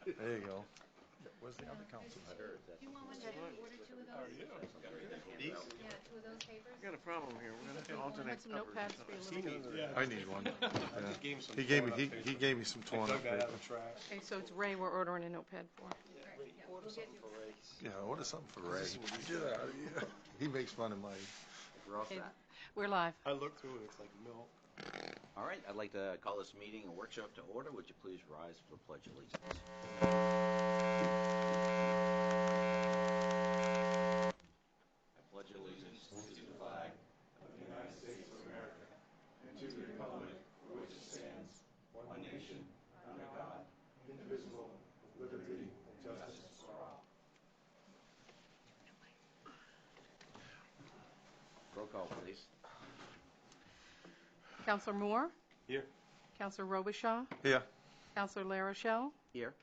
There you go. Where's the other council? Do you want one to order two of those? These? Yeah, two of those papers. I got a problem here. We're gonna have to alternate Some covers. notepads for your little. Yeah. I need one. Yeah. Just gave him some He gave me torn up he paper. gave me some I torn up dug that out paper. of the trash. Okay, so it's Ray we're ordering a notepad for. Order something for Ray. Yeah, order something for Ray. Get out of here. He makes fun of my. We're all Okay, set. we're live. I looked through it, it's like milk. All right, I'd like to call this meeting and workshop to order. Would you please rise for the Pledge of Allegiance? I pledge allegiance to the flag of the United States of America and to the republic for which it stands, one nation, under God, indivisible, with liberty and justice for all. Roll call, please. Counselor Moore, Here. Counselor Robichaud, Here. Counselor LaRochelle, Here.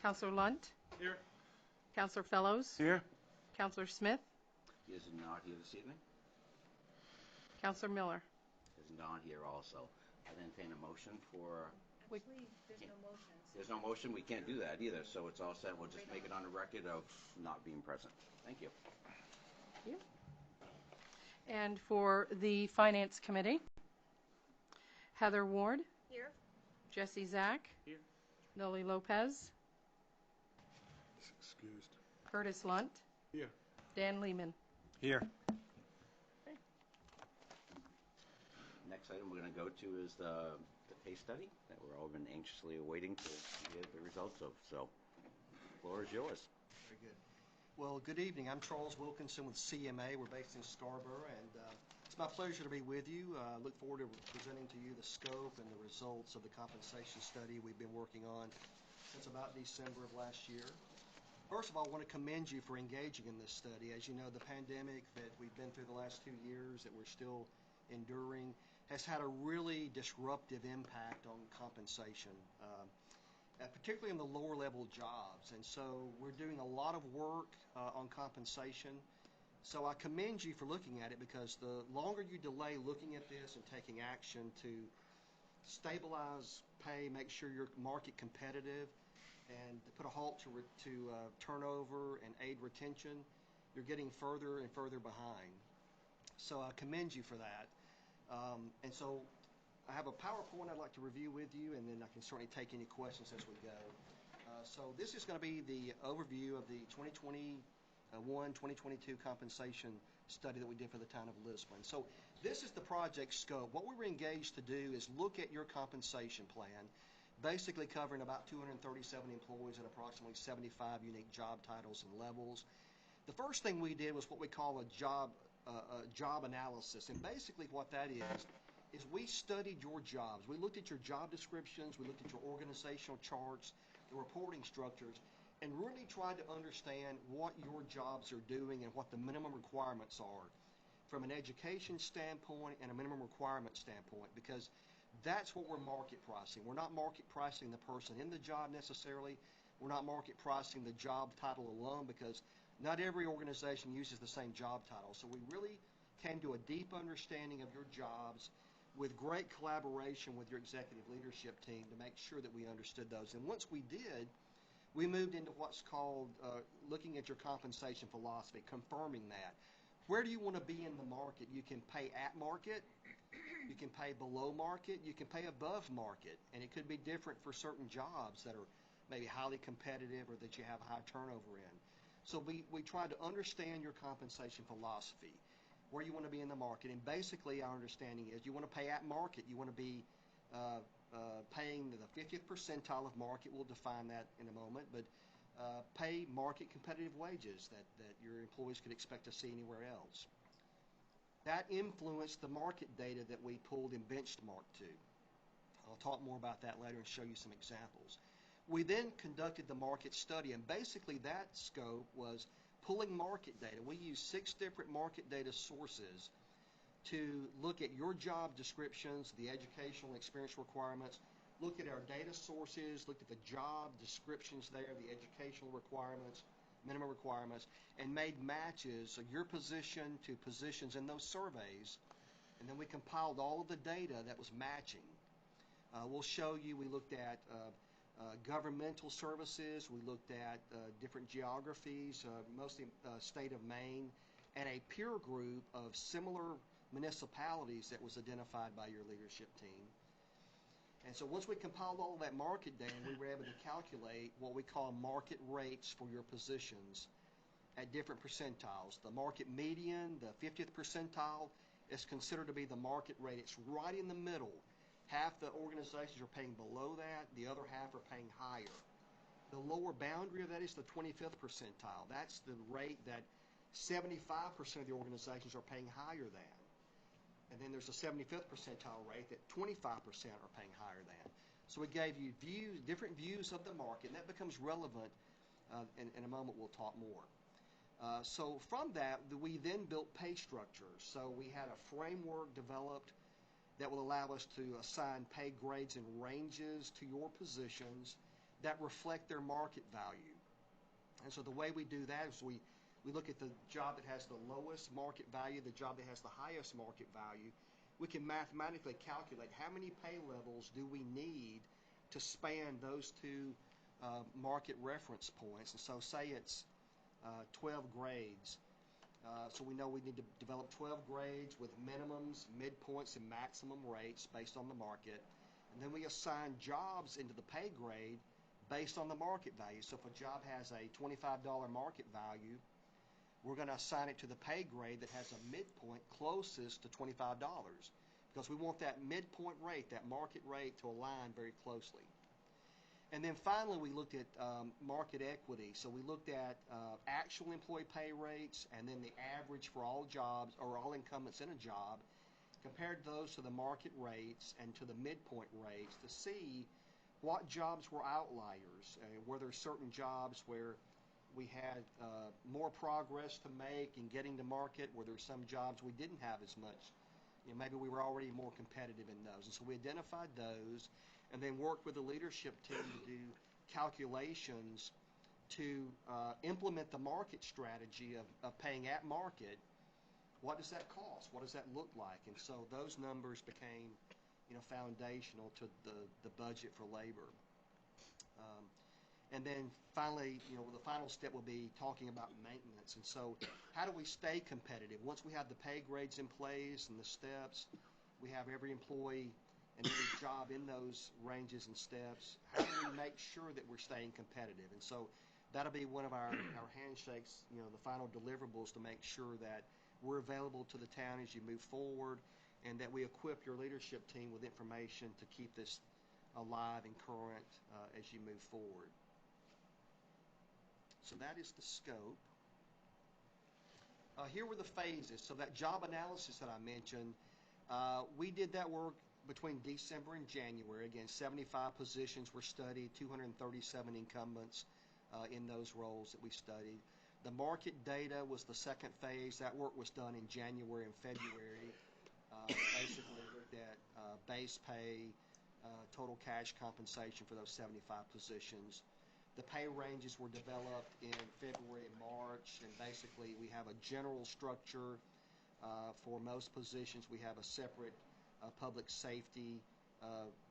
Counselor Lunt, Here. Counselor Fellows, Here. Counselor Smith, He is not here this evening. Counselor Miller. Is not here also. I entertain a motion for. Actually, there's no motions. There's no motion. We can't do that either. So it's all set. We'll just make it on the record of not being present. Thank you. And for the Finance Committee, Heather Ward, Here. Jesse Zach, Here. Noli Lopez, Excused. Curtis Lunt, Here. Dan Lehman. Here. Next item we're going to go to is the case study that we're all been anxiously awaiting to hear the results of. So, the floor is yours. Very good. Well, good evening. I'm Charles Wilkinson with CMA. We're based in Scarborough, and it's my pleasure to be with you. I look forward to presenting to you the scope and the results of the compensation study we've been working on since about December of last year. First of all, I want to commend you for engaging in this study. As you know, the pandemic that we've been through the last 2 years that we're still enduring has had a really disruptive impact on compensation, particularly in the lower level jobs. And so we're doing a lot of work on compensation. So I commend you for looking at it, because the longer you delay looking at this and taking action to stabilize pay, make sure you're market competitive, and to put a halt to turnover and aid retention, you're getting further and further behind. So I commend you for that. And so I have a PowerPoint I'd like to review with you, and then I can certainly take any questions as we go. So this is going to be the overview of the 2021-2022 compensation study that we did for the town of Lisbon. So this is the project scope. What we were engaged to do is look at your compensation plan, basically covering about 237 employees at approximately 75 unique job titles and levels. The first thing we did was what we call a job analysis, and basically what that is we studied your jobs. We looked at your job descriptions, we looked at your organizational charts, the reporting structures, and really tried to understand what your jobs are doing and what the minimum requirements are from an education standpoint and a minimum requirement standpoint, because that's what we're market pricing. We're not market pricing the person in the job necessarily. We're not market pricing the job title alone, because not every organization uses the same job title. So we really came to a deep understanding of your jobs with great collaboration with your executive leadership team to make sure that we understood those. And once we did, we moved into what's called looking at your compensation philosophy, confirming that. Where do you want to be in the market? You can pay at market, you can pay below market, you can pay above market, and it could be different for certain jobs that are maybe highly competitive or that you have high turnover in. So we tried to understand your compensation philosophy, where you want to be in the market. And basically our understanding is you want to pay at market. You want to be paying the 50th percentile of market. We'll define that in a moment. But pay market competitive wages that your employees could expect to see anywhere else. That influenced the market data that we pulled and benchmarked to. I'll talk more about that later and show you some examples. We then conducted the market study, and basically that scope was pulling market data. We used 6 different market data sources to look at your job descriptions, the educational experience requirements, look at our data sources, looked at the job descriptions there, the educational requirements, minimum requirements, and made matches of your position to positions in those surveys. And then we compiled all of the data that was matching. We'll show you, we looked at governmental services. We looked at different geographies, mostly state of Maine, and a peer group of similar municipalities that was identified by your leadership team. And so once we compiled all of that market data, we were able to calculate what we call market rates for your positions at different percentiles. The market median, the 50th percentile, is considered to be the market rate. It's right in the middle. Half the organizations are paying below that, the other half are paying higher. The lower boundary of that is the 25th percentile. That's the rate that 75% of the organizations are paying higher than. And then there's a 75th percentile rate that 25% are paying higher than. So we gave you different views of the market, and that becomes relevant. In a moment, we'll talk more. So from that, we then built pay structures. So we had a framework developed that will allow us to assign pay grades and ranges to your positions that reflect their market value. And so the way we do that is we look at the job that has the lowest market value, the job that has the highest market value. We can mathematically calculate how many pay levels do we need to span those two market reference points. And so say it's 12 grades. So we know we need to develop 12 grades with minimums, midpoints, and maximum rates based on the market. And then we assign jobs into the pay grade based on the market value. So if a job has a $25 market value, we're going to assign it to the pay grade that has a midpoint closest to $25 because we want that midpoint rate, that market rate, to align very closely. And then finally, we looked at market equity. So we looked at actual employee pay rates and then the average for all jobs or all incumbents in a job, compared those to the market rates and to the midpoint rates to see what jobs were outliers. Were there certain jobs where we had more progress to make in getting to market? Were there some jobs we didn't have as much? Maybe we were already more competitive in those. And so we identified those and then worked with the leadership team to do calculations to implement the market strategy of paying at market. What does that cost? What does that look like? And so those numbers became, foundational to the budget for labor. And then finally, the final step will be talking about maintenance. And so how do we stay competitive? Once we have the pay grades in place and the steps, we have every employee and every job in those ranges and steps, how do we make sure that we're staying competitive? And so that'll be one of our handshakes, the final deliverables to make sure that we're available to the town as you move forward and that we equip your leadership team with information to keep this alive and current as you move forward. So that is the scope. Here were the phases. So that job analysis that I mentioned, we did that work between December and January. Again, 75 positions were studied, 237 incumbents in those roles that we studied. The market data was the second phase. That work was done in January and February. Basically looked at base pay, total cash compensation for those 75 positions. The pay ranges were developed in February and March, and basically we have a general structure for most positions. We have a separate public safety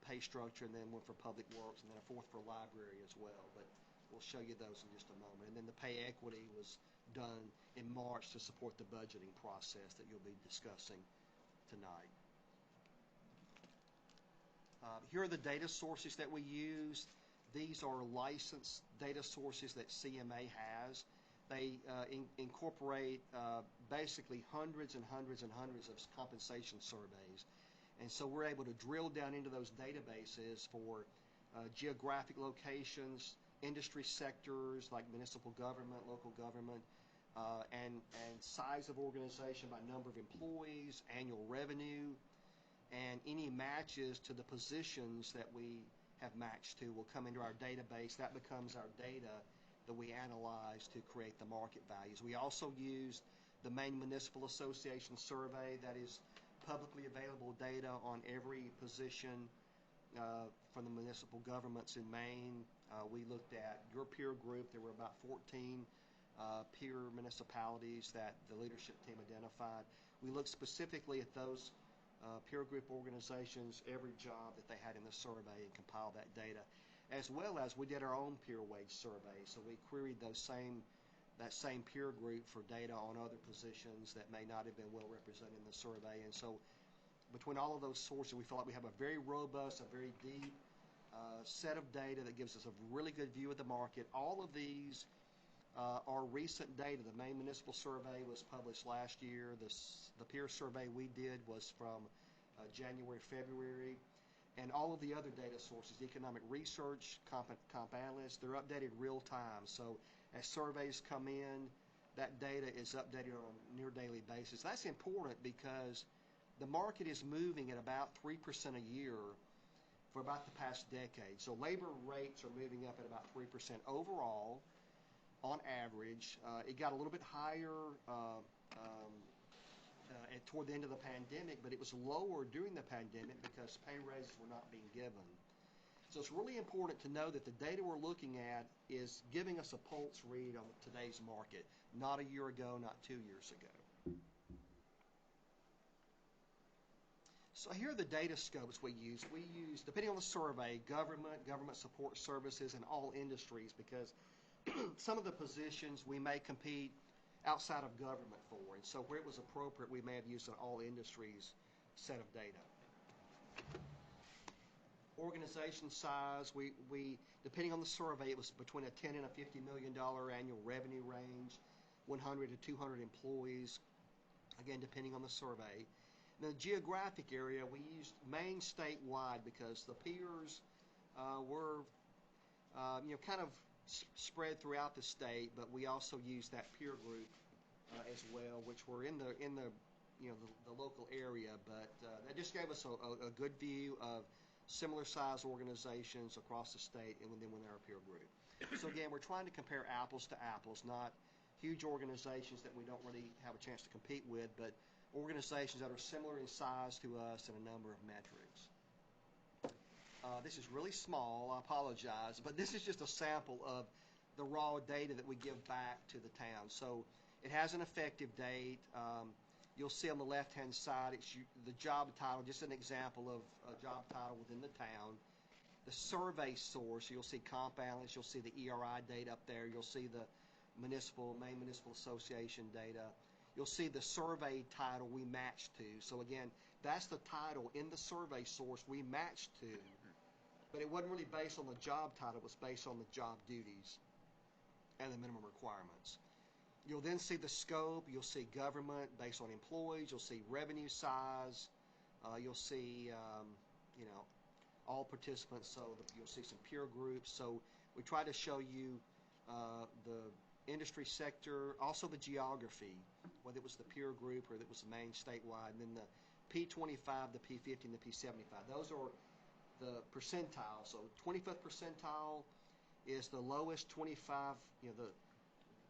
pay structure, and then one for public works, and then a fourth for library as well. But we'll show you those in just a moment. And then the pay equity was done in March to support the budgeting process that you'll be discussing tonight. Here are the data sources that we use. These are licensed data sources that CMA has. They incorporate basically hundreds and hundreds and hundreds of compensation surveys. And so we're able to drill down into those databases for geographic locations, industry sectors like municipal government, local government, and size of organization by number of employees, annual revenue, and any matches to the positions that we have matched to will come into our database. That becomes our data that we analyze to create the market values. We also use the Maine Municipal Association survey. That is publicly available data on every position from the municipal governments in Maine. We looked at your peer group. There were about 14 peer municipalities that the leadership team identified. We looked specifically at those peer group organizations, every job that they had in the survey, and compile that data. as well as we did our own peer wage survey. So we queried that same peer group for data on other positions that may not have been well represented in the survey. And so between all of those sources, we feel like we have a very robust, a very deep set of data that gives us a really good view of the market. All of these are recent data. The Maine Municipal Survey was published last year. The peer survey we did was from January, February. And all of the other data sources, economic research, comp analysts, they're updated real time. So as surveys come in, that data is updated on a near daily basis. That's important because the market is moving at about 3% a year for about the past decade. So labor rates are moving up at about 3% overall on average. It got a little bit higher toward the end of the pandemic, but it was lower during the pandemic because pay raises were not being given. So it's really important to know that the data we're looking at is giving us a pulse read on today's market, not a year ago, not 2 years ago. So here are the data scopes we use. We use, depending on the survey, government support services, and all industries, because some of the positions we may compete outside of government for. And so where it was appropriate, we may have used an all industries set of data. Organization size, we depending on the survey, it was between a $10 and a $50 million annual revenue range, 100 to 200 employees, again, depending on the survey. And the geographic area, we used Maine statewide because the peers were, kind of spread throughout the state, but we also used that peer group as well, which were in the local area. But that just gave us a good view of similar size organizations across the state and then within our peer group. So again, we're trying to compare apples to apples, not huge organizations that we don't really have a chance to compete with, but organizations that are similar in size to us in a number of metrics. This is really small, I apologize, but this is just a sample of the raw data that we give back to the town. So it has an effective date. You'll see on the left-hand side, it's the job title, just an example of a job title within the town. The survey source, you'll see comp balance, you'll see the ERI data up there, you'll see the Maine Municipal Association data. You'll see the survey title we matched to. So again, that's the title in the survey source we matched to, but it wasn't really based on the job title, it was based on the job duties and the minimum requirements. You'll then see the scope, you'll see government based on employees, you'll see revenue size, you'll see, all participants, so you'll see some peer groups. So we try to show you the industry sector, also the geography, whether it was the peer group or it was the Maine statewide, and then the P25, the P50, and the P75. Those are the percentile. So 25th percentile is the lowest 25,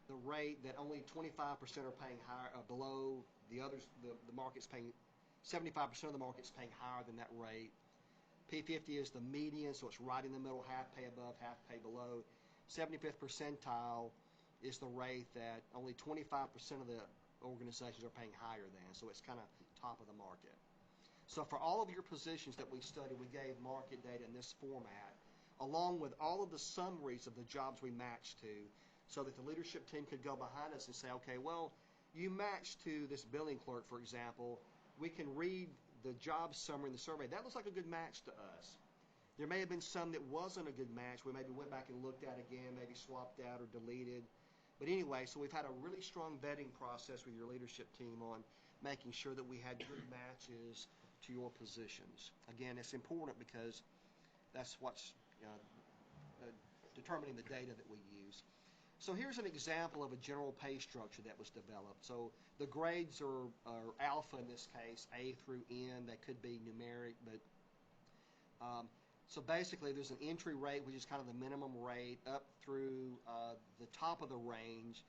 the rate that only 25% are paying higher, below the others. The market's paying, 75% of the market's paying higher than that rate. P50 is the median, so it's right in the middle, half pay above, half pay below. 75th percentile is the rate that only 25% of the organizations are paying higher than, so it's kind of top of the market. So for all of your positions that we studied, we gave market data in this format, along with all of the summaries of the jobs we matched to, so that the leadership team could go behind us and say, okay, well, you matched to this billing clerk, for example. We can read the job summary in the survey. That looks like a good match to us. There may have been some that wasn't a good match. We maybe went back and looked at again, maybe swapped out or deleted. But anyway, so we've had a really strong vetting process with your leadership team on making sure that we had good matches to your positions. Again, it's important because that's what's determining the data that we use. So here's an example of a general pay structure that was developed. So the grades are alpha in this case, A through N. That could be numeric, but so basically there's an entry rate, which is kind of the minimum rate, up through the top of the range.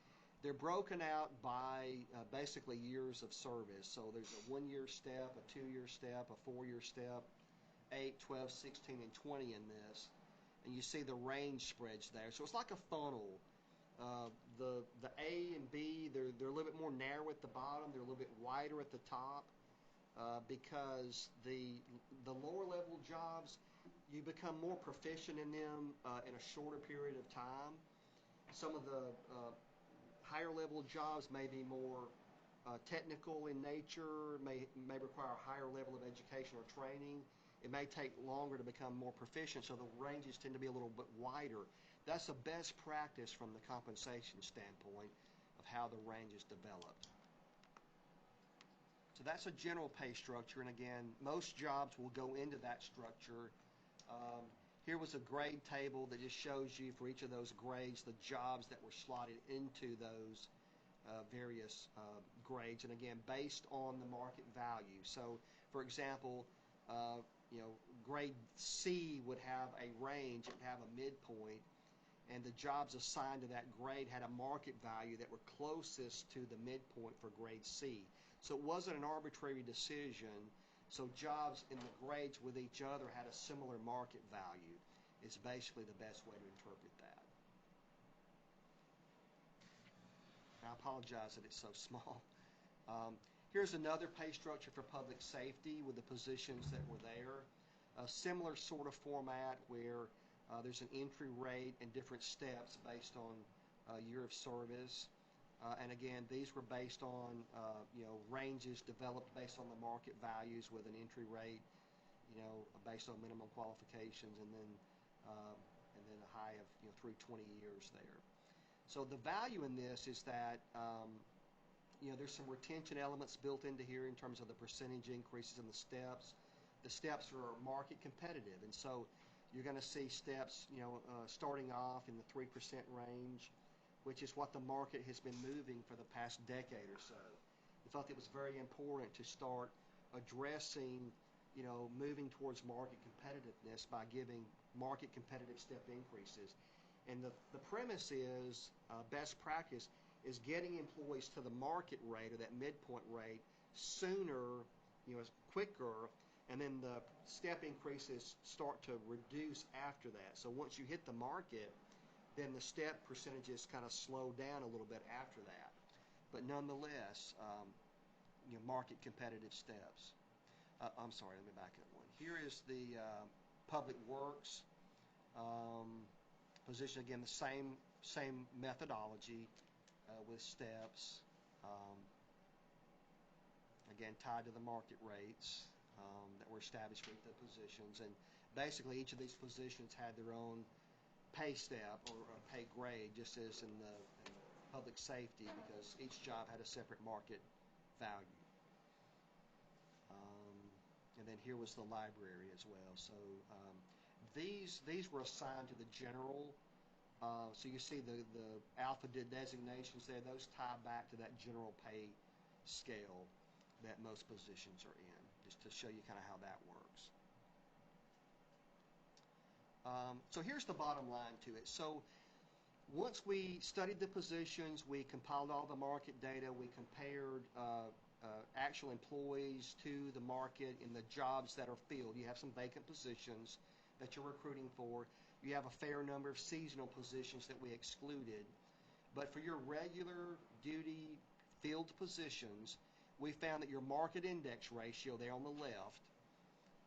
They're broken out by basically years of service. So there's a 1-year step, a 2-year step, a 4-year step, 8, 12, 16, and 20 in this. And you see the range spreads there. So it's like a funnel. The A and B, they're a little bit more narrow at the bottom. They're a little bit wider at the top because the lower level jobs, you become more proficient in them in a shorter period of time. Some of the higher level jobs may be more technical in nature, may require a higher level of education or training. It may take longer to become more proficient, so the ranges tend to be a little bit wider. That's a best practice from the compensation standpoint of how the range is developed. So that's a general pay structure, and again, most jobs will go into that structure. Here was a grade table that just shows you for each of those grades the jobs that were slotted into those various grades, and again, based on the market value. So, for example, grade C would have a range, it would have a midpoint, and the jobs assigned to that grade had a market value that were closest to the midpoint for grade C. So it wasn't an arbitrary decision. So jobs in the grades with each other had a similar market value. It's basically the best way to interpret that. I apologize that it's so small. Here's another pay structure for public safety with the positions that were there. A similar sort of format where there's an entry rate and different steps based on year of service. And again, these were based on ranges developed based on the market values with an entry rate, based on minimum qualifications, and then a high of through 20 years there. So the value in this is that there's some retention elements built into here in terms of the percentage increases in the steps. The steps are market competitive, and so you're going to see steps starting off in the 3% range, which is what the market has been moving for the past decade or so. We thought it was very important to start addressing, moving towards market competitiveness by giving market competitive step increases. And the premise is, best practice, is getting employees to the market rate or that midpoint rate sooner, quicker, and then the step increases start to reduce after that. So once you hit the market, then the step percentages kind of slow down a little bit after that. But nonetheless, market competitive steps. I'm sorry, let me back up one. Here is the public works position. Again, the same methodology with steps. Again, tied to the market rates that were established with the positions. And basically, each of these positions had their own pay step or a pay grade, just as in the public safety, because each job had a separate market value. And then here was the library as well. So these were assigned to the general. So you see the alpha designations there. Those tie back to that general pay scale that most positions are in, just to show you kind of how that works. So here's the bottom line to it. So once we studied the positions, we compiled all the market data, we compared actual employees to the market in the jobs that are filled. You have some vacant positions that you're recruiting for. You have a fair number of seasonal positions that we excluded. But for your regular duty filled positions, we found that your market index ratio there on the left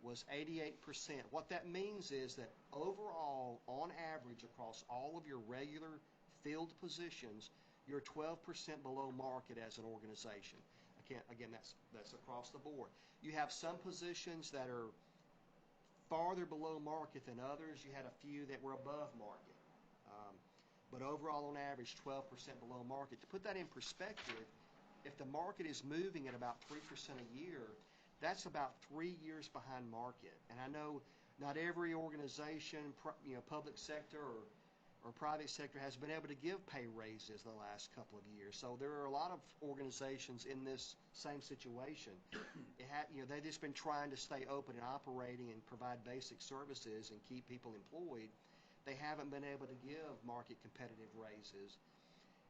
was 88%. What that means is that overall, on average, across all of your regular filled positions, you're 12% below market as an organization. Again, that's across the board. You have some positions that are farther below market than others. You had a few that were above market. But overall, on average, 12% below market. To put that in perspective, if the market is moving at about 3% a year, that's about 3 years behind market. And I know not every organization, public sector or private sector, has been able to give pay raises the last couple of years. So there are a lot of organizations in this same situation. They've just been trying to stay open and operating and provide basic services and keep people employed. They haven't been able to give market competitive raises.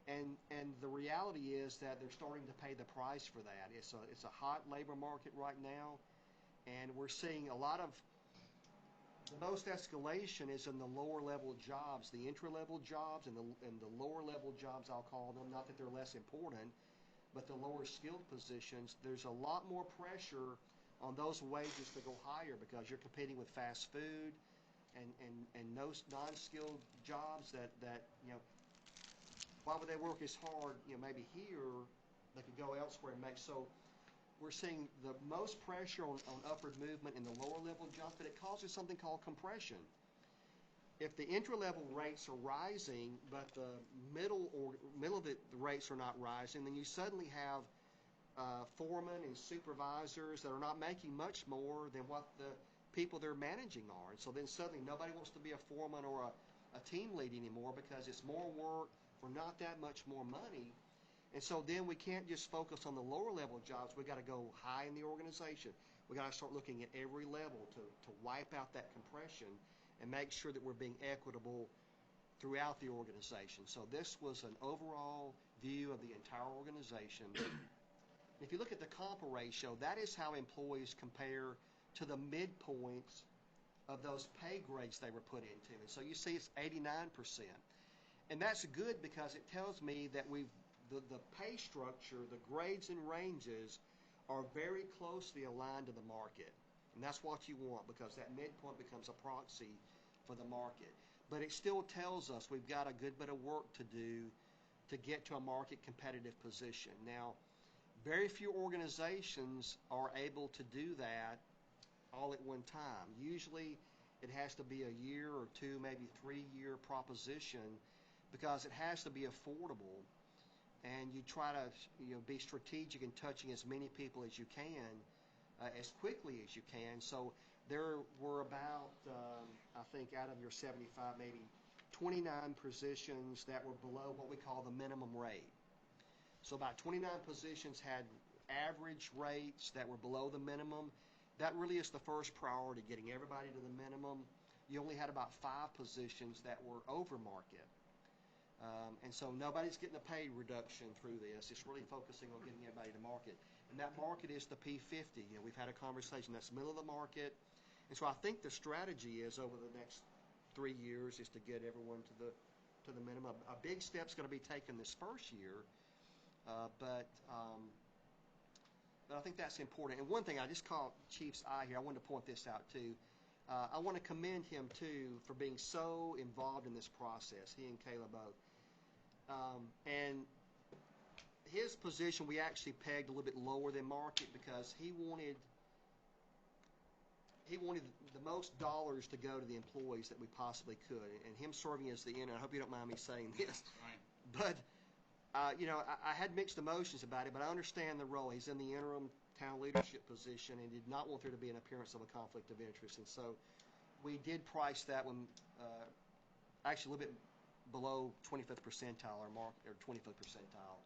And the reality is that they're starting to pay the price for that. It's a hot labor market right now, and we're seeing a lot of the most escalation is in the lower level jobs, the entry level jobs, and the lower level jobs, I'll call them. Not that they're less important, but the lower skilled positions. There's a lot more pressure on those wages to go higher because you're competing with fast food. and no non-skilled jobs that why would they work as hard, maybe here, they could go elsewhere and make. So we're seeing the most pressure on upward movement in the lower level jobs, but it causes something called compression. If the entry-level rates are rising, but the middle of the rates are not rising, then you suddenly have foremen and supervisors that are not making much more than what the people they're managing are. And so then suddenly nobody wants to be a foreman or a team lead anymore because it's more work for not that much more money. And so then we can't just focus on the lower level jobs. We've got to go high in the organization. We've got to start looking at every level to wipe out that compression and make sure that we're being equitable throughout the organization. So this was an overall view of the entire organization. If you look at the comp ratio, that is how employees compare to the midpoints of those pay grades they were put into. And so you see it's 89%. And that's good because it tells me that the pay structure, the grades and ranges are very closely aligned to the market. And that's what you want because that midpoint becomes a proxy for the market. But it still tells us we've got a good bit of work to do to get to a market competitive position. Now, very few organizations are able to do that all at one time. Usually it has to be a year or two, maybe 3-year proposition because it has to be affordable. And you try to be strategic in touching as many people as you can, as quickly as you can. So there were about, I think, out of your 75, maybe 29 positions that were below what we call the minimum rate. So about 29 positions had average rates that were below the minimum. That really is the first priority, getting everybody to the minimum. You only had about 5 positions that were over market. And so nobody's getting a pay reduction through this. It's really focusing on getting everybody to market. And that market is the P50. We've had a conversation. That's middle of the market. And so I think the strategy is over the next 3 years is to get everyone to the minimum. A big step's going to be taken this first year. But I think that's important. And one thing, I just caught Chief's eye here. I wanted to point this out too. I want to commend him too for being so involved in this process, he and Kayla both. And his position we actually pegged a little bit lower than market because he wanted the most dollars to go to the employees that we possibly could. And him serving as the interim, I hope you don't mind me saying this. But I had mixed emotions about it, but I understand the role. He's in the interim town leadership position and did not want there to be an appearance of a conflict of interest. And so we did price that one actually a little bit below 25th percentile or 25th percentile.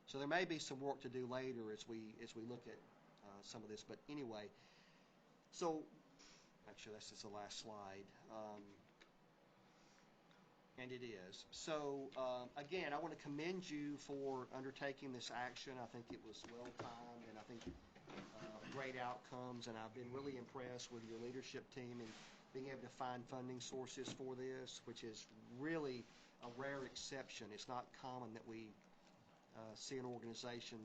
So there may be some work to do later as we look at some of this. But anyway, so actually that's just the last slide. And it is. So, again, I want to commend you for undertaking this action. I think it was well-timed, and I think great outcomes. And I've been really impressed with your leadership team and being able to find funding sources for this, which is really a rare exception. It's not common that we see an organization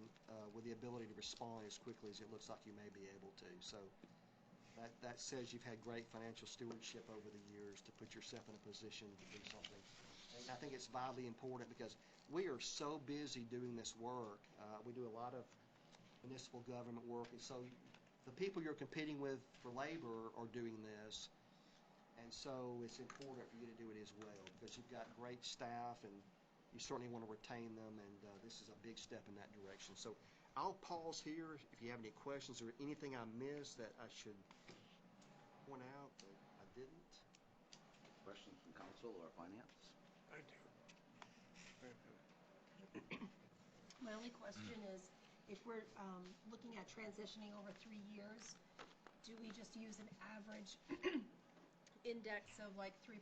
with the ability to respond as quickly as it looks like you may be able to. So that says you've had great financial stewardship over the years to put yourself in a position to do something. And I think it's vitally important because we are so busy doing this work. We do a lot of municipal government work, and so the people you're competing with for labor are doing this. And so it's important for you to do it as well because you've got great staff and you certainly want to retain them, and this is a big step in that direction. So I'll pause here if you have any questions or anything I missed that I should point out that I didn't. Questions from council or finance? I do. My only question is, if we're looking at transitioning over 3 years, do we just use an average index of like 3%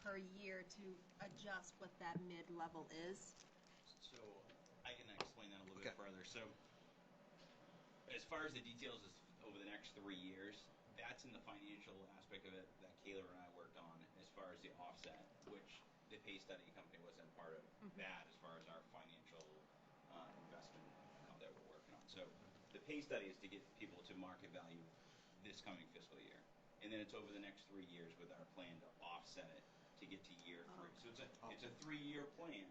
per year to adjust what that mid-level is? So I can explain that a little bit further. So as far as the details is over the next 3 years, that's in the financial aspect of it that Kayla and I worked on as far as the offset, which the pay study company wasn't part of that as far as our financial investment account that we're working on. So the pay study is to get people to market value this coming fiscal year. and then it's over the next 3 years with our plan to offset it to get to year 3. So it's a 3-year plan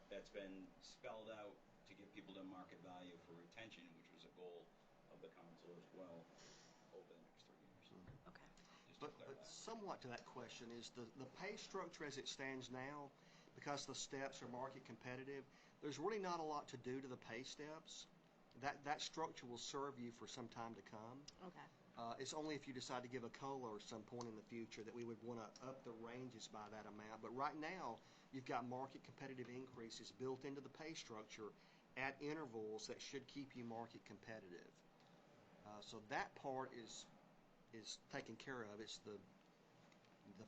that's been spelled out to get people to market value for retention, which was a goal of the council as well over the next 3 years. Okay. Just to But clarify. somewhat to that question is the pay structure as it stands now, because the steps are market competitive, there's really not a lot to do to the pay steps. That structure will serve you for some time to come. Okay. It's only if you decide to give a COLA or some point in the future that we would want to up the ranges by that amount. But right now, you've got market competitive increases built into the pay structure at intervals that should keep you market competitive. So that part is taken care of. It's the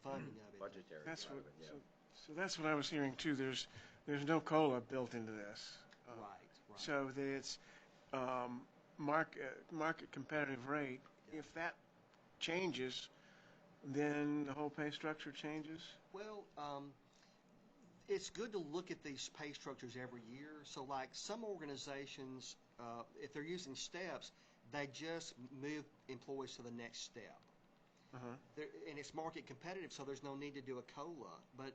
funding of it. Budgetary That's side what, of it, yeah. so that's what I was hearing too. There's no COLA built into this. Right. So it's market competitive rate. If that changes, then the whole pay structure changes? Well, it's good to look at these pay structures every year. So like some organizations, if they're using steps, they just move employees to the next step. And it's market competitive, so there's no need to do a COLA. But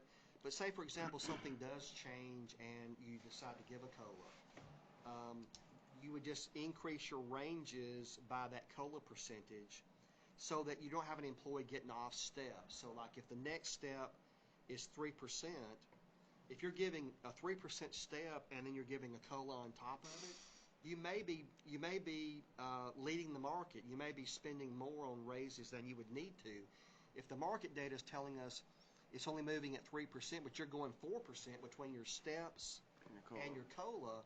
say, for example, something does change and you decide to give a COLA. You would just increase your ranges by that COLA percentage so that you don't have an employee getting off step. So like if the next step is 3%, if you're giving a 3% step and then you're giving a COLA on top of it, you may be leading the market. You may be spending more on raises than you would need to. If the market data is telling us it's only moving at 3%, but you're going 4% between your steps and your COLA,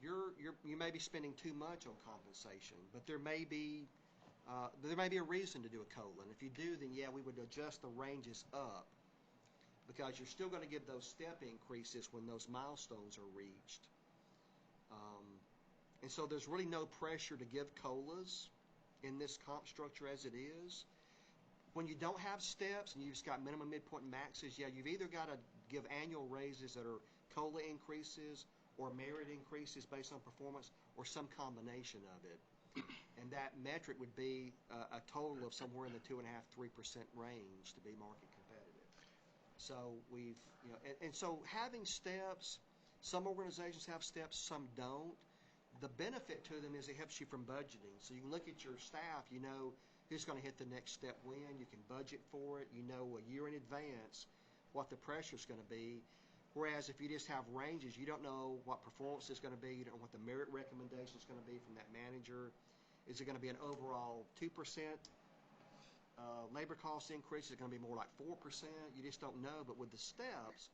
you may be spending too much on compensation. But there may be a reason to do a COLA, and if you do, then yeah, we would adjust the ranges up because you're still going to give those step increases when those milestones are reached. And so there's really no pressure to give COLAs in this comp structure as it is. When you don't have steps and you've just got minimum, midpoint, and maxes, yeah, you've either got to give annual raises that are COLA increases or merit increases based on performance or some combination of it. And that metric would be a total of somewhere in the 2.5–3% range to be market competitive. So so having steps, some organizations have steps, some don't. The benefit to them is it helps you from budgeting. So you can look at your staff, you know who's going to hit the next step when, you can budget for it, you know a year in advance what the pressure is going to be. Whereas if you just have ranges, you don't know what performance is going to be, you don't know what the merit recommendation is going to be from that manager. Is it going to be an overall 2% labor cost increase? Is it going to be more like 4%? You just don't know. But with the steps,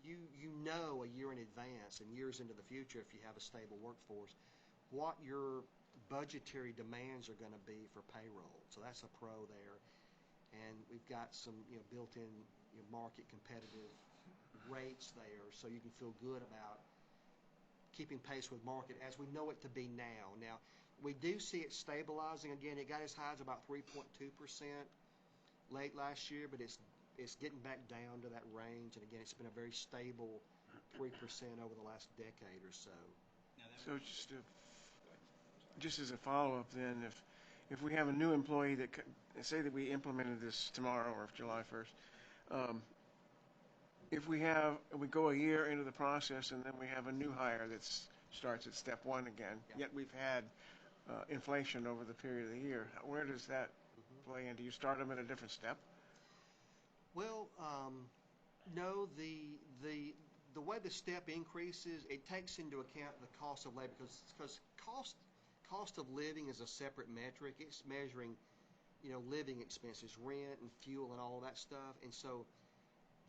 you know a year in advance and years into the future, if you have a stable workforce, what your budgetary demands are going to be for payroll. So that's a pro there. And we've got some built-in market competitive rates there, so you can feel good about keeping pace with market as we know it to be now. Now, we do see it stabilizing again. It got as high as about 3.2% late last year, but it's getting back down to that range. And again, it's been a very stable 3% over the last decade or so. So just as a follow-up then, if we have a new employee that say that we implemented this tomorrow or July 1st, if we go a year into the process and then we have a new hire that starts at step 1 again, yet we've had inflation over the period of the year, where does that play in? Do you start them at a different step? Well, no. The way the step increases, it takes into account the cost of labor because cost of living is a separate metric. It's measuring, living expenses, rent and fuel and all that stuff. And so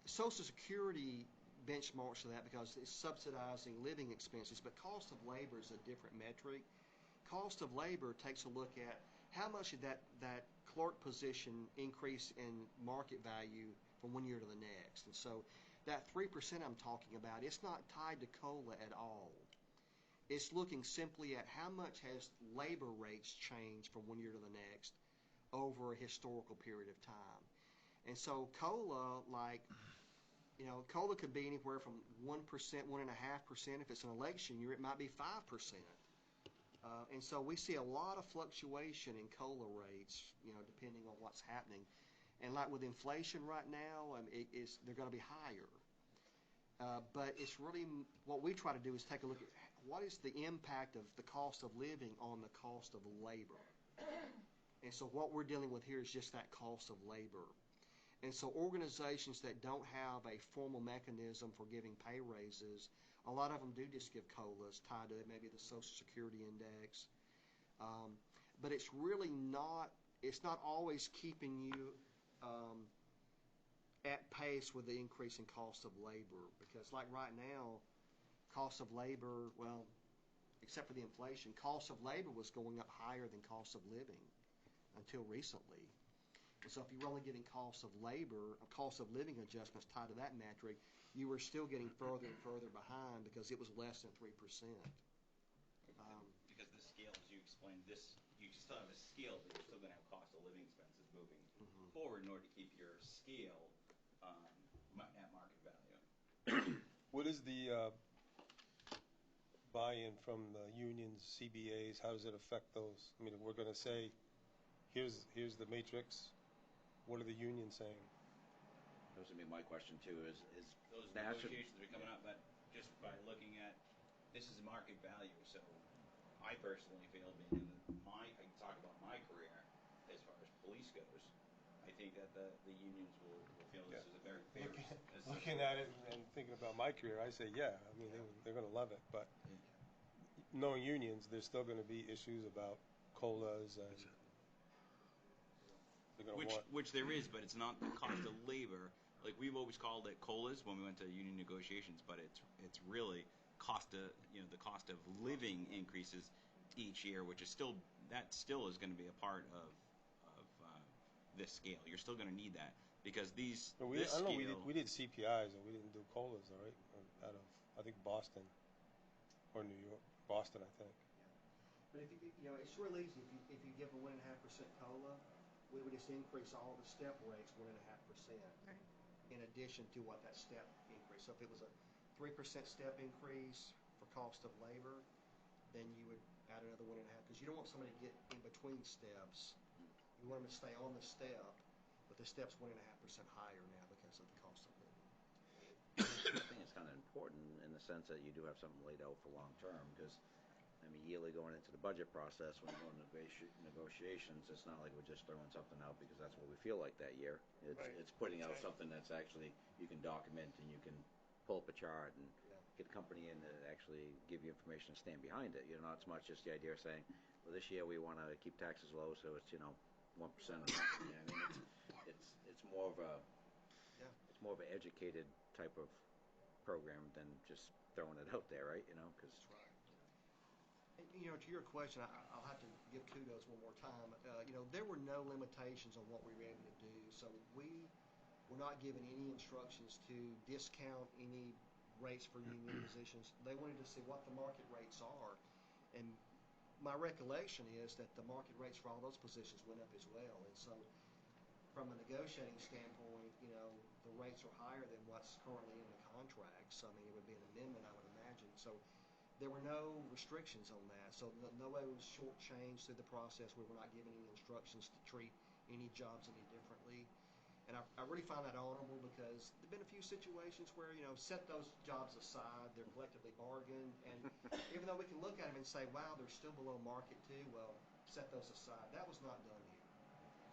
Social Security benchmarks to that because it's subsidizing living expenses, but cost of labor is a different metric. Cost of labor takes a look at how much did that clerk position increase in market value from one year to the next. And so that 3% I'm talking about, it's not tied to COLA at all. It's looking simply at how much has labor rates changed from one year to the next over a historical period of time. And so COLA, COLA could be anywhere from 1%, 1.5%. If it's an election year, it might be 5%. And so we see a lot of fluctuation in COLA rates, depending on what's happening. And like with inflation right now, they're going to be higher. But it's really, what we try to do is take a look at what is the impact of the cost of living on the cost of labor. And so what we're dealing with here is just that cost of labor. And so organizations that don't have a formal mechanism for giving pay raises, a lot of them do just give COLAs tied to maybe the Social Security Index. But it's really not, it's not always keeping you at pace with the increase in cost of labor. Because like right now, cost of labor, well, except for the inflation, cost of labor was going up higher than cost of living until recently. And so if you were only getting cost of labor, cost of living adjustments tied to that metric, you were still getting further and further behind because it was less than 3%. Because the scale, as you explained, you still have a scale, but you're still going to have cost of living expenses moving forward in order to keep your scale at market value. What is the buy-in from the unions, CBAs? How does it affect those? I mean, if we're going to say, here's the matrix, what are the unions saying? That was going to be my question, too, is Those negotiations are coming up, but just by looking at, this is market value, so I personally feel, being in I can talk about my career as far as police goes, I think that the unions will feel this is a very fair. Looking at it and thinking about my career, I say, yeah, I mean, they're going to love it, but knowing unions, there's still going to be issues about COLAs and they're going to want. Which there is, but it's not the cost of labor. Like we've always called it COLAs when we went to union negotiations, but it's really the cost of living increases each year, which is still is going to be a part of this scale. You're still going to need that because we did CPIs and we didn't do COLAs, all right? Out of I think Boston or New York, Boston, I think. But if it's really easy. If you give a 1.5% COLA, we would just increase all the step rates 1.5%. Right. In addition to what that step increase. So if it was a 3% step increase for cost of labor, then you would add another 1.5%, because you don't want somebody to get in between steps. You want them to stay on the step, but the step's 1.5% higher now because of the cost of living. I think it's kind of important in the sense that you do have something laid out for long term, because yearly going into the budget process, when we're going to negotiations, it's not like we're just throwing something out because that's what we feel like that year. It's putting out something that's actually you can document and you can pull up a chart and get a company in to actually give you information and stand behind it. Not so much just the idea of saying, well, this year we want to keep taxes low, so it's 1% or something. It's more of an educated type of program than just throwing it out there, right? Because. And, to your question, I'll have to give kudos one more time. There were no limitations on what we were able to do, so we were not given any instructions to discount any rates for union positions. They wanted to see what the market rates are, and my recollection is that the market rates for all those positions went up as well. And so, from a negotiating standpoint, the rates are higher than what's currently in the contracts. It would be an amendment, I would imagine. So. There were no restrictions on that, so no way was shortchanged through the process. We were not given any instructions to treat any jobs any differently. And I really find that honorable because there have been a few situations where, set those jobs aside, they're collectively bargained, and even though we can look at them and say, wow, they're still below market too, well, set those aside. That was not done here.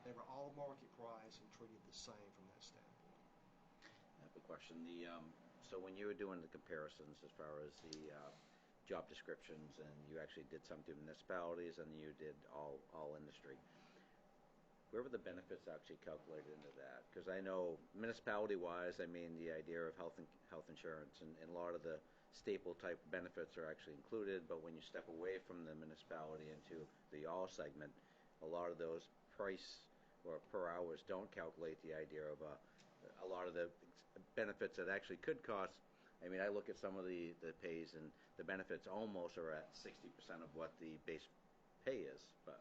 They were all market price and treated the same from that standpoint. I have a question. So when you were doing the comparisons as far as the job descriptions, and you actually did some to municipalities and you did all industry, where were the benefits actually calculated into that? Because I know municipality-wise, the idea of health insurance and a lot of the staple type benefits are actually included, but when you step away from the municipality into the all segment, a lot of those price or per hours don't calculate the idea of a lot of the benefits that actually could cost. I look at some of the pays, and the benefits almost are at 60% of what the base pay is. But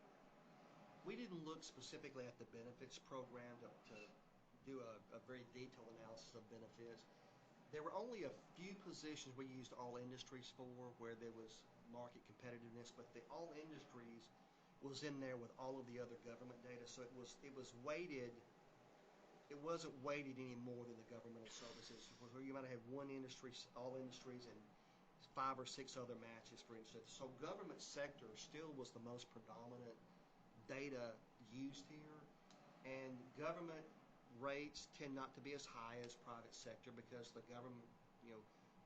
we didn't look specifically at the benefits program to do a very detailed analysis of benefits. There were only a few positions we used all industries for where there was market competitiveness, but the all industries was in there with all of the other government data, so it was weighted. It wasn't weighted any more than the governmental services, where you might have one industry, all industries, and 5 or 6 other matches, for instance. So government sector still was the most predominant data used here, and government rates tend not to be as high as private sector because the government,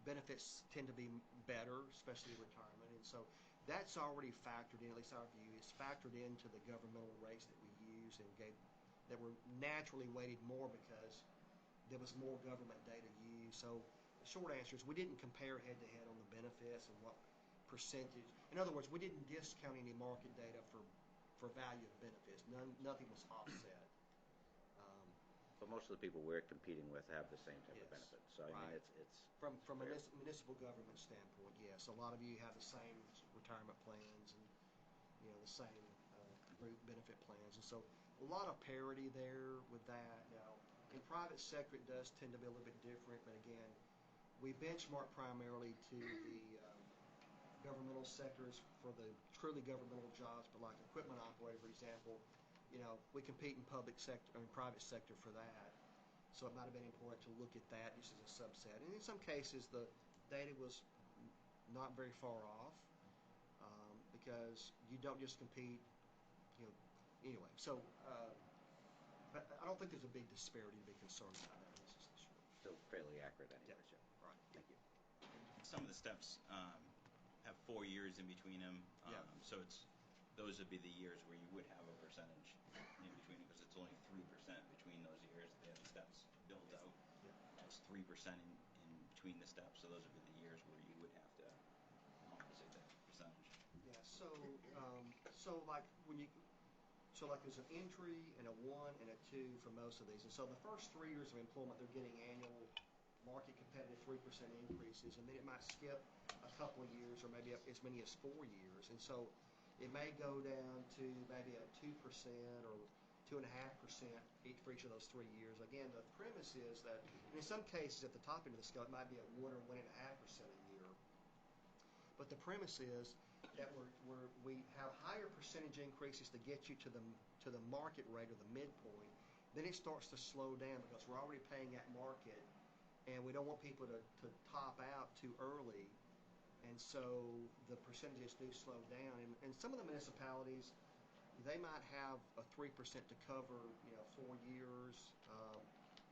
benefits tend to be better, especially retirement, and so that's already factored in. At least our view is factored into the governmental rates that we use and that were naturally weighted more because there was more government data used. So the short answer is we didn't compare head to head on the benefits and what percentage. In other words, we didn't discount any market data for value of benefits. Nothing was offset. But most of the people we're competing with have the same type Yes. of benefits. So I mean, Right. it's From a fair. municipal government standpoint, yes, a lot of you have the same retirement plans and the same group benefit plans, and so a lot of parity there with that. Now, in private sector, it does tend to be a little bit different, but again, we benchmark primarily to the governmental sectors for the truly governmental jobs, but like equipment operator, for example, we compete in public sector or in private sector for that. So it might have been important to look at that just as a subset. And in some cases, the data was not very far off because you don't just compete, anyway. So, but I don't think there's a big disparity to be concerned about that. This is the short. Still fairly accurate anyway. Yeah. Yeah. Right. Thank you. Some of the steps have 4 years in between them. Yeah. So those would be the years where you would have a percentage in between because it's only 3% between those years. They have the steps built out. Yeah. It's 3% in between the steps. So those would be the years where you would have to compensate that percentage. Yeah. So like like there's an entry and a 1 and a 2 for most of these, and so the first 3 years of employment they're getting annual market competitive 3% increases, and then it might skip a couple of years or maybe as many as 4 years, and so it may go down to maybe a 2% or 2.5% for each of those 3 years. Again, the premise is that in some cases at the top end of the scale it might be a 1 or 1.5% a year, but the premise is that we have higher percentage increases to get you to the market rate or the midpoint. Then it starts to slow down because we're already paying at market, and we don't want people to top out too early. And so the percentages do slow down. And some of the municipalities, they might have a 3% to cover 4 years.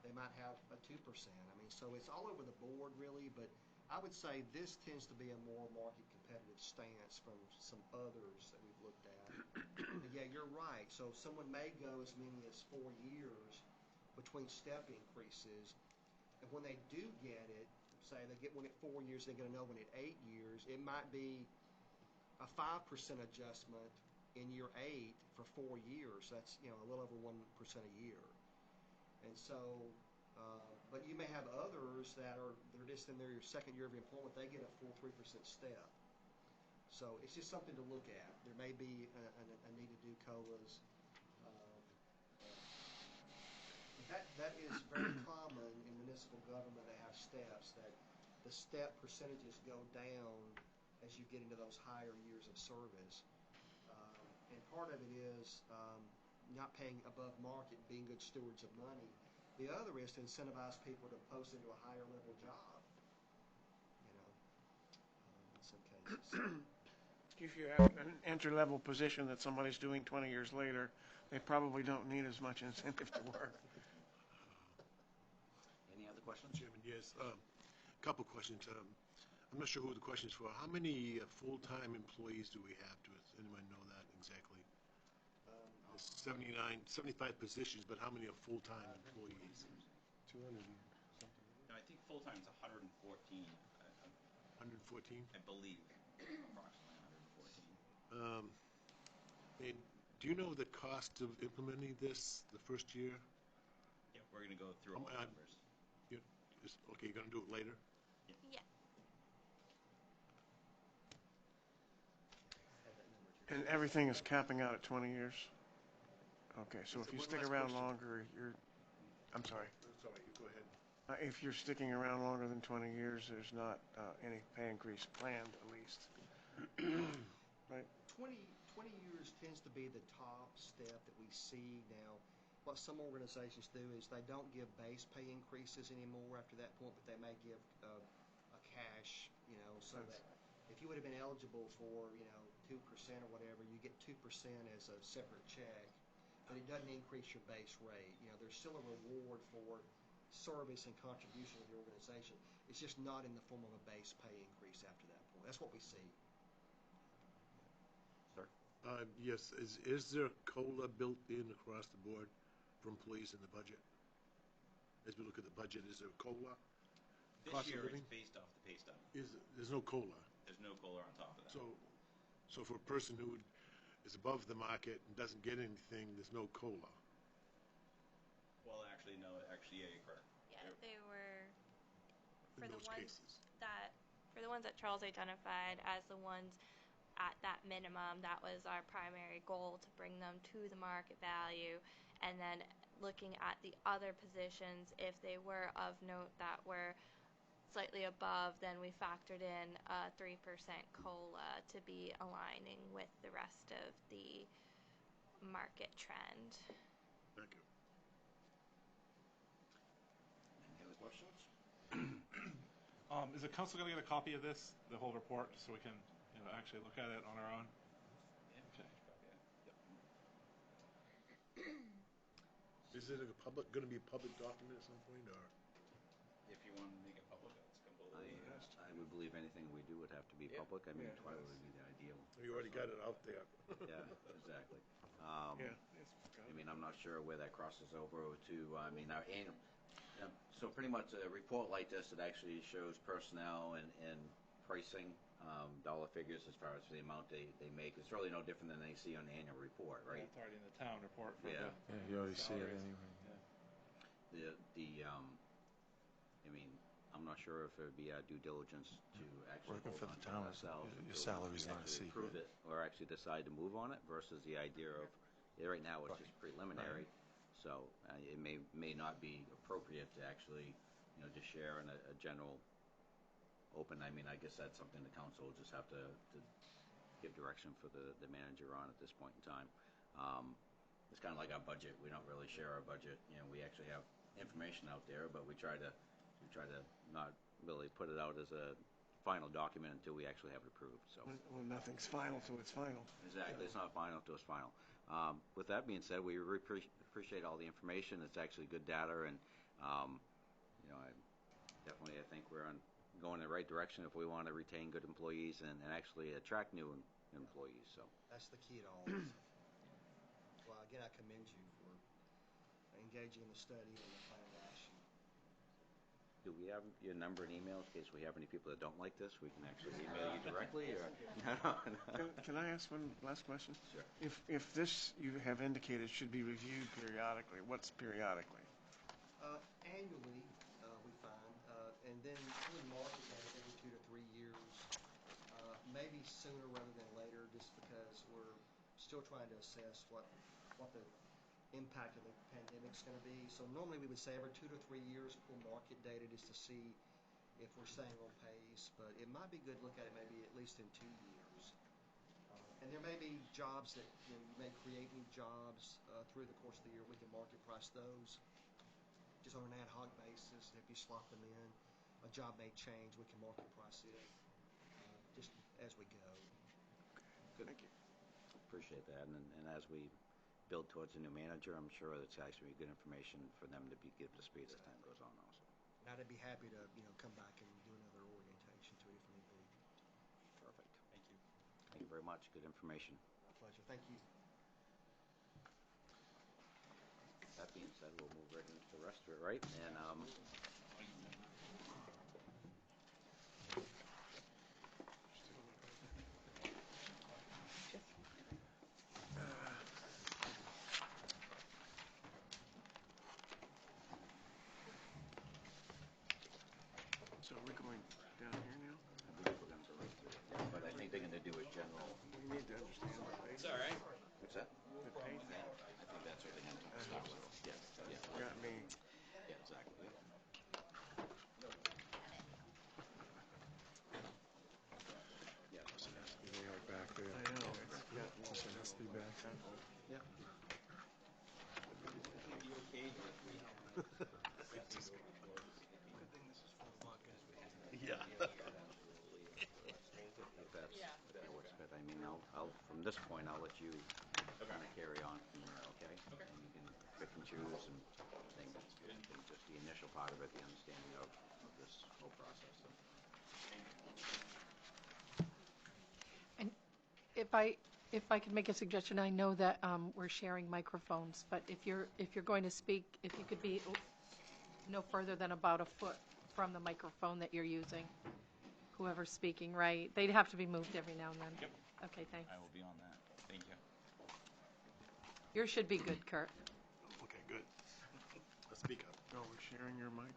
They might have a 2%. I mean, so it's all over the board really, but I would say this tends to be a more market competitive stance from some others that we've looked at. But yeah, you're right. So someone may go as many as 4 years between step increases, and when they do get it, say they get one at 4 years, they get another one at 8 years, it might be a 5% adjustment in year 8 for 4 years. That's a little over 1% a year. And so, but you may have others they're just in their second year of employment, they get a full 3% step. So it's just something to look at. There may be a need to do COLAs. That is very common in municipal government to have steps, that the step percentages go down as you get into those higher years of service. And part of it is not paying above market, being good stewards of money. The other is to incentivize people to post into a higher level job, in some cases. If you have an entry-level position that somebody's doing 20 years later, they probably don't need as much incentive to work. Any other questions? Chairman, yes. A couple questions. I'm not sure who the question is for. How many full-time employees do we have? Does anyone know that exactly? There's 75 positions, but how many are full-time employees? 200 and something. No, I think full-time is 114. 114? I believe approximately 114. And do you know the cost of implementing this the first year? Yeah, we're going to go through all the numbers. Okay, you're going to do it later? Yeah. And everything is capping out at 20 years? Okay, so Is if there you one stick last around question? longer, I'm sorry. That's all right, you go ahead. If you're sticking around longer than 20 years, there's not any pay increase planned, at least. Right? 20 years tends to be the top step that we see now. What some organizations do is they don't give base pay increases anymore after that point, but they may give a cash, so that if you would have been eligible for, 2% or whatever, you get 2% as a separate check, but it doesn't increase your base rate. There's still a reward for service and contribution to the organization. It's just not in the form of a base pay increase after that point. That's what we see. Sir? Yes, is there COLA built in across the board for employees in the budget? As we look at the budget, is there COLA? This Cost of year, living? it's based off the pay stub. There's no COLA. There's no COLA on top of that. So for a person who is above the market and doesn't get anything, there's no COLA. Well, actually, no. Actually, yeah, you're correct. Yeah, they were In for the those ones cases. that Charles identified as the ones at that minimum. That was our primary goal, to bring them to the market value, and then looking at the other positions, if they were of note that were slightly above, then we factored in a 3% COLA to be aligning with the rest of the market trend. Thank you. Any other questions? Is the council going to get a copy of this, the whole report, so we can actually look at it on our own? Okay. Is it going to be a public document at some point, or? If you want to make it public, it's completely. I would believe anything we do would have to be public. I mean, Twilight would be the ideal. You already got it out there. Yeah, exactly. Yeah. I mean, I'm not sure where that crosses over to, our annual. So pretty much a report like this, it actually shows personnel and pricing, dollar figures as far as the amount they make. It's really no different than they see on the annual report, right? It's already in the town report. For Yeah. the You already see it salaries. anyway. I'm not sure if it would be our due diligence to actually Working hold for on the to town, ourselves. your until salary's we not a actually secret. approve it or actually decide to move on it versus the idea of, right now it's just preliminary. So it may not be appropriate to actually, just share in a general open. I guess that's something the council will just have to give direction for the manager on at this point in time. It's kind of like our budget. We don't really share our budget. We actually have information out there, but we try to not really put it out as a final document until we actually have it approved. So. Well, nothing's final till it's final. Exactly. It's not final until it's final. With that being said, we appreciate all the information. It's actually good data, and I think we're going in the right direction if we want to retain good employees and actually attract new employees. So That's the key to all this. Well, again, I commend you for engaging in the study and the plan of action. do we have your number and email in case we have any people that don't like this? We can actually email you directly, or Can I ask one last question? Sure. If this you have indicated should be reviewed periodically, what's periodically? Annually, we find, and then we market that every 2 to 3 years, maybe sooner rather than later, just because we're still trying to assess what the impact of the pandemic is going to be. So normally we would say every 2 to 3 years pull market data just to see if we're staying on pace, but it might be good to look at it maybe at least in 2 years. And there may be jobs that you may create new jobs through the course of the year. We can market price those just on an ad hoc basis. If you slot them in, a job may change. We can market price it just as we go. Good. Thank you. Appreciate that. And as we build towards a new manager, I'm sure that's actually good information for them to be give to speed as time goes on also. And I'd be happy to come back and do another orientation to it if need be. Perfect. Thank you. Thank you very much. Good information. My pleasure. Thank you. That being said, we'll move right into the rest of it, right? And So are we going down here now? I believe we're going to go right through it. Yeah, but I think they're going to do a general. We need to understand the pace. It's all right. What's that? The pace Yeah, I think that's what they're going to start with. Yeah, yeah. got me. Yeah, exactly. Yeah. Feedback. Yeah. It'd be okay if we had assessing overflows. Yeah. If that's, that works good. I mean, I'll, from this point, I'll let you kind of carry on from there, okay? Okay. And you can pick and choose and things. Just the initial part of it, the understanding of this whole process. And if I could make a suggestion, I know that we're sharing microphones, but if you're going to speak, if you could be no further than about a foot from the microphone that you're using, whoever's speaking, right? They'd have to be moved every now and then. Yep. Okay, thanks. I will be on that. Thank you. Yours should be good, Kurt. Okay, good. Let's speak up. Oh, we're sharing your mic?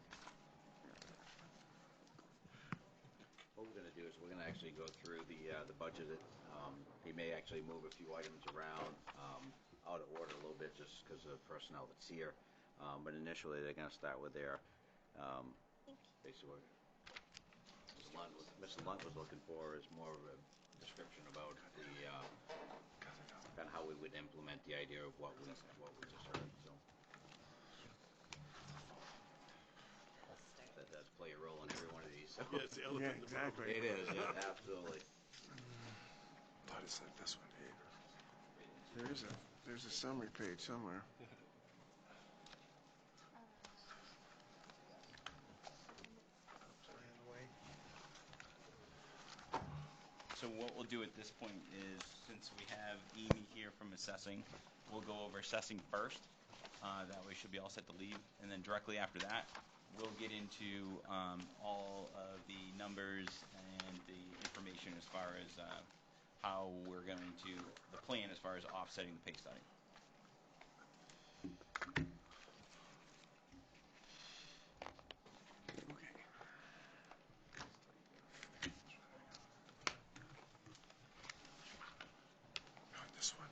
What we're going to do is we're going to actually go through the budget. He may actually move a few items around out of order a little bit just because of the personnel that's here. But initially, they're going to start with their basically what Mr. Lunt was looking for is more of a description about the kind of how we would implement the idea of what we just heard. So that does play a role in every one of these. So. Yeah, it's the elephant in the room. exactly. It is, yeah, absolutely. Thought it said this one here. There's a summary page somewhere. So what we'll do at this point is, since we have Amy here from assessing, we'll go over assessing first. That way she'll be all set to leave. And then directly after that, we'll get into all of the numbers and the information as far as how we're going to, the plan as far as offsetting the pay study. This one.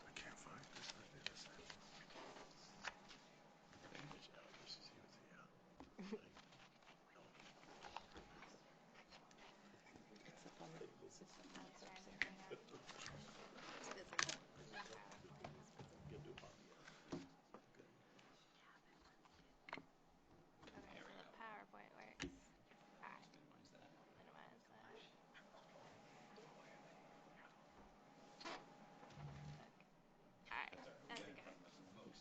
I can't find this. Okay, so the PowerPoint works. Alright, Minimize that. minimize that. Alright, that's okay.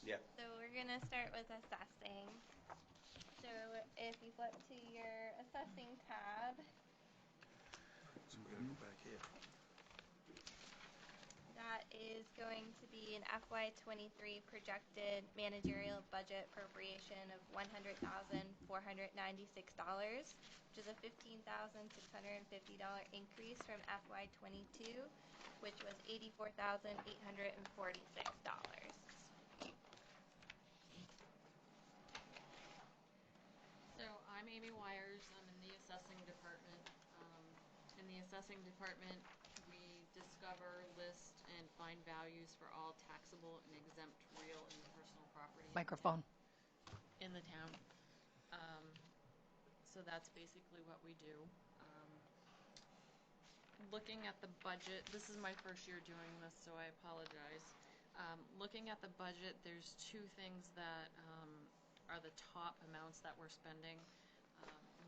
Yeah. So we're gonna start with assessing. So if you flip to your assessing tab, So we gotta go back here. that is going to be an FY23 projected managerial budget appropriation of $100,496, which is a $15,650 increase from FY22, which was $84,846. So I'm Amy Wires. I'm in the assessing department. In the assessing department, we discover, list, and find values for all taxable and exempt real and personal property. Microphone. In the town. So that's basically what we do. Looking at the budget, this is my first year doing this, so I apologize. Looking at the budget, there's two things that are the top amounts that we're spending.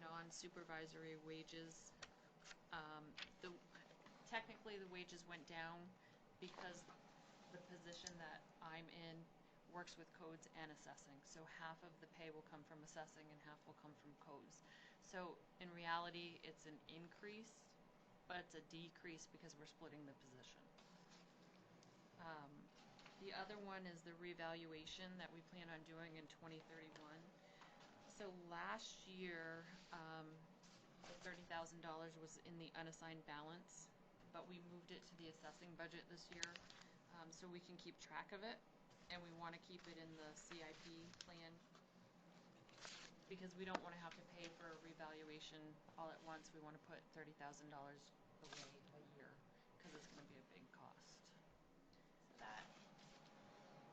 Non-supervisory wages. Technically, the wages went down because the position that I'm in works with codes and assessing. So half of the pay will come from assessing and half will come from codes. So in reality, it's an increase, but it's a decrease because we're splitting the position. The other one is the revaluation that we plan on doing in 2031. So last year, the $30,000 was in the unassigned balance, but we moved it to the assessing budget this year so we can keep track of it, and we want to keep it in the CIP plan. because we don't want to have to pay for a revaluation all at once. We want to put $30,000 away a year because it's going to be a big cost. So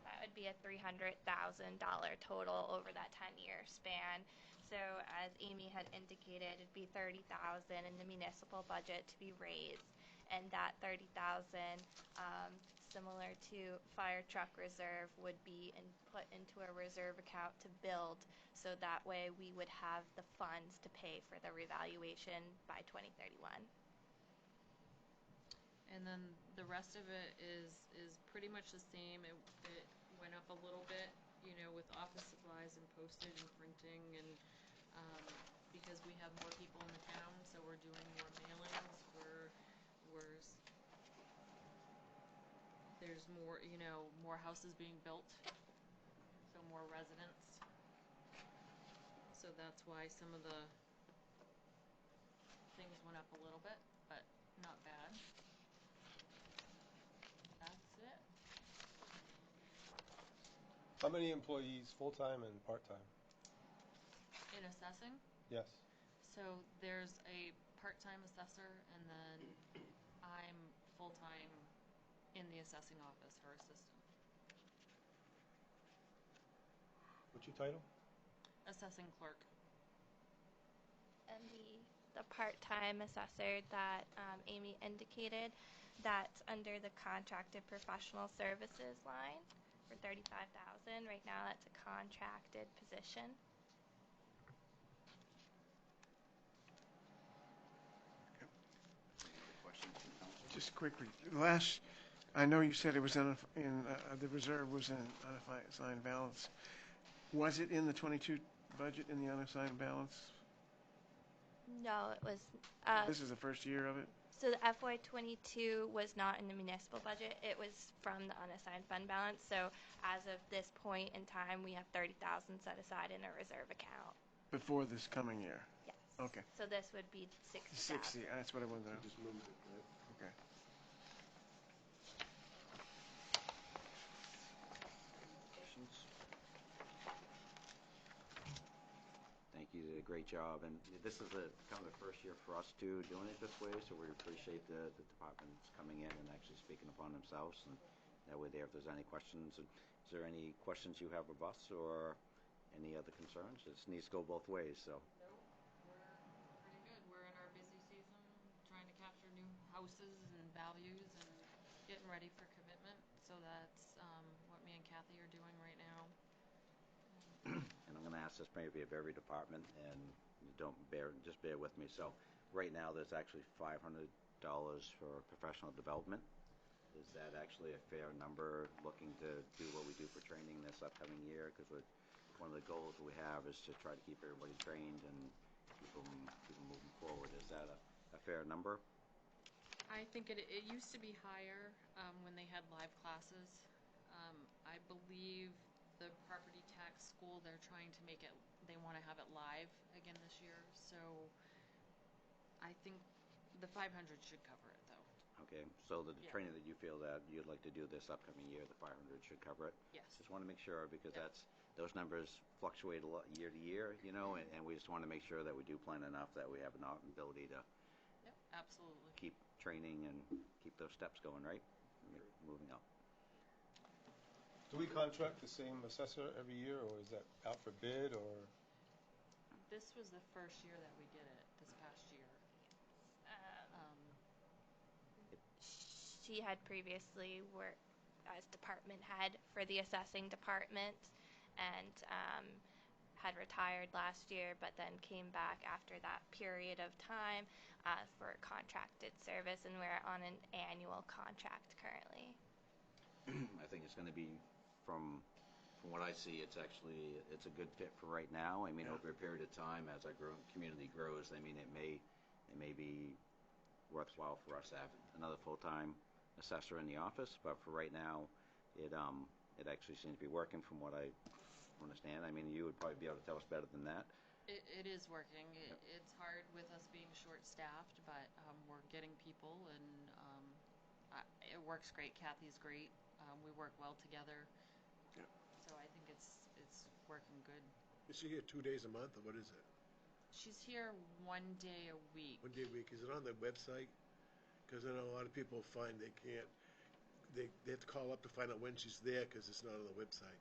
that would be a $300,000 total over that 10-year span. So as Amy had indicated, it'd be $30,000 in the municipal budget to be raised, and that $30,000, similar to fire truck reserve, would be put into a reserve account to build, so that way we would have the funds to pay for the revaluation by 2031. And then the rest of it is pretty much the same. It went up a little bit, with office supplies and postage and printing, and because we have more people in the town, so we're doing more mailings. There's more, more houses being built, so more residents. So that's why some of the things went up a little bit, but not bad. That's it. How many employees, full-time and part-time? In assessing, Yes. so there's a part-time assessor, and then I'm full-time in the assessing office, her assistant. What's your title? Assessing clerk. And the part-time assessor that Amy indicated, that's under the contracted professional services line for $35,000. Right now, that's a contracted position. Just quickly, I know you said it was in the reserve was in unassigned balance. Was it in the 22 budget in the unassigned balance? No, it was. This is the first year of it? So the FY22 was not in the municipal budget. It was from the unassigned fund balance. So as of this point in time, we have $30,000 set aside in a reserve account. Before this coming year? Yes. Okay. So this would be 60,000. 60, that's what I wanted to know. Just moved it, right? Okay. Questions? Thank you, you did a great job, and this is kind of the first year for us too, doing it this way, so we appreciate the departments coming in and actually speaking upon themselves, and that way there, if there's any questions. And is there any questions you have of us, or any other concerns? It needs to go both ways, so. Nope, we're pretty good. We're in our busy season, trying to capture new houses and values and getting ready for commitment. So that's what me and Kathy are doing right now. And I'm going to ask this maybe of every department, and just bear with me. So right now, there's actually $500 for professional development. Is that actually a fair number, looking to do what we do for training this upcoming year? Because one of the goals we have is to try to keep everybody trained and keep them moving forward. Is that a fair number? I think it used to be higher when they had live classes. I believe the property tax school, they're trying to make it, they want to have it live again this year. So I think the 500 should cover it, though. Okay, so the Yeah. training that you feel that you'd like to do this upcoming year, the 500 should cover it? Yes. Just want to make sure, because Yep. those numbers fluctuate a lot year to year, and we just want to make sure that we do plan enough that we have an ability to Yep, absolutely. keep training and keep those steps going, right? Moving up. Do we contract the same assessor every year, or is that out for bid, or? This was the first year that we did it, this past year. She had previously worked as department head for the assessing department, and had retired last year, but then came back after that period of time for contracted service, and we're on an annual contract currently. I think it's going to be, from what I see, it's a good fit for right now. I mean, over a period of time, as our community grows, I mean, it may be worthwhile for us to have another full-time assessor in the office, but for right now, it actually seems to be working from what I understand. I mean, you would probably be able to tell us better than that. It is working. It's hard with us being short-staffed, but we're getting people, and it works great. Kathy's great. We work well together. Yep. So I think it's working good. Is she here 2 days a month, or what is it? She's here 1 day a week. 1 day a week? Is it on the website? Because I know a lot of people find they can't, they have to call up to find out when she's there because it's not on the website.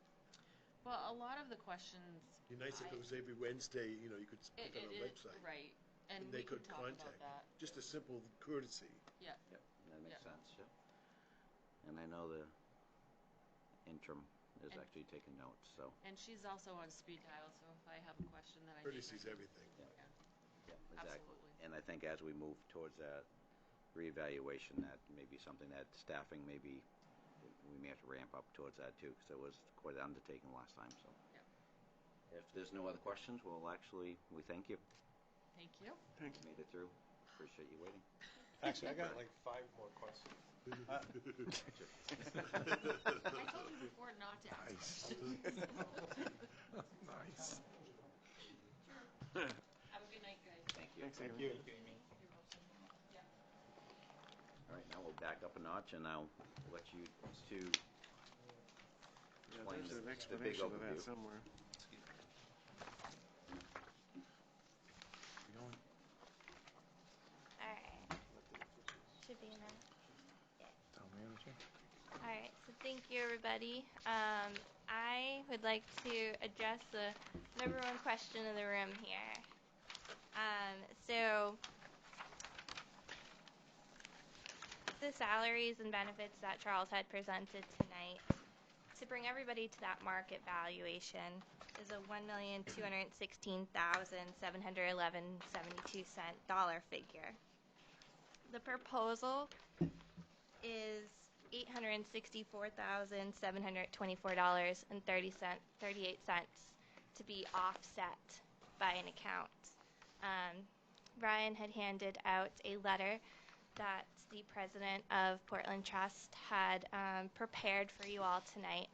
Well, a lot of the questions. It'd be nice if it was every Wednesday, you know, you could put It, it on the it, website. right, and And we they can could talk about contact you. that. Just a simple courtesy. Yeah. Yep, that makes Yeah. sense, yep. And I know the interim is And- actually taking notes, so, And she's also on speed dial, so if I have a question that I need. Courtesy's everything. yeah, exactly. Absolutely. And I think as we move towards that reevaluation, that may be something that staffing maybe, we may have to ramp up towards that too, because it was quite an undertaking last time, so. Yeah. If there's no other questions, we thank you. Thank you. Thank you. Made it through. Appreciate you waiting. Actually, I got like 5 more questions. I told you before not to ask questions. Nice. Have a good night, guys. Thank you. Thanks, Amy. You're welcome. Yeah. All right, now we'll back up a notch, and I'll let you two Yeah, explain there's an the big explanation of that overview. somewhere. All right. Should be enough. Town manager. All right, so thank you, everybody. I would like to address the number one question of the room here. So the salaries and benefits that Charles had presented tonight, to bring everybody to that market valuation, is a $1,216,711.72 figure. The proposal is $864,724.38 to be offset by an account. Ryan had handed out a letter that the president of Portland Trust had prepared for you all tonight.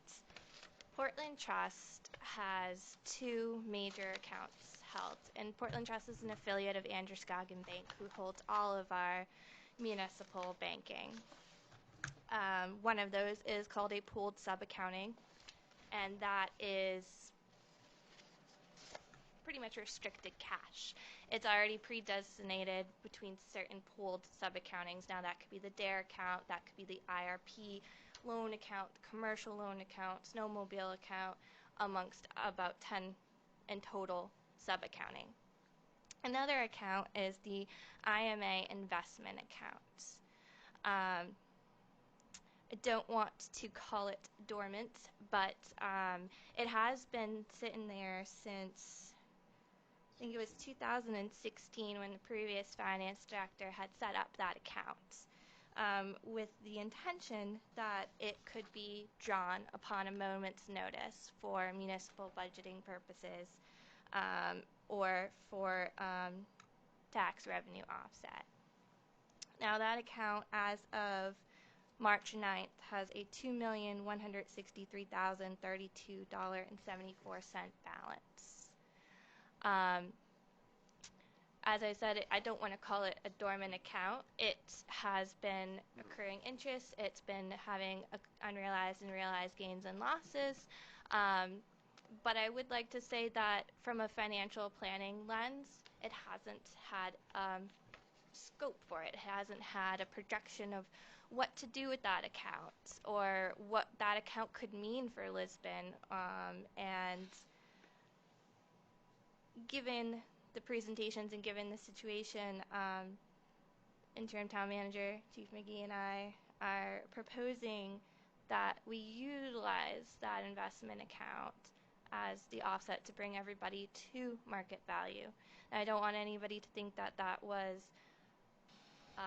Portland Trust has 2 major accounts held, and Portland Trust is an affiliate of Androscoggin Bank, who holds all of our municipal banking. One of those is called a pooled sub-accounting, and that is pretty much restricted cash. It's already pre-designated between certain pooled sub-accountings. Now that could be the DARE account, that could be the IRP loan account, the commercial loan account, snowmobile account, amongst about 10 in total sub-accounting. Another account is the Ima Investment Accounts. I don't want to call it dormant, but it has been sitting there since, I think it was 2016 when the previous finance director had set up that account, with the intention that it could be drawn upon a moment's notice for municipal budgeting purposes, or for tax revenue offset. Now that account, as of March 9th, has a $2,163,032.74 balance. As I said, I don't want to call it a dormant account. It has been accruing interest. It's been having unrealized and realized gains and losses. But I would like to say that from a financial planning lens, it hasn't had scope for it. It hasn't had a projection of what to do with that account or what that account could mean for Lisbon. And given the presentations and given the situation, Interim Town Manager Chief McGee and I are proposing that we utilize that investment account as the offset to bring everybody to market value. And I don't want anybody to think that that was a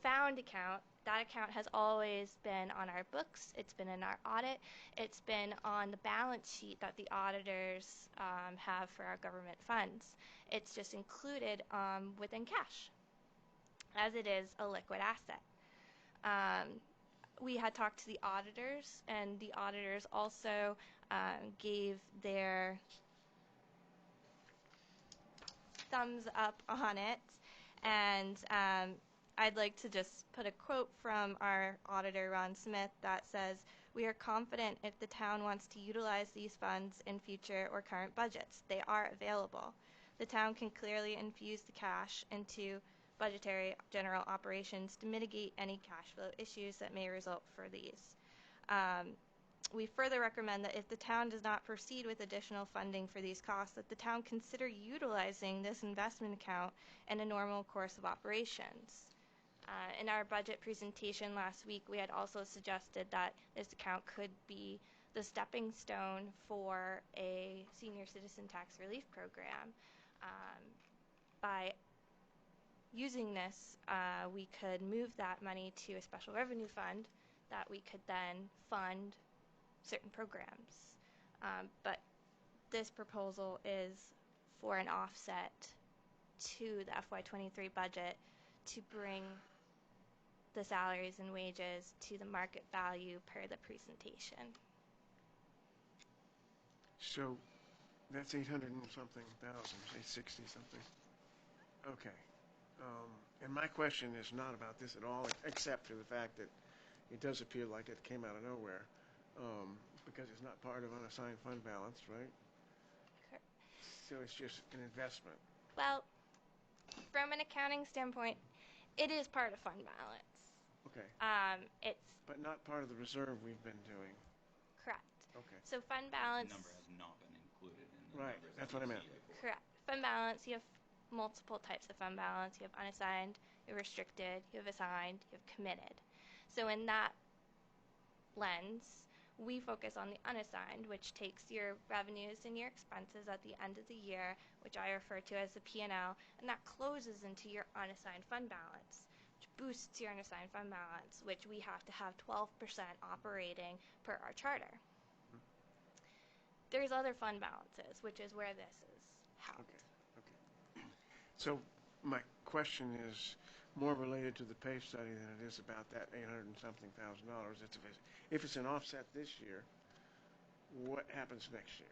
found account. That account has always been on our books. It's been in our audit. It's been on the balance sheet that the auditors have for our government funds. It's just included within cash, as it is a liquid asset. We had talked to the auditors, and the auditors also gave their thumbs up on it. And I'd like to just put a quote from our auditor, Ron Smith, that says, We are confident if the town wants to utilize these funds in future or current budgets, they are available. The town can clearly infuse the cash into budgetary general operations to mitigate any cash flow issues that may result for these. We further recommend that if the town does not proceed with additional funding for these costs, that the town consider utilizing this investment account in a normal course of operations. In our budget presentation last week, we had also suggested that this account could be the stepping stone for a senior citizen tax relief program. By using this, we could move that money to a special revenue fund that we could then fund certain programs. But this proposal is for an offset to the FY23 budget to bring the salaries and wages to the market value per the presentation. So that's 800 and something thousand, say 60 something. Okay. And my question is not about this at all, except for the fact that it does appear like it came out of nowhere, because it's not part of unassigned fund balance, right? Correct. So it's just an investment. Well, from an accounting standpoint, it is part of fund balance. Okay. It's But not part of the reserve we've been doing. correct. Okay. So fund balance. The number has not been included in the Right, numbers that's that what I you meant. see before. Correct. Fund balance, you have multiple types of fund balance. You have unassigned, you have restricted, you have assigned, you have committed. So in that lens, we focus on the unassigned, which takes your revenues and your expenses at the end of the year, which I refer to as the P&L, and that closes into your unassigned fund balance, which boosts your unassigned fund balance, which we have to have 12% operating per our charter. There's other fund balances, which is where this is held. Okay. So my question is more related to the pay study than it is about that 800 and something thousand dollars. If it's an offset this year, what happens next year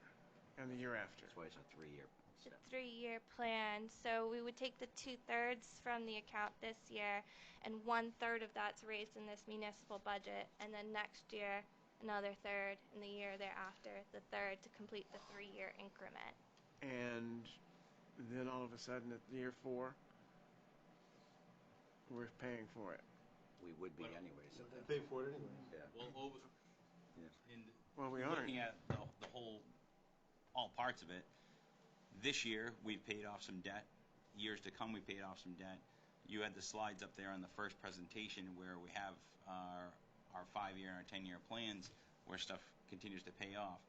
and the year after? That's why it's a 3-year The step. 3-year plan. So we would take the 2/3 from the account this year, and 1/3 of that's raised in this municipal budget, and then next year another third, and the year thereafter the third to complete the 3-year increment. And then all of a sudden at year 4, we're paying for it. We would be anyways. at that Pay point. for it anyway. Yeah. Well, over Yeah. in Well, we aren't. looking at the whole, all parts of it, this year we've paid off some debt. Years to come, we paid off some debt. You had the slides up there on the first presentation where we have our 5-year and our 10-year plans where stuff continues to pay off.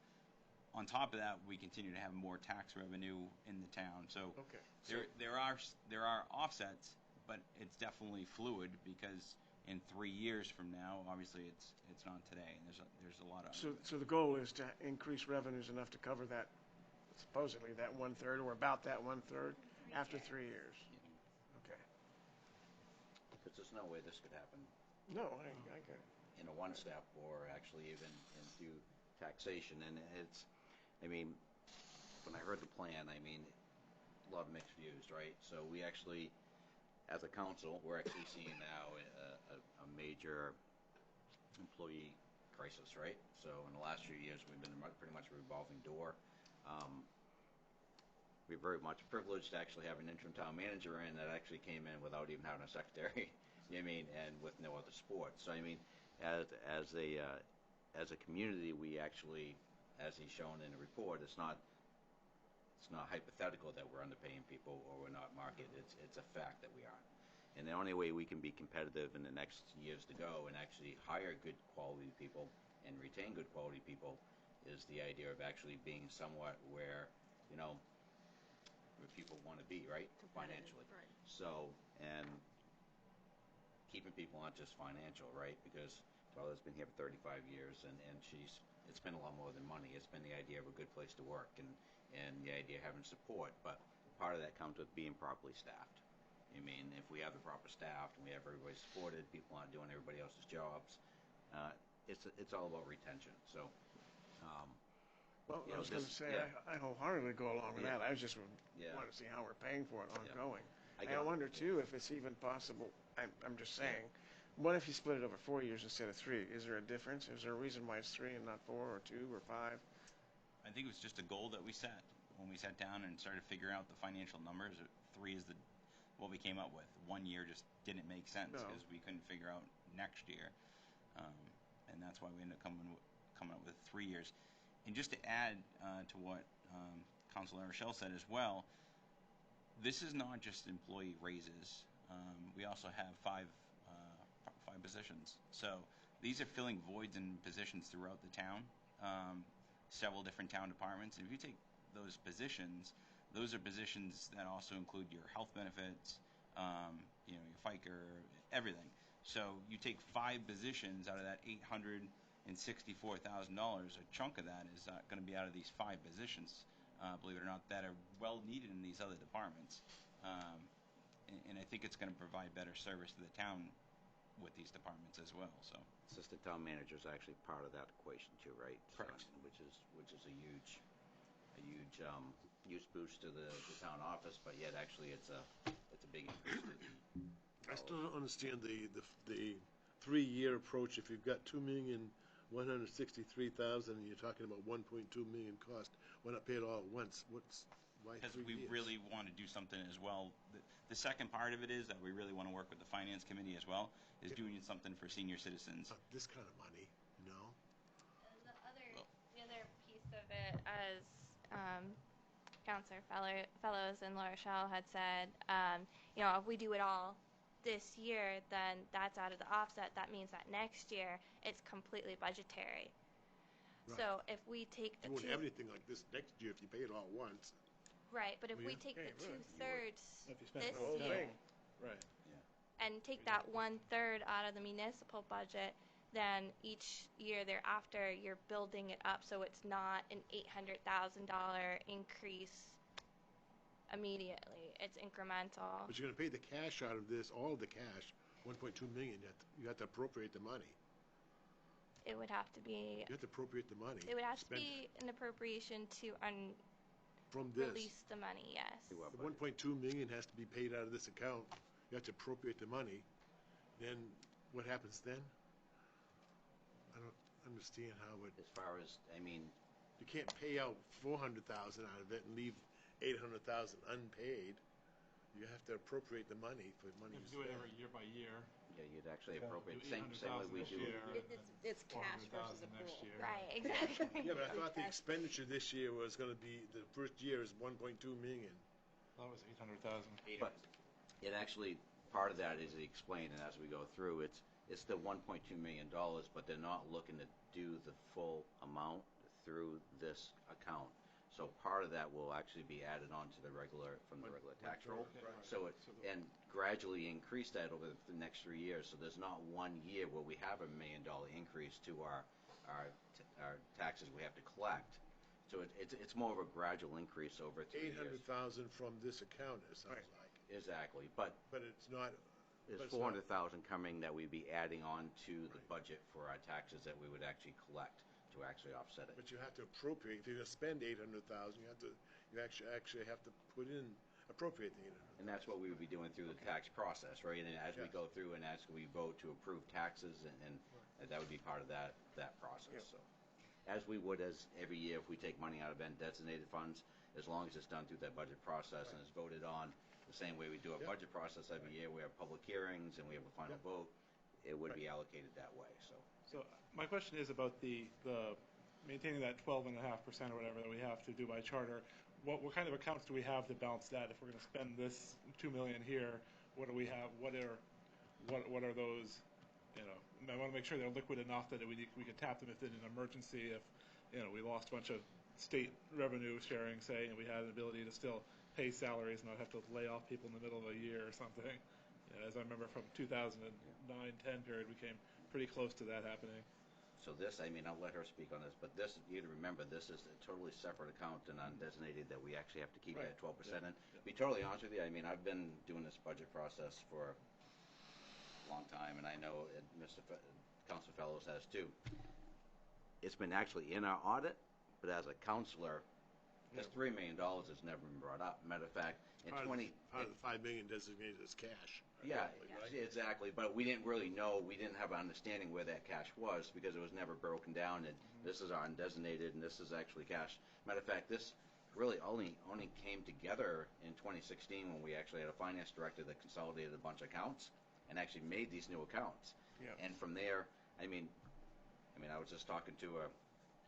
On top of that, we continue to have more tax revenue in the town. So Okay. there are offsets, but it's definitely fluid because in 3 years from now, obviously it's not today. And there's a lot of So the goal is to increase revenues enough to cover that, supposedly that 1/3 or about that 1/3 after 3 years. Okay. Because there's no way this could happen No, I get it. in a one-step or actually even into taxation. And it's, I mean, when I heard the plan, I mean, a lot of mixed views, right? So we actually, as a council, we're actually seeing now a major employee crisis, right? So in the last few years, we've been pretty much a revolving door. We're very much privileged to actually have an interim town manager in that actually came in without even having a secretary, you know what I mean, and with no other support. So I mean, as a community, we actually, as he's shown in the report, it's not hypothetical that we're underpaying people or we're not market. It's a fact that we aren't. And the only way we can be competitive in the next years to go and actually hire good quality people and retain good quality people is the idea of actually being somewhat where, you know, where people want to be, right? Financially. Right. So, and keeping people not just financial, right? Because Darla's been here for 35 years and it's been a lot more than money. It's been the idea of a good place to work and the idea of having support. But part of that comes with being properly staffed. I mean, if we have the proper staff and we have everybody supported, people aren't doing everybody else's jobs, it's all about retention. So, Well, you I know, was going to this- say, yeah. I wholeheartedly go along with Yeah. that. I just Yeah. want to see how we're paying for it ongoing. I I get it. wonder, too, if it's even possible, I'm just saying, What if you split it over 4 years instead of 3? Is there a difference? Is there a reason why it's 3 and not 4 or 2 or 5? I think it was just a goal that we set when we sat down and started figuring out the financial numbers. 3 is what we came up with. 1 year just didn't make sense No. because we couldn't figure out next year, and that's why we ended up coming up with 3 years. And just to add to what Councilor Rochelle said as well, this is not just employee raises. We also have five positions. So these are filling voids in positions throughout the town, several different town departments. And if you take those positions, those are positions that also include your health benefits, your FICA, everything. So you take 5 positions out of that $864,000. A chunk of that is going to be out of these 5 positions, believe it or not, that are well needed in these other departments. And I think it's going to provide better service to the town with these departments as well. So Assistant town manager is actually part of that equation too, right? Correct. Which is a huge boost to the town office, but yet actually it's a big increase to the. I still don't understand the 3-year approach. If you've got $2,163,000 and you're talking about $1.2 million cost, why not pay it all at once? Why Because 3 we years? really want to do something as well. The second part of it is that we really want to work with the finance committee as well, is doing something for senior citizens. Not this kind of money, you know? And the other piece of it, as Councilor Fellows and Laura Shell had said, if we do it all this year, then that's out of the offset. That means that next year it's completely budgetary. Right. So if we take You won't have anything like this next year if you pay it all at once. right, but if Well, we yeah. take Yeah, the you would. 2/3 If you spend this the whole year thing. Right. and take that 1/3 out of the municipal budget, then each year thereafter you're building it up so it's not an $800,000 increase immediately. It's incremental. But you're going to pay the cash out of this, all of the cash, $1.2 million. You have to appropriate the money. It would have to be. You have to appropriate the money. It would have to Spend be an appropriation to from this. release the money. Yes. To our The budget. $1.2 million has to be paid out of this account. You have to appropriate the money. Then what happens then? I don't understand how it. As far as, You can't pay out $400,000 out of it and leave $800,000 unpaid. You have to appropriate the money for money. If you do it every year by year. yeah, you'd actually Okay. appropriate, Do same way 800,000 we this do. year, It's cash versus 400,000 next accrual. year. Right. Exactly. Yeah, but I thought the expenditure this year was going to be, the first year is $1.2 million. That was 800,000. But it actually, part of that is explained, and as we go through, it's the $1.2 million, but they're not looking to do the full amount through this account. So part of that will actually be added on to the regular tax roll. Right. So and gradually increase that over the next 3 years. So there's not 1 year where we have $1 million increase to our taxes we have to collect. So it's more of a gradual increase over 3 years. $800,000 from this account, it sounds like. Exactly, but But it's not. there's but it's not- 400,000 coming that we'd be adding on to the budget for our taxes that we would actually collect to actually offset it. But you have to appropriate. If you're going to spend $800,000, you actually have to appropriate the $800,000. And that's what we would be doing through the tax process, right? And as we Yes. go through and as we vote to approve taxes, and that would be part of that process. So, as we would as every year if we take money out of designated funds, as long as it's done through that budget process and is voted on the same way we do our Yeah. budget process every year, we have public hearings and we have a final vote, it would be allocated that way, so. So my question is about the maintaining that 12.5% or whatever that we have to do by charter. What kind of accounts do we have to balance that? If we're going to spend this $2 million here, what do we have? What are those? I want to make sure they're liquid enough that we can tap them if in an emergency. If we lost a bunch of state revenue sharing, say, and we had an ability to still pay salaries and not have to lay off people in the middle of a year or something. As I remember from 2009-10 period, we came pretty close to that happening. So this, I'll let her speak on this, but this, you to remember, this is a totally separate account and undesignated that we actually have to keep at 12%. And to be totally honest with you, I've been doing this budget process for a long time, and I know Council Fellows has too. It's been actually in our audit, but as a counselor, This $3 million has never been brought up. Matter of fact, in Part of 20. Part of the 5 million designated as cash. Yeah, right? exactly. But we didn't really know, we didn't have an understanding where that cash was because it was never broken down. And this is our undesignated, and this is actually cash. Matter of fact, this really only came together in 2016 when we actually had a finance director that consolidated a bunch of accounts and actually made these new accounts. Yeah. And from there, I mean, I was just talking to a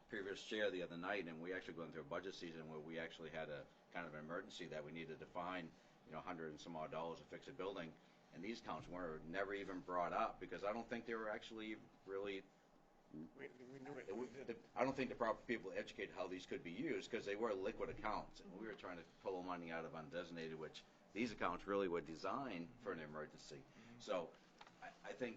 previous chair the other night, and we actually going through a budget season where we actually had a kind of an emergency that we needed to find, $100 and some odd to fix a building, and these accounts were never even brought up because I don't think they were actually really. We knew it. I don't think the proper people educated how these could be used because they were liquid accounts, and we were trying to pull money out of undesignated, which these accounts really were designed for an emergency. So I think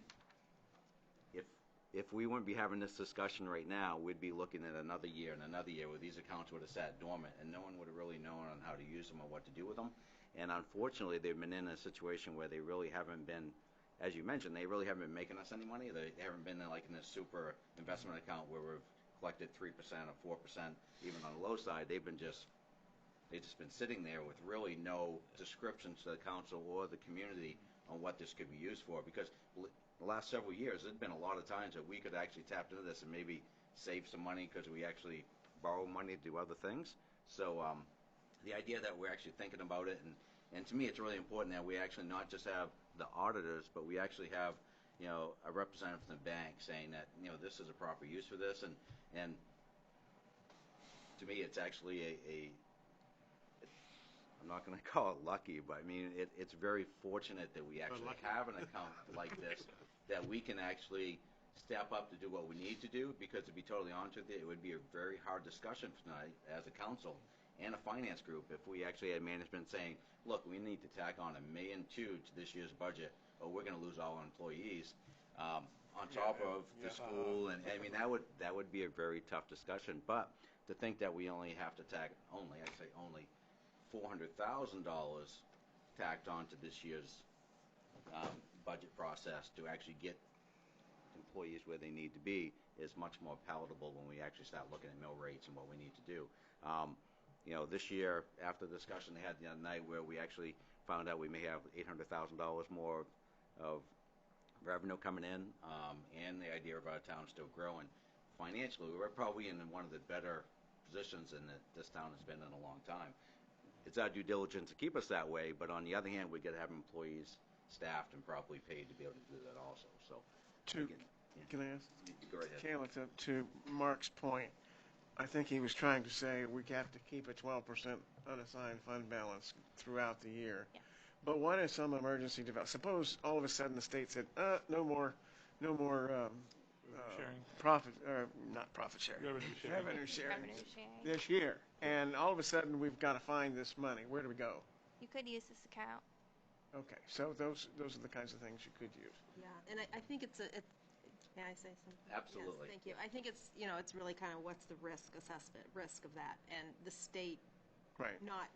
if we wouldn't be having this discussion right now, we'd be looking at another year and another year where these accounts would have sat dormant and no one would have really known on how to use them or what to do with them. And unfortunately, they've been in a situation where they really haven't been, as you mentioned, they really haven't been making us any money. They haven't been in a super investment account where we've collected 3% or 4%, even on the low side. They've just been sitting there with really no descriptions to the council or the community on what this could be used for. Because the last several years, there's been a lot of times that we could actually tap into this and maybe save some money because we actually borrow money to do other things. So the idea that we're actually thinking about it, and to me it's really important that we actually not just have the auditors, but we actually have a representative from the bank saying that this is a proper use for this, and to me it's actually I'm not going to call it lucky, but I mean it's very fortunate that we actually have an account like this that we can actually step up to do what we need to do, because to be totally honest with you, it would be a very hard discussion tonight as a council and a finance group if we actually had management saying, look, we need to tack on $1.2 million to this year's budget or we're going to lose all our employees on top of the school. And I mean, that would be a very tough discussion. But to think that we only have to tack only $400,000 tacked onto this year's budget process to actually get employees where they need to be is much more palatable when we actually start looking at mill rates and what we need to do. This year, after the discussion they had the other night where we actually found out we may have $800,000 more of revenue coming in, and the idea of our town still growing financially, we're probably in one of the better positions in that this town has been in a long time. It's our due diligence to keep us that way, but on the other hand, we got to have employees staffed and properly paid to be able to do that also. So, Can I ask? Go right ahead. Kayla, to Mark's point, I think he was trying to say we have to keep a 12% unassigned fund balance throughout the year. Yeah. But what if some emergency develops? Suppose all of a sudden the state said, no more Sharing. not profit sharing. Revenue sharing. Revenue sharing Revenue sharing. this year. And all of a sudden we've got to find this money. Where do we go? You could use this account. Okay, so those are the kinds of things you could use. Yeah, and I think may I say something? Absolutely. Yes, thank you. I think it's really kind of what's the risk of that, and the state Right. not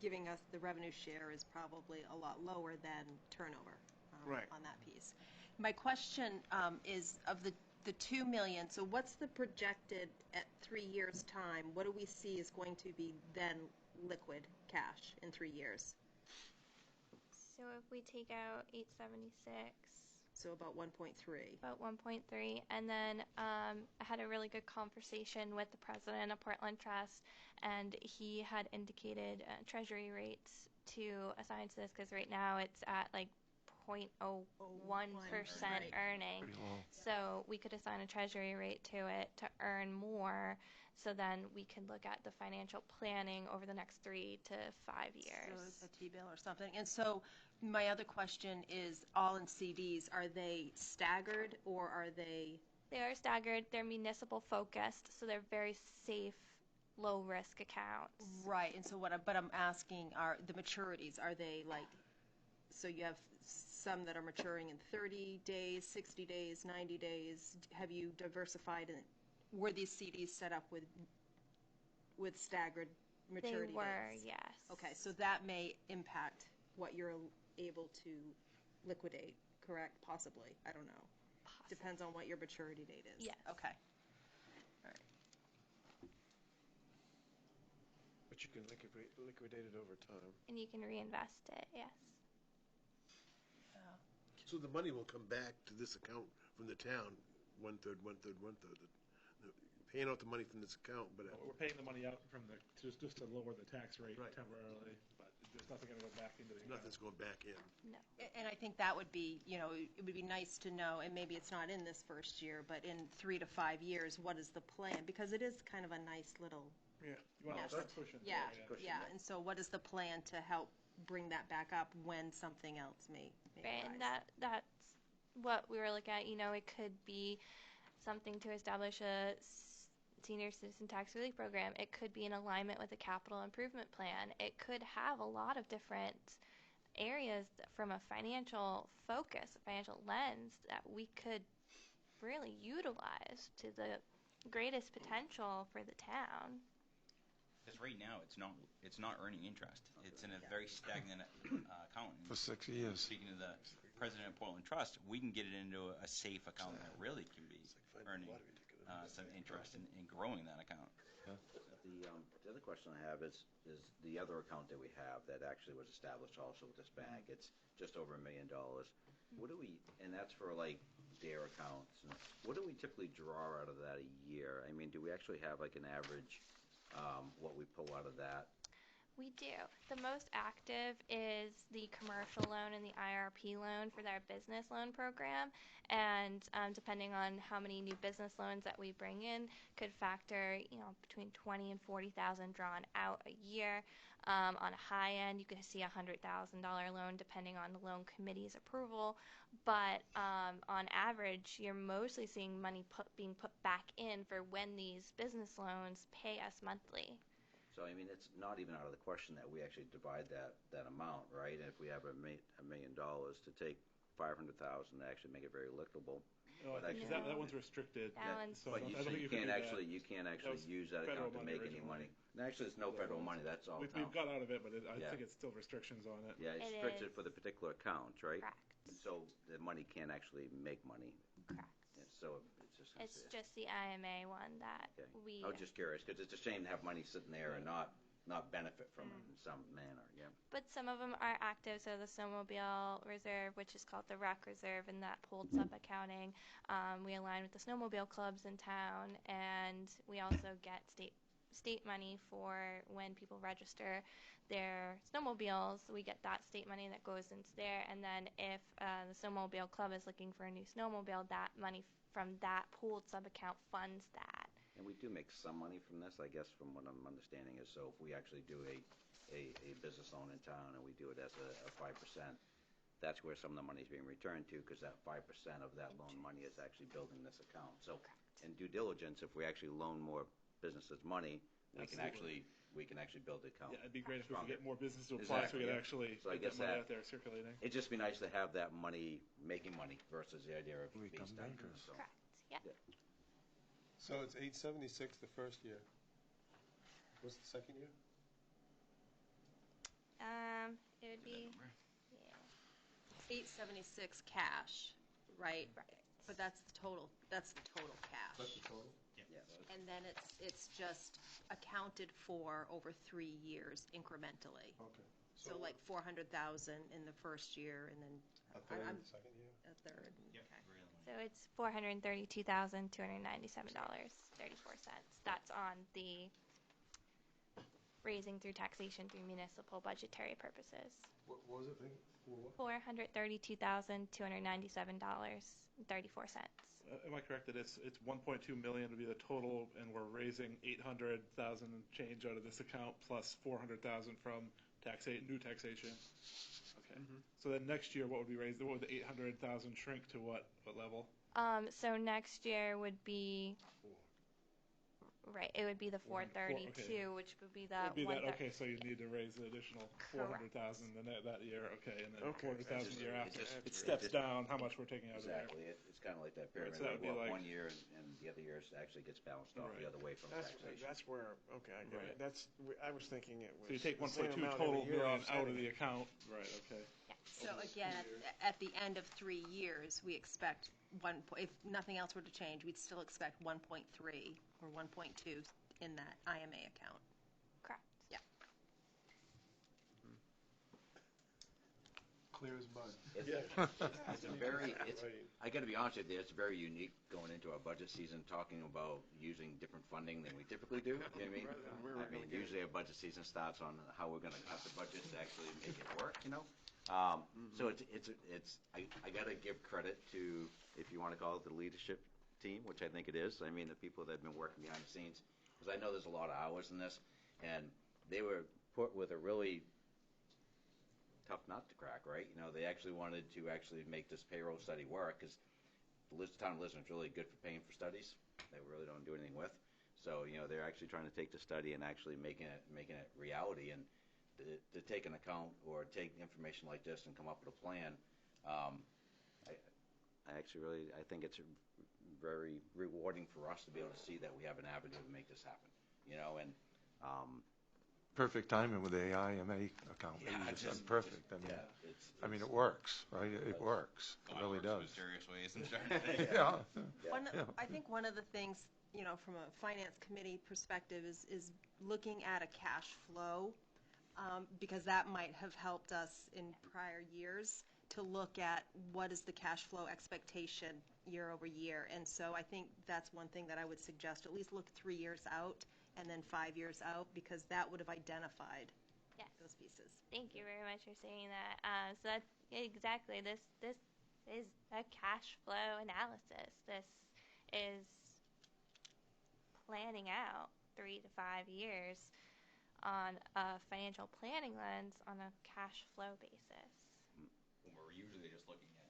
giving us the revenue share is probably a lot lower than turnover Right. on that piece. My question is of the $2 million. So what's the projected at 3 years' time? What do we see is going to be then liquid cash in 3 years? So if we take out 876, So about 1.3. about 1.3, and then I had a really good conversation with the president of Portland Trust, and he had indicated treasury rates to assign to this, because right now it's at like 0.01% Right. earning. Pretty low. So we could assign a treasury rate to it to earn more, so then we can look at the financial planning over the next 3 to 5 years. So a T-bill or something. And so my other question is, all in CDs, are they staggered or are they? They are staggered. They're municipal focused, so they're very safe, low risk accounts. Right, and so but I'm asking, are the maturities, are they like, so you have some that are maturing in 30 days, 60 days, 90 days. Have you diversified, and were these CDs set up with staggered maturity dates? They were, yes. Okay, so that may impact what you're able to liquidate, correct? Possibly, I don't know. Possibly. Depends on what your maturity date is. Yes. Okay. All right. But you can liquidate it over time. And you can reinvest it, yes. So the money will come back to this account from the town, one-third, one-third, one-third. Paying out the money from this account, but We're paying the money out from just to lower the tax rate Right. temporarily, but there's nothing gonna go back into the account. nothing's going back in. No. And I think that would be, it would be nice to know, and maybe it's not in this first year, but in 3 to 5 years, what is the plan? Because it is kind of a nice little Yeah, you want nest. to start pushing. Yeah, Cushion, yeah, yeah. and so what is the plan to help bring that back up when something else may Right, arise? and that's what we were looking at. It could be something to establish a senior citizen tax relief program. It could be in alignment with a capital improvement plan. It could have a lot of different areas from a financial focus, a financial lens that we could really utilize to the greatest potential for the town. Because right now, it's not earning interest. It's in a very stagnant account. For 6 years. Speaking to the president of Portland Trust, we can get it into a safe account that really can be earning some interest in growing that account. The other question I have is the other account that we have that actually was established also with this bank. It's just over $1 million. What do we, and that's for like their accounts. And what do we typically draw out of that a year? I mean, do we actually have like an average, what we pull out of that? We do. The most active is the commercial loan and the IRP loan for their business loan program. And depending on how many new business loans that we bring in, could factor, between 20 and 40,000 drawn out a year. On a high end, you could see a $100,000 loan depending on the loan committee's approval. But on average, you're mostly seeing money being put back in for when these business loans pay us monthly. So, I mean, it's not even out of the question that we actually divide that amount, right? And if we have $1 million to take 500,000 to actually make it very lickable. No, I think No. that one's restricted. That one's- So I But don't you think you can can't do actually, that. you can't actually was use that federal account to money make any originally. money. And actually, it's no federal money, that's all We've town. got out of it, but I Yeah. think it's still restrictions on it. Yeah, it's It restricted is. for the particular account, right? Correct. So the money can't actually make money. Correct. Yeah, so it's just. gonna It's say- just the IMA one that Okay. we. I was just curious, because it's a shame to have money sitting there and not benefit from it in some manner, yeah. But some of them are active, so the snowmobile reserve, which is called the rec reserve, and that pooled sub-accounting. We align with the snowmobile clubs in town, and we also get state money for when people register their snowmobiles. We get that state money that goes into there, and then if the snowmobile club is looking for a new snowmobile, that money from that pooled sub-account funds that. And we do make some money from this, I guess, from what I'm understanding is, so if we actually do a business loan in town and we do it as a 5%, that's where some of the money is being returned to, because that 5% of that loan money is actually building this account. So in due diligence, if we actually loan more businesses money, we can actually build the account. Yeah, it'd be great if we could stronger. get more business to apply, so we Exactly, could yeah. actually So I get that guess money that- out there circulating. It'd just be nice to have that money making money versus the idea of being Become stagnant. bankers. So. Correct. Yep. Yeah. So it's 876 the first year. What's the second year? It would be. Yeah. 876 cash, right? Right. But that's the total cash. That's the total? Yeah. And then it's just accounted for over 3 years incrementally. Okay. So like 400,000 in the first year, and then A third I'm- the second year? a third. Yep, Okay. really. So it's $432,297.34. That's on the raising through taxation through municipal budgetary purposes. What was it? For what? $432,297.34. Am I correct that it's 1.2 million to be the total, and we're raising 800,000 and change out of this account plus 400,000 from new taxation? Okay. So then next year, what would we raise? What would the 800,000 shrink to what level? So next year would be, right, it would be the 432, okay. which would be the Would be that, 130. okay, so you need to raise an additional 400,000 that year, okay, and then Okay. 400,000 the year It after. just- It it steps just- down how much we're taking out of there. Exactly. It's kind of like that pyramid. so that would where be like- one year and the other year actually gets balanced off Right. the other way from taxation. That's where, okay, I get Right. it. I was thinking it was. So you take the same 1.2 amount total every year million out offsetting of the it. account, right, okay. So again, at the end of 3 years, we expect if nothing else were to change, we'd still expect 1.3 or 1.2 in that IMA account. Correct. Yeah, Clear as mud. It's a very, I gotta be honest with you, it's very unique going into our budget season, talking about using different funding than we typically do, you know what I mean? I mean, usually our budget season starts on how we're gonna cut the budget to actually make it work, you know? So I gotta give credit to, if you wanna call it the leadership team, which I think it is, I mean, the people that have been working behind the scenes, because I know there's a lot of hours in this, and they were put with a really tough nut to crack, right? You know, they actually wanted to actually make this payroll study work, because the town of Lisbon is really good for paying for studies. They really don't do anything with. So, you know, they're actually trying to take the study and actually making it reality, and to take an account or take information like this and come up with a plan. I actually really, I think it's very rewarding for us to be able to see that we have an avenue to make this happen, you know, and Perfect timing with the IMA account. Yeah, It's just- perfect. I mean, it works, right? It works. It really does. Mysterious ways and starting. Yeah. I think one of the things, you know, from a finance committee perspective is looking at a cash flow, because that might have helped us in prior years to look at what is the cash flow expectation year over year. And so I think that's one thing that I would suggest, at least look 3 years out and then 5 years out, because that would have identified Yes. those pieces. Thank you very much for saying that. So that's exactly this is a cash flow analysis. This is planning out 3 to 5 years on a financial planning lens on a cash flow basis. We're usually just looking at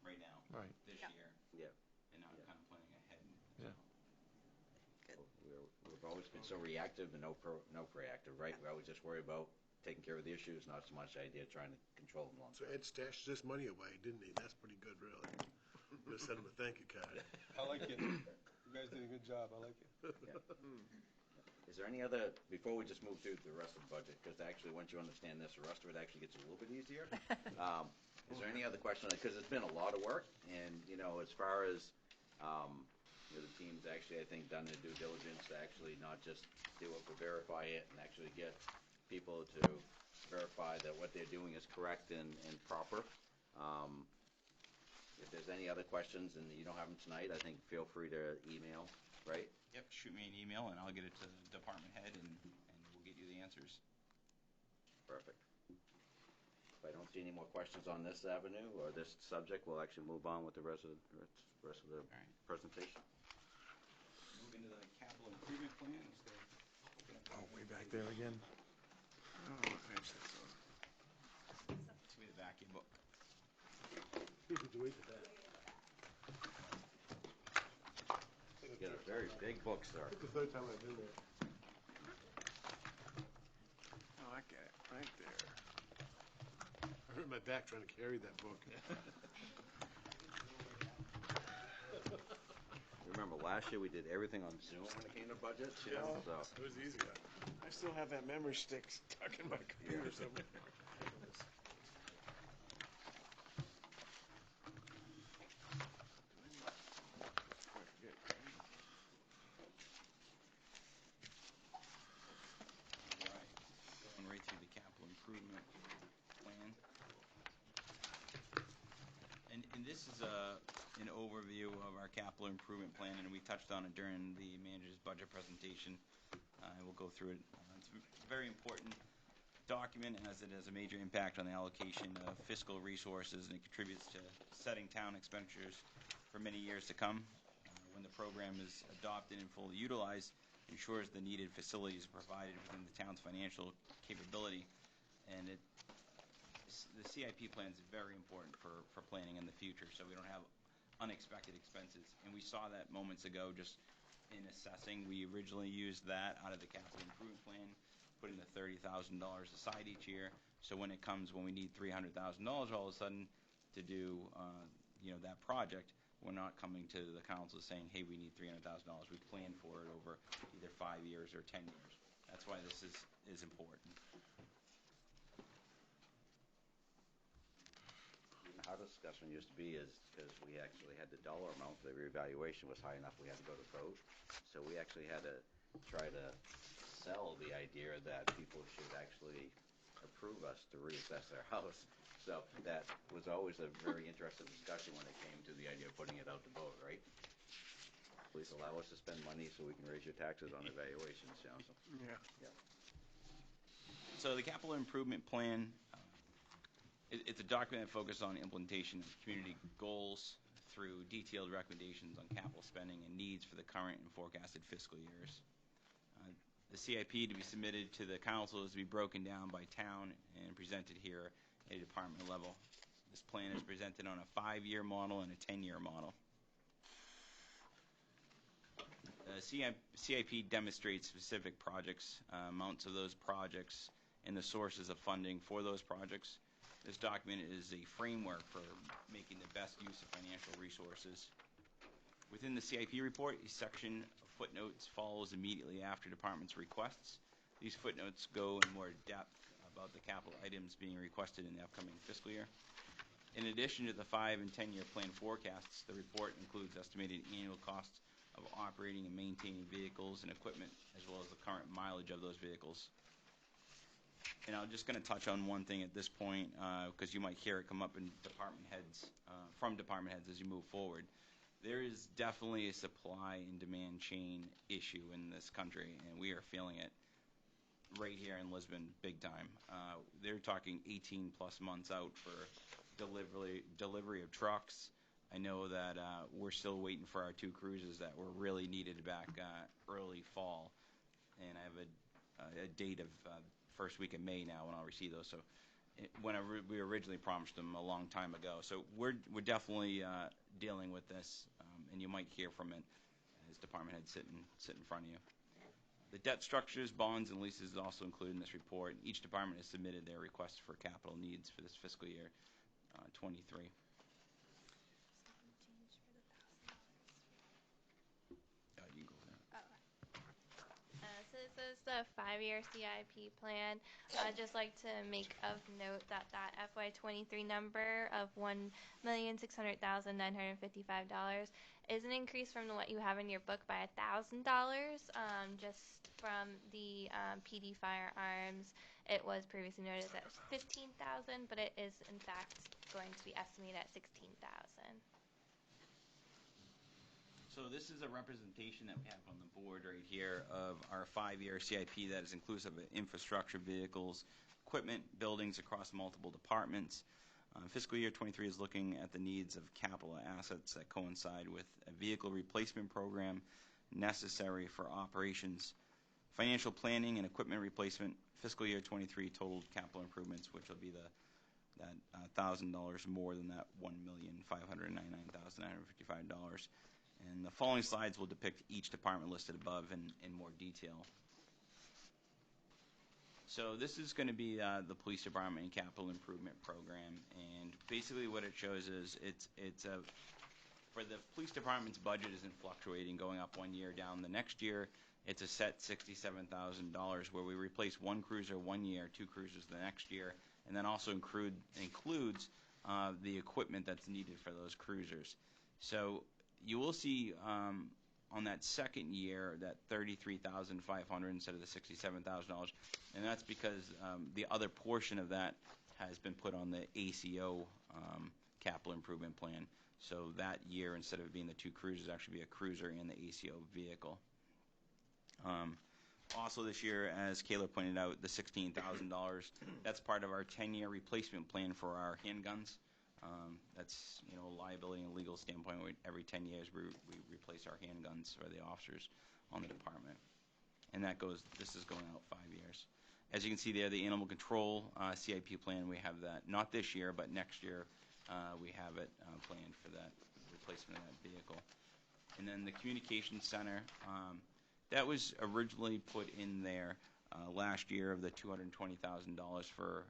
right now, Right. this Yeah. year, yeah. and not kind of planning ahead. Yeah. We've always been so reactive and no proactive, right? We always just worry about taking care of the issues, not so much the idea of trying to control them long So term. Ed stashed this money away, didn't he? That's pretty good, really. Just send him a thank you card. I like it. You guys did a good job. I like it. Is there any other, before we just move through the rest of the budget, because actually, once you understand this, the rest of it actually gets a little bit easier. Is there any other question? Because it's been a lot of work, and, you know, as far as, you know, the team's actually, I think, done their due diligence to actually not just do it, but verify it, and actually get people to verify that what they're doing is correct and proper. If there's any other questions and you don't have them tonight, I think feel free to email, right? Yep, shoot me an email and I'll get it to the department head and we'll get you the answers. Perfect. If I don't see any more questions on this avenue or this subject, we'll actually move on with the rest of the right. presentation. Move into the capital improvement plan. Oh, way back there again. Oh, what page that's on? It's way the back of your book. Wait for that. You got a very big book, sir. It's the third time I've been there. Oh, I get it, right there. I hurt my back trying to carry that book. Remember, last year we did everything on Zoom when it came to budgets, you know, so. It was easier. I still have that memory stick stuck in my computer somewhere. Right. Going right through the capital improvement plan. And this is an overview of our capital improvement plan, and we touched on it during the manager's budget presentation. We'll go through it. It's a very important document as it has a major impact on the allocation of fiscal resources, and it contributes to setting town expenditures for many years to come. When the program is adopted and fully utilized, ensures the needed facilities are provided within the town's financial capability. And the CIP plan is very important for planning in the future, so we don't have unexpected expenses. And we saw that moments ago just in assessing. We originally used that out of the capital improvement plan, putting the $30,000 aside each year. So when it comes, when we need $300,000 all of a sudden to do, that project, we're not coming to the council saying, hey, we need $300,000. We plan for it over either 5 years or 10 years. That's why this is important. Our discussion used to be is because we actually had the dollar amount for the reevaluation was high enough, we had to go to vote. So we actually had to try to sell the idea that people should actually approve us to reassess their house. So that was always a very interesting discussion when it came to the idea of putting it out to vote, right? Please allow us to spend money so we can raise your taxes on evaluations, you know, so. Yeah. Yeah. So the capital improvement plan, it's a document that focuses on implementation of community goals through detailed recommendations on capital spending and needs for the current and forecasted fiscal years. The CIP to be submitted to the council is to be broken down by town and presented here at a department level. This plan is presented on a 5-year model and a 10-year model. The CIP demonstrates specific projects, amounts of those projects, and the sources of funding for those projects. This document is a framework for making the best use of financial resources. Within the CIP report, a section of footnotes follows immediately after department's requests. These footnotes go in more depth about the capital items being requested in the upcoming fiscal year. In addition to the 5- and 10-year plan forecasts, the report includes estimated annual costs of operating and maintaining vehicles and equipment, as well as the current mileage of those vehicles. And I'm just going to touch on one thing at this point, because you might hear it come up in department heads, from department heads as you move forward. There is definitely a supply and demand chain issue in this country, and we are feeling it right here in Lisbon big time. They're talking 18-plus months out for delivery of trucks. I know that we're still waiting for our 2 cruises that were really needed back early fall, and I have a date of first week of May now when I'll receive those. So we originally promised them a long time ago. So we're definitely dealing with this, and you might hear from it as department heads sit in front of you. The debt structures, bonds, and leases is also included in this report. Each department has submitted their requests for capital needs for this fiscal year 23. You can go with that. So this is the 5-year CIP plan. I'd just like to make of note that FY23 number of $1,600,955 is an increase from what you have in your book by $1,000. Just from the PD Firearms, it was previously noted as $15,000, but it is in fact going to be estimated at $16,000. So this is a representation that we have on the board right here of our 5-year CIP that is inclusive of infrastructure, vehicles, equipment, buildings across multiple departments. Fiscal year 23 is looking at the needs of capital assets that coincide with a vehicle replacement program necessary for operations, financial planning, and equipment replacement. Fiscal year 23 totaled capital improvements, which will be that $1,000 more than that $1,599,955. And the following slides will depict each department listed above in more detail. So this is going to be the police department and capital improvement program, and basically what it shows is it's a for the police department's budget isn't fluctuating, going up one year, down the next year. It's a set $67,000 where we replace 1 cruiser one year, 2 cruisers the next year, and then also includes the equipment that's needed for those cruisers. So you will see on that second year that $33,500 instead of the $67,000, and that's because the other portion of that has been put on the ACO capital improvement plan. So that year, instead of being the 2 cruisers, actually be a cruiser and the ACO vehicle. Also this year, as Kayla pointed out, the $16,000, that's part of our 10-year replacement plan for our handguns. That's, liability and legal standpoint. Every 10 years, we replace our handguns for the officers on the department. And this is going out 5 years. As you can see there, the animal control CIP plan, we have that, not this year, but next year, we have it planned for that replacement of that vehicle. And then the communication center, that was originally put in there last year of the $220,000 for,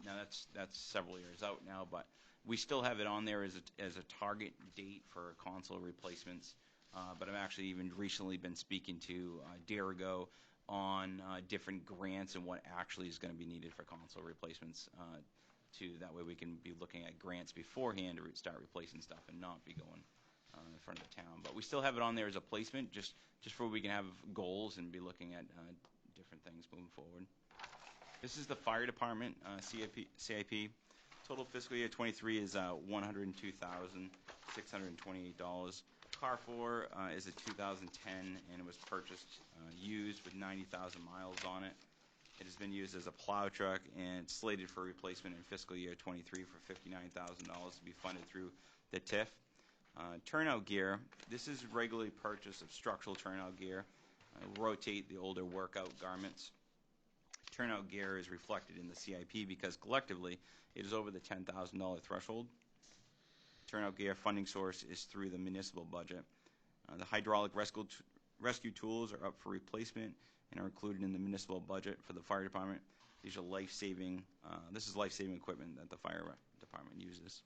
now that's several years out now, but we still have it on there as a target date for console replacements. But I've actually even recently been speaking to Derigo on different grants and what actually is going to be needed for console replacements. That way we can be looking at grants beforehand to start replacing stuff and not be going in front of the town. But we still have it on there as a placement, just for we can have goals and be looking at different things moving forward. This is the fire department CIP. Total fiscal year 23 is $102,628. Car 4 is a 2010 and it was purchased used with 90,000 miles on it. It has been used as a plow truck and it's slated for replacement in fiscal year 23 for $59,000 to be funded through the TIF. Turnout gear. This is regularly purchase of structural turnout gear. Rotate the older workout garments. Turnout gear is reflected in the CIP because collectively it is over the $10,000 threshold. Turnout gear funding source is through the municipal budget. The hydraulic rescue tools are up for replacement and are included in the municipal budget for the fire department. These are life-saving. This is life-saving equipment that the fire department uses.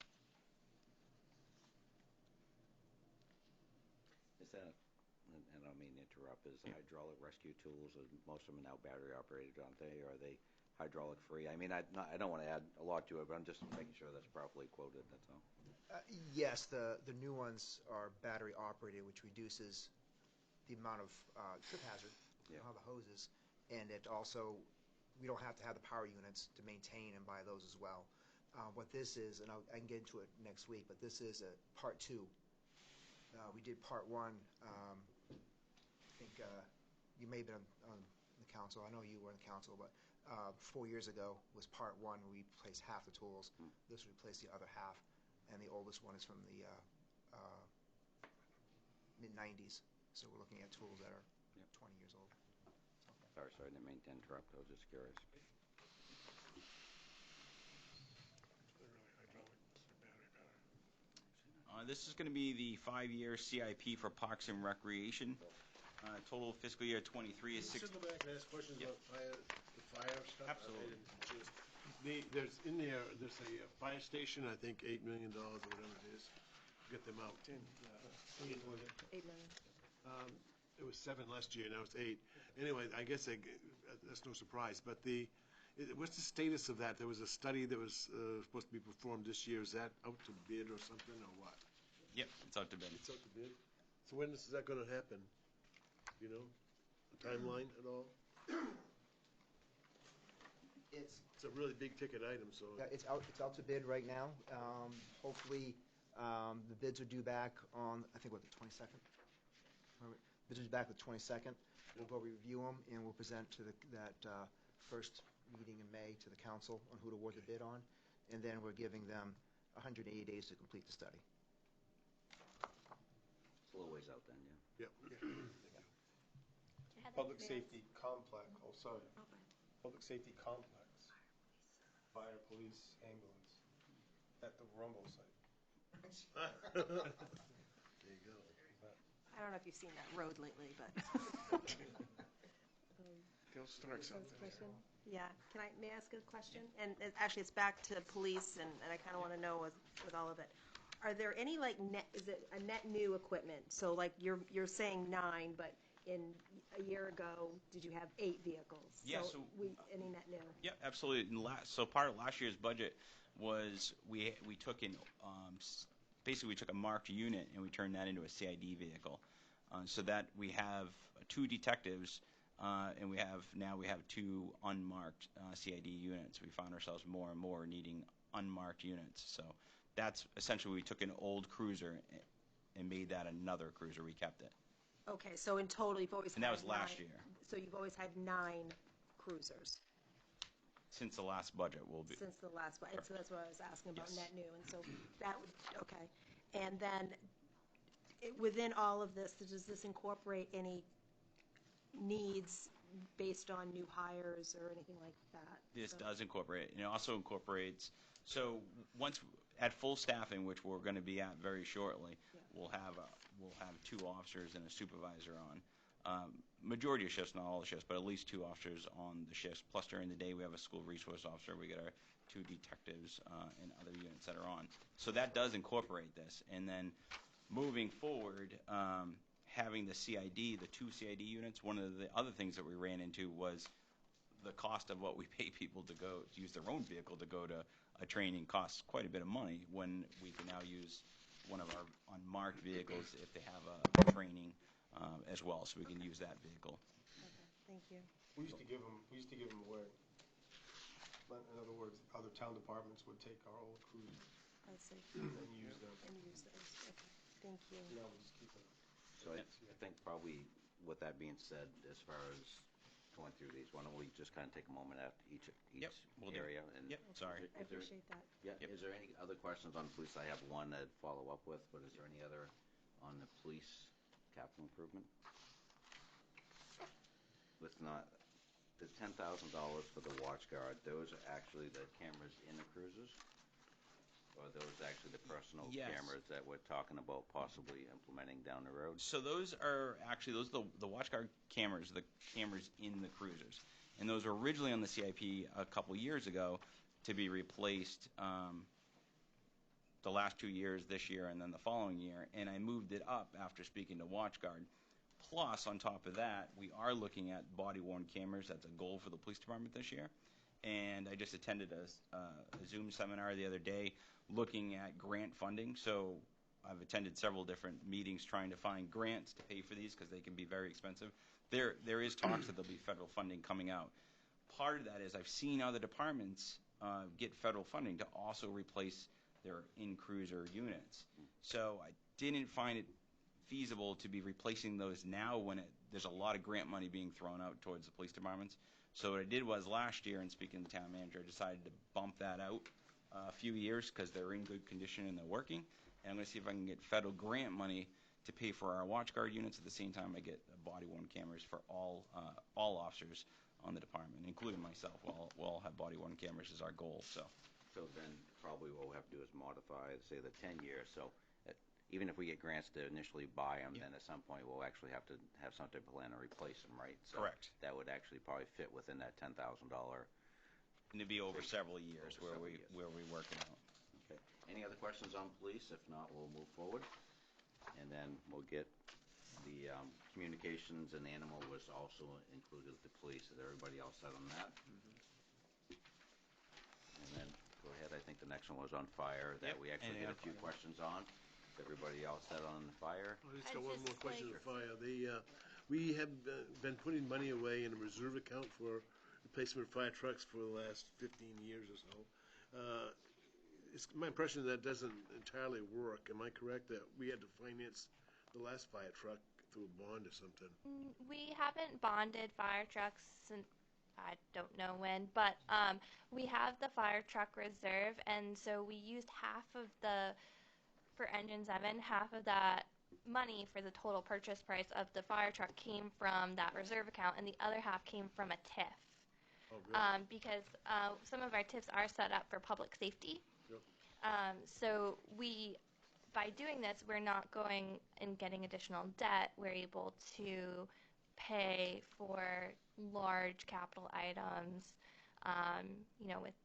Is that, and I don't mean to interrupt, is hydraulic rescue tools, most of them are now battery operated, aren't they? Or are they hydraulic free? I mean, I don't want to add a lot to it, but I'm just making sure that's properly quoted, that's all. Yes, the new ones are battery operated, which reduces the amount of trip hazard, how the hoses, and it also, we don't have to have the power units to maintain and buy those as well. What this is, and I can get into it next week, but this is a part 2. We did part 1. I think you may have been on the council. I know you were on the council, but 4 years ago was part 1. We replaced half the tools. This replaced the other half, and the oldest one is from the mid-90s. So we're looking at tools that are 20 years old. Sorry, I didn't mean to interrupt. I was just curious. This is going to be the 5-year CIP for Parks and Recreation. Total fiscal year 23 is Can you go back and ask questions about the fire stuff? Absolutely. There's a fire station, I think $8 million or whatever it is. Get them out. 8 million. It was 7 last year, now it's 8. Anyway, I guess that's no surprise. But what's the status of that? There was a study that was supposed to be performed this year. Is that out to bid or something, or what? Yep, it's out to bid. It's out to bid. So when is that going to happen? You know, a timeline at all? It's a really big ticket item, so. Yeah, it's out to bid right now. Hopefully, the bids are due back on, I think, what, the 22nd? Bids are due back the 22nd. We'll go review them, and we'll present to that first meeting in May to the council on who to award the bid on. And then we're giving them 180 days to complete the study. It's a little ways out then, yeah. Yep. Public safety complex, Public safety complex. Fire, police, ambulance, at the Rumble site. There you go. I don't know if you've seen that road lately, but. They'll start something. Yeah, may I ask a question? And actually, it's back to police, and I kind of want to know with all of it. Are there any, like, is it a net new equipment? So, like, you're saying 9, but in a year ago, did you have 8 vehicles? Yeah, any net new? Yeah, absolutely. So part of last year's budget was we took in basically we took a marked unit and we turned that into a CID vehicle, so that we have 2 detectives and we have 2 unmarked CID units. We found ourselves more and more needing unmarked units. So that's essentially we took an old cruiser and made that another cruiser. We kept it. Okay, so in total, you've always had 9. And that was last year. So you've always had 9 cruisers. Since the last budget will be. Since the last budget. So that's what I was asking about, Yes. net new. And so that would, okay. And then within all of this, does this incorporate any needs based on new hires or anything like that? This does incorporate. And it also incorporates, so once at full staffing, which we're going to be at very shortly, we'll have 2 officers and a supervisor on. Majority of shifts, not all the shifts, but at least 2 officers on the shifts. Plus during the day we have a school resource officer. We get our 2 detectives and other units that are on. So that does incorporate this. And then moving forward, having the CID, the 2 CID units, one of the other things that we ran into was the cost of what we pay people to use their own vehicle to go to a training costs quite a bit of money when we can now use one of our unmarked vehicles if they have a training as well, so we can use that vehicle. Okay, thank you. We used to give them away. town departments would take our old cruisers I see. and use them. And use those. Okay, thank you. Now we'll just keep them. So I think probably with that being said, as far as going through these, why don't we just kind of take a moment after each Yep, we'll do. area? And Yep, sorry. I appreciate that. Yeah, Yep. is there any other questions on police? I have one I'd follow up with, but is there any other on the police capital improvement? With not, the $10,000 for the watch guard, those are actually the cameras in the cruisers? Or are those actually the personal Yes. cameras that we're talking about possibly implementing down the road? So those are actually the WatchGuard cameras, the cameras in the cruisers, and those were originally on the CIP a couple years ago to be replaced the last 2 years, this year, and then the following year. And I moved it up after speaking to WatchGuard. Plus, on top of that, we are looking at body-worn cameras. That's a goal for the police department this year. And I just attended a Zoom seminar the other day looking at grant funding. So I've attended several different meetings trying to find grants to pay for these because they can be very expensive. There is talks that there'll be federal funding coming out. Part of that is I've seen other departments get federal funding to also replace their in-cruiser units. So I didn't find it feasible to be replacing those now when there's a lot of grant money being thrown out towards the police departments. So what I did was last year, and speaking to the town manager, I decided to bump that out a few years because they're in good condition and they're working. And I'm going to see if I can get federal grant money to pay for our WatchGuard units. At the same time, I get body-worn cameras for all officers on the department, including myself. We'll all have body-worn cameras as our goal. So then probably what we'll have to do is modify, say, the 10 years. So even if we get grants to initially buy them, then at some point we'll actually have to have some type of plan to replace them, right? So correct. That would actually probably fit within that $10,000. And it'd be over several years where we work it out. Okay. Any other questions on police? If not, we'll move forward. And then we'll get the communications and animal was also included with the police. Is everybody else set on that? And then go ahead. I think the next one was on fire that we actually had a few questions on. Is everybody else set on the fire? I just got one more question on fire. We have been putting money away in a reserve account for replacement of fire trucks for the last 15 years or so. It's my impression that doesn't entirely work. Am I correct that we had to finance the last fire truck through a bond or something? We haven't bonded fire trucks since I don't know when, but we have the fire truck reserve, and so we used half of for Engine 7, half of that money for the total purchase price of the fire truck came from that reserve account, and the other half came from a TIF. Oh, really? Because some of our TIFs are set up for public safety. Yep. So by doing this, we're not going and getting additional debt. We're able to pay for large capital items, with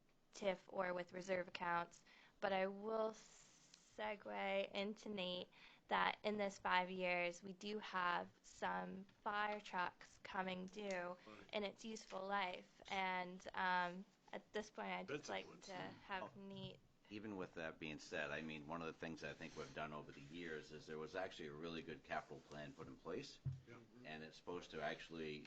TIF or with reserve accounts. But I will segue into Nate that in this 5 years, we do have some fire trucks coming due in its useful life. And at this point, I'd just like to have Nate. Even with that being said, I mean, one of the things I think we've done over the years is there was actually a really good capital plan put in place. And it's supposed to actually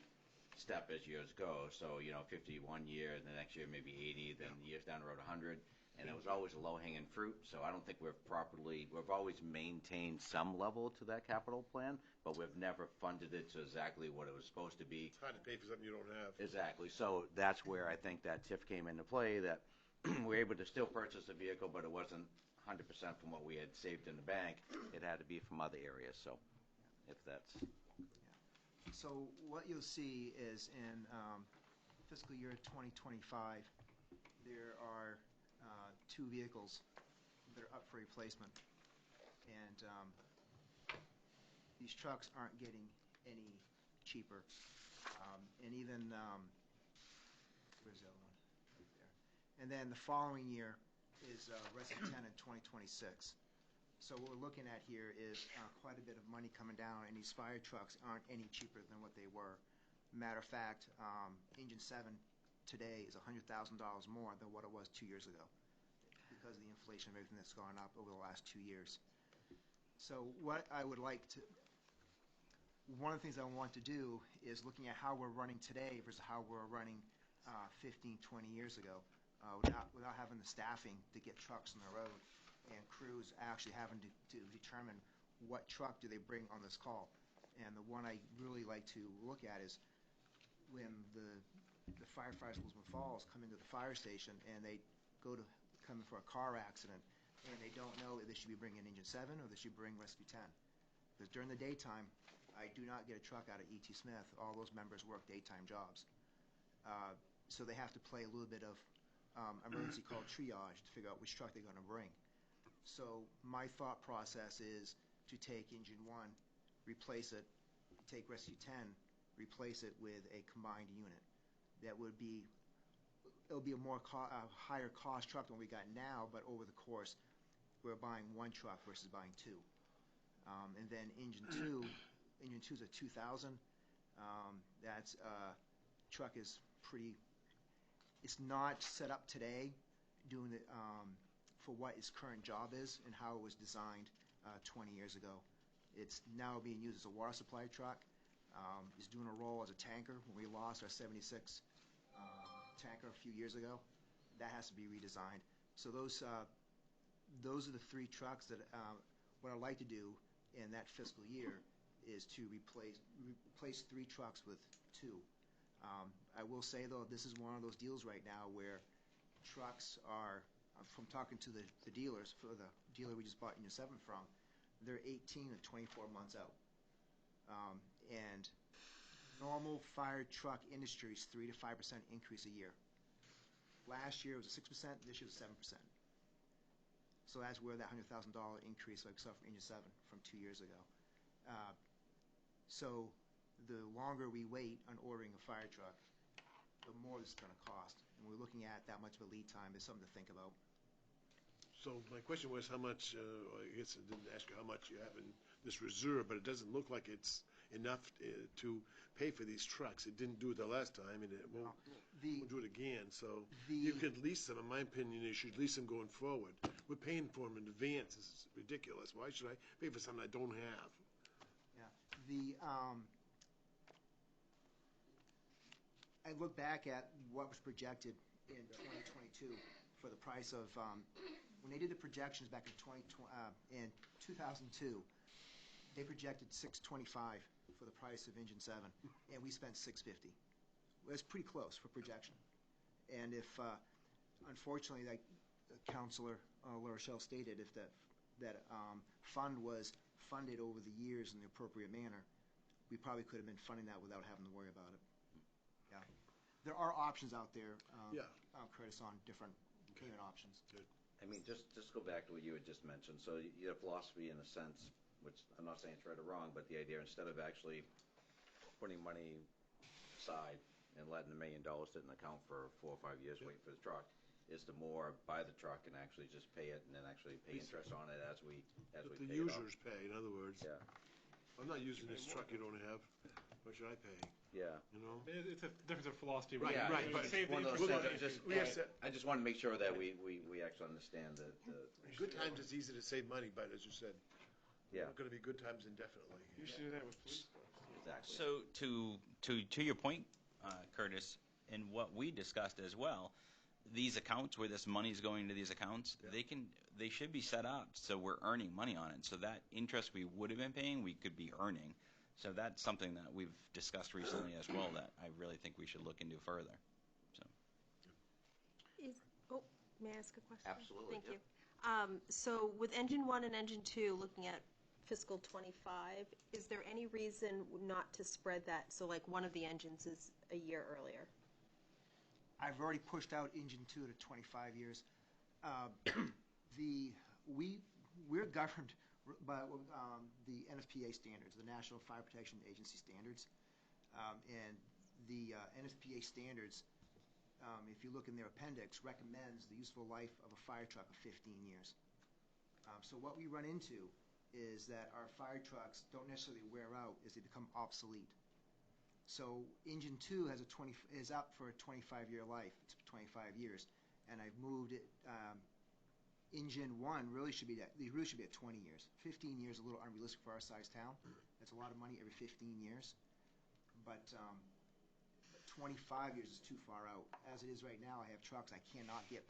step as years go. So, 50 one year, the next year maybe 80, then years down the road 100. And it was always a low-hanging fruit. So I don't think we've always maintained some level to that capital plan, but we've never funded it to exactly what it was supposed to be. It's hard to pay for something you don't have. Exactly. So that's where I think that TIF came into play, that we're able to still purchase a vehicle, but it wasn't 100% from what we had saved in the bank. It had to be from other areas. So if that's... So what you'll see is in fiscal year 2025, there are 2 vehicles that are up for replacement. And these trucks aren't getting any cheaper. And even, where's the other one? Right there. And then the following year is Resident 10 in 2026. So what we're looking at here is quite a bit of money coming down, and these fire trucks aren't any cheaper than what they were. Matter of fact, Engine 7 today is $100,000 more than what it was 2 years ago because of the inflation of everything that's gone up over the last 2 years. So what I would like to, one of the things I want to do is looking at how we're running today versus how we're running 15, 20 years ago. without having the staffing to get trucks on the road and crews actually having to determine what truck do they bring on this call. And the one I really like to look at is when the firefighters in Lisbon Falls come into the fire station and they come in for a car accident and they don't know if they should be bringing engine 7 or they should bring rescue 10. Because during the daytime, I do not get a truck out of E.T. Smith. All those members work daytime jobs. So they have to play a little bit of emergency call triage to figure out which truck they're going to bring. So my thought process is to take engine 1, replace it, take rescue 10, replace it with a combined unit. That would be, it'll be a higher cost truck than we got now, but over the course, we're buying one truck versus buying two. And then engine 2 is a 2000. That's truck is pretty. It's not set up today, doing it for what its current job is and how it was designed 20 years ago. It's now being used as a water supply truck. It's doing a role as a tanker. When we lost our 76 tanker a few years ago, that has to be redesigned. So those are the three trucks that what I'd like to do in that fiscal year is to replace 3 trucks with 2. I will say, though, this is one of those deals right now where trucks are, from talking to the dealers, for the dealer we just bought Unit 7 from, they're 18 to 24 months out. And normal fire truck industry is 3 to 5% increase a year. Last year it was 6%, this year was 7%. So that's where that $100,000 increase like saw for Engine 7 from 2 years ago. So the longer we wait on ordering a fire truck, the more it's going to cost. And we're looking at that much of a lead time. It's something to think about. So my question was how much, I guess I didn't ask you how much you have in this reserve, but it doesn't look like it's enough to pay for these trucks. It didn't do it the last time, and it won't do it again. So you could lease them. In my opinion, you should lease them going forward. We're paying for them in advance. This is ridiculous. Why should I pay for something I don't have? Yeah. I look back at what was projected in 2022 for the price of when they did the projections back in 2002. They projected $625 for the price of Engine 7, and we spent $650. That's pretty close for projection. And if, unfortunately, like Councilor LaRochelle stated, if that fund was funded over the years in the appropriate manner, we probably could have been funding that without having to worry about it. Yeah, there are options out there, Curtis, on different payment options. Good. I mean, just go back to what you had just mentioned. So your philosophy, in a sense, which I'm not saying it's right or wrong, but the idea, instead of actually putting money aside and letting $1 million sit in the account for 4 or 5 years waiting for the truck, is to more buy the truck and actually just pay it and then actually pay interest on it as we pay The it off. users pay, in other words. Yeah. I'm not using this truck you don't have. What should I pay? Yeah. You know? It's a difference of philosophy. Right, Yeah, right. it's But one of those look, things. I just want to make sure that we actually understand the good times it's easy to save money, but as you said, yeah. it's going to be good times indefinitely. You should do that with police cars. Exactly. So to your point, Curtis, and what we discussed as well, these accounts where this money is going into these accounts, they should be set up so we're earning money on it. So that interest we would have been paying, we could be earning. So that's something that we've discussed recently as well that I really think we should look into further. So. May I ask a question? Absolutely. Thank you. So with Engine 1 and Engine 2, looking at fiscal 25, is there any reason not to spread that so like one of the engines is a year earlier? I've already pushed out Engine 2 to 25 years. We're governed by the NFPA standards, the National Fire Protection Agency standards. And the NFPA standards, if you look in their appendix, recommends the useful life of a fire truck of 15 years. So what we run into is that our fire trucks don't necessarily wear out as they become obsolete. So Engine 2 is up for a 25-year life. It's 25 years. And I've moved it. Engine 1 really should be at 20 years. 15 years is a little unrealistic for our size town. That's a lot of money every 15 years. But 25 years is too far out. As it is right now, I have trucks I cannot get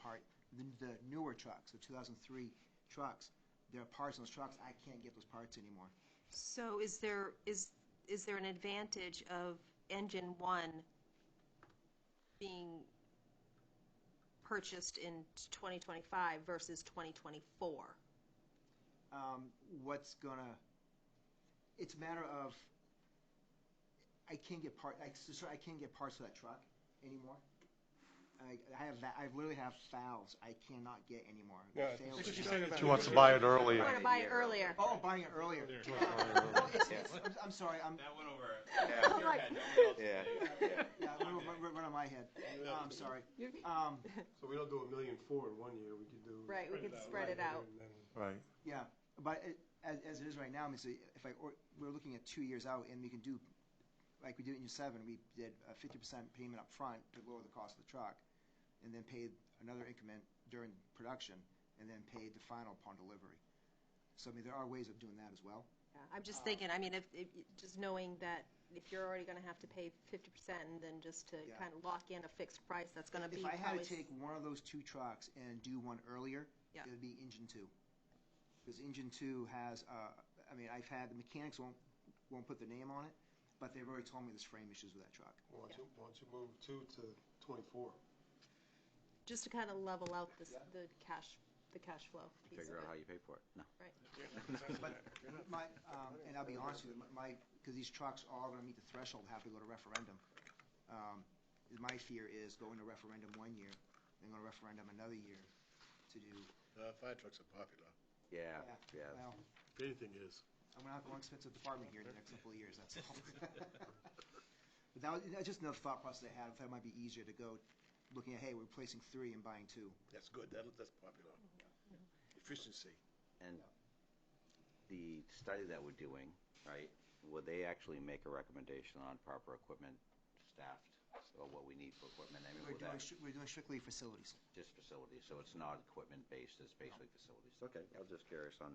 the newer trucks, the 2003 trucks, there are parts on those trucks, I can't get those parts anymore. So is there an advantage of engine one being purchased in 2025 versus 2024? It's a matter of, I can't get parts for that truck anymore. I literally have valves I cannot get anymore. No, They fail. it's just- She wants to buy it earlier. You want to buy it earlier. Oh, buying it earlier. I'm sorry. That went over. I'm like, Yeah. Yeah, run on my head. I'm sorry. So we don't do $1.4 million in 1 year, we could do. right, we could spread it out. And then- Right. Yeah, but as it is right now, I mean, so we're looking at 2 years out, and we can do, like we did in year 7, we did a 50% payment up front to lower the cost of the truck, and then paid another increment during production, and then paid the final upon delivery. So, I mean, there are ways of doing that as well. Yeah, I'm just thinking, I mean, if just knowing that if you're already going to have to pay 50% and then just to Yeah. kind of lock in a fixed price, that's going to be If I had probably. to take one of those 2 trucks and do one earlier, Yeah. it would be engine 2. Because engine 2 has, I mean, I've had, the mechanics won't put their name on it, but they've already told me there's frame issues with that truck. Why don't you move 2 to 24? Just to kind of level out the Yeah. the cash flow piece Figure of out how it. you pay for it. No. Right. But and I'll be honest with you, because these trucks are all going to meet the threshold, have to go to referendum. My fear is going to referendum 1 year, then going to referendum another year to do. Fire trucks are popular. Yeah. Well, If anything is. I'm going to have one expensive department here in the next couple of years, that's all. But that's just another thought process I had. If that might be easier to go looking at, hey, we're replacing 3 and buying 2. That's good. That's popular. Efficiency. And the study that we're doing, right, would they actually make a recommendation on proper equipment staffed, or what we need for equipment? I mean, would that We're doing strictly facilities. just facilities, so it's not equipment-based, it's basically facilities? Okay, I was just curious on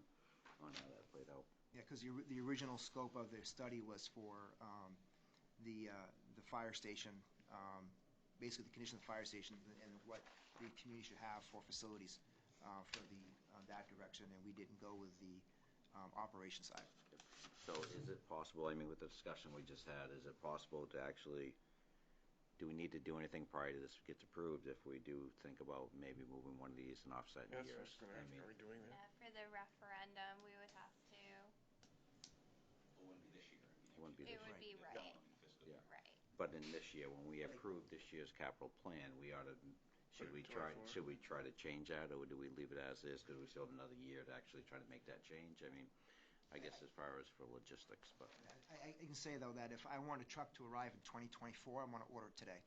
how that played out. Yeah, because the original scope of their study was for the fire station, basically the condition of the fire station and what the community should have for facilities for that direction, and we didn't go with the operation side. So is it possible, I mean, with the discussion we just had, is it possible to actually, do we need to do anything prior to this gets approved if we do think about maybe moving one of these and offsetting That's what I years? was going to ask, are we doing that? Yeah, for the referendum, we would have to. It wouldn't be this year. I mean, It wouldn't be It this would year. be right. Yeah. Right. But in this year, when we approve this year's capital plan, we ought to, should we try to change that, or do we leave it as is, because we still have another year to actually try to make that change? I mean, I guess as far as for logistics, but. I can say, though, that if I want a truck to arrive in 2024, I'm going to order it today.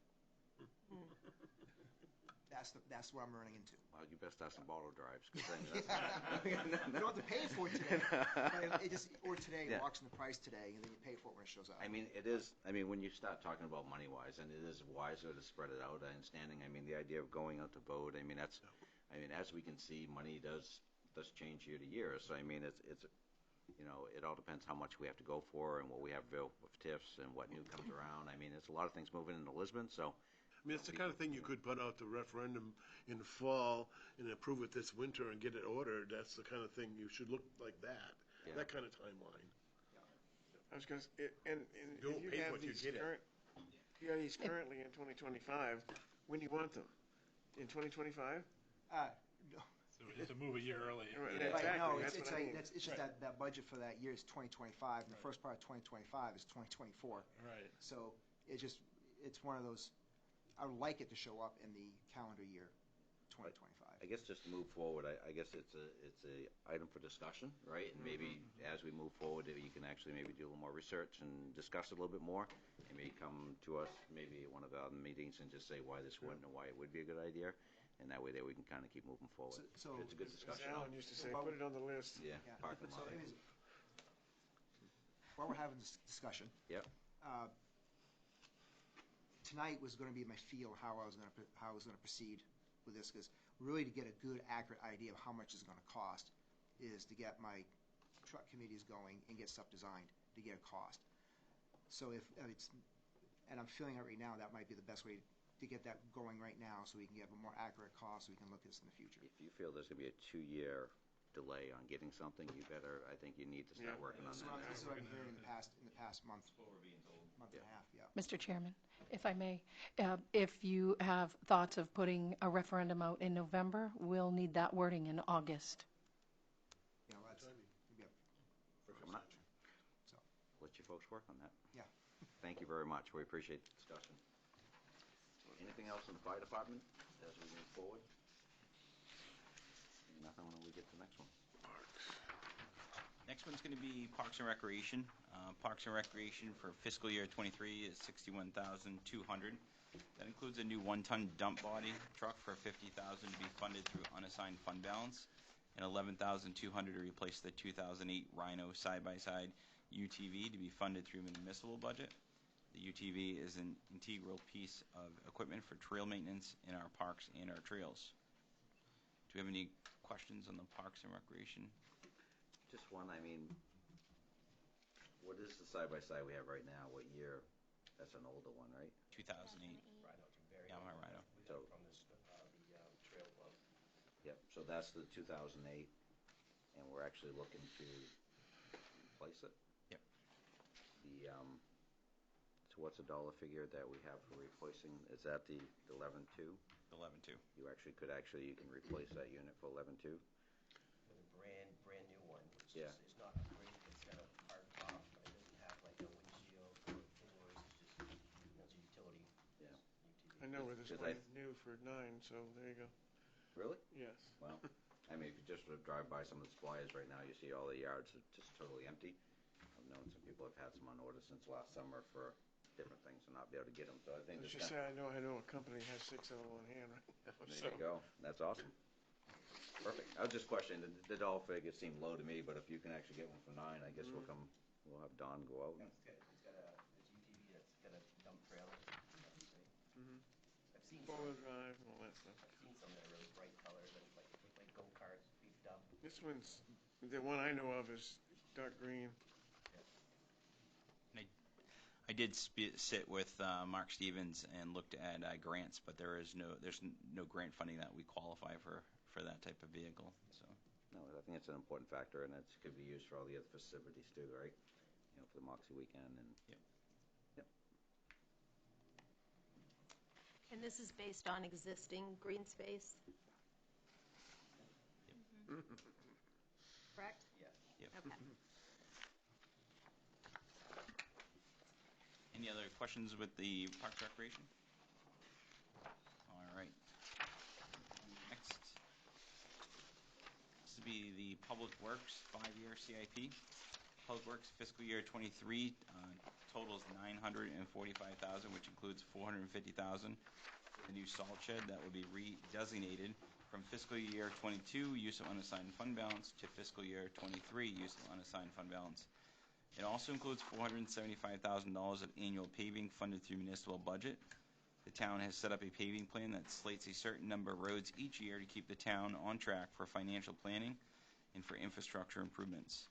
That's what I'm running into. Well, you best have some bottle drives, because then You don't have to pay for it today. But it just, or today, Yeah. locks in the price today, and then you pay for it when it shows up. I mean, it is, I mean, when you start talking about money-wise, and it is wiser to spread it out, understanding, I mean, the idea of going out to vote, I mean, that's, I mean, as we can see, money does change year to year, so I mean, it's, you know, it all depends how much we have to go for and what we have available with TIFs and what new comes around. I mean, it's a lot of things moving into Lisbon, so. I mean, it's the kind of thing you could put out the referendum in the fall and approve it this winter and get it ordered. That's the kind of thing you should look like that. Yeah. That kind of timeline. I was going to, and You don't if pay you for have it, you these get it. current, if you have these currently in 2025, when do you want them? In 2025? No. So we have to move a year early. Right, Right, exactly, no, that's it's what I like, mean. it's just that budget for that year is 2025, and the first part of 2025 is 2024. Right. So it's one of those, I would like it to show up in the calendar year 2025. I guess just to move forward, I guess it's a item for discussion, right? And maybe as we move forward, you can actually maybe do a little more research and discuss it a little bit more, and maybe come to us maybe at one of our meetings and just say why this wouldn't or why it would be a good idea, and that way that we can kind of keep moving forward. So It's a good As discussion. Alan used to say, put it on the list. Yeah, Yeah. parking So lot. anyways, while we're having this discussion, Yep. tonight was going to be my feel how I was going to proceed with this, because really to get a good, accurate idea of how much it's going to cost is to get my truck committees going and get stuff designed to get a cost. So if it's and I'm feeling it right now, that might be the best way to get that going right now, so we can get a more accurate cost, so we can look at this in the future. If you feel there's going to be a 2-year delay on getting something, you better, I think you need to start working on that. This is what I've been hearing in the past month. That's what we're being told. Month and a half, yeah. Mr. Chairman, if I may, if you have thoughts of putting a referendum out in November, we'll need that wording in August. Yeah, well, that's, yeah, For coming up. so, Let you folks work on that. yeah. Thank you very much. We appreciate the discussion. Anything else in the fire department as we move forward? Nothing when we get to the next one. Next one's going to be Parks and Recreation. Parks and Recreation for fiscal year 23 is $61,200. That includes a new 1-ton dump body truck for $50,000 to be funded through unassigned fund balance, and $11,200 to replace the 2008 Rhino side-by-side UTV to be funded through the municipal budget. The UTV is an integral piece of equipment for trail maintenance in our parks and our trails. Do we have any questions on the Parks and Recreation? Just one, I mean, what is the side-by-side we have right now? What year? That's an older one, right? 2008. Yeah, my Rhino. So, Trail Club. yep, so that's the 2008, and we're actually looking to replace it? Yep. So what's the dollar figure that we have for replacing? Is that the 11.2? 11.2. You can replace that unit for 11.2? With a brand new one. Yeah. It's not great. It's got a hard top. It doesn't have like a windshield or floors. It's just, it's a utility. Yeah. I know where this one is new for 9, so there you go. Really? Yes. Well, I mean, if you just drive by some of the suppliers right now, you see all the yards are just totally empty. I've known some people have had some on order since last summer for different things and not be able to get them. So I think Let's this just say I know a company has 6 of them on hand right now. There you go. That's awesome. Perfect. I was just questioning, the dollar figure seemed low to me, but if you can actually get one for 9, I guess we'll have Don go out. It's UTV that's got a dump trailer. I've seen Four-wheel drive and all that stuff. I've seen some that are really bright colors that look like go-karts beefed up. This one's, the one I know of is dark green. I did sit with Mark Stevens and looked at grants, but there's no grant funding that we qualify for that type of vehicle. So No, I think it's an important factor, and it could be used for all the other festivities too, right? You know, for the Moxie weekend and. Yep. And this is based on existing green space, correct? Yes. Yep. Okay. Any other questions with the Parks Recreation? All right. Next. This would be the Public Works 5-year CIP. Public Works fiscal year 23 totals $945,000, which includes $450,000 the new salt shed that will be redesignated from fiscal year 22 use of unassigned fund balance to fiscal year 23 use of unassigned fund balance. It also includes $475,000 of annual paving funded through municipal budget. The town has set up a paving plan that slates a certain number of roads each year to keep the town on track for financial planning and for infrastructure improvements.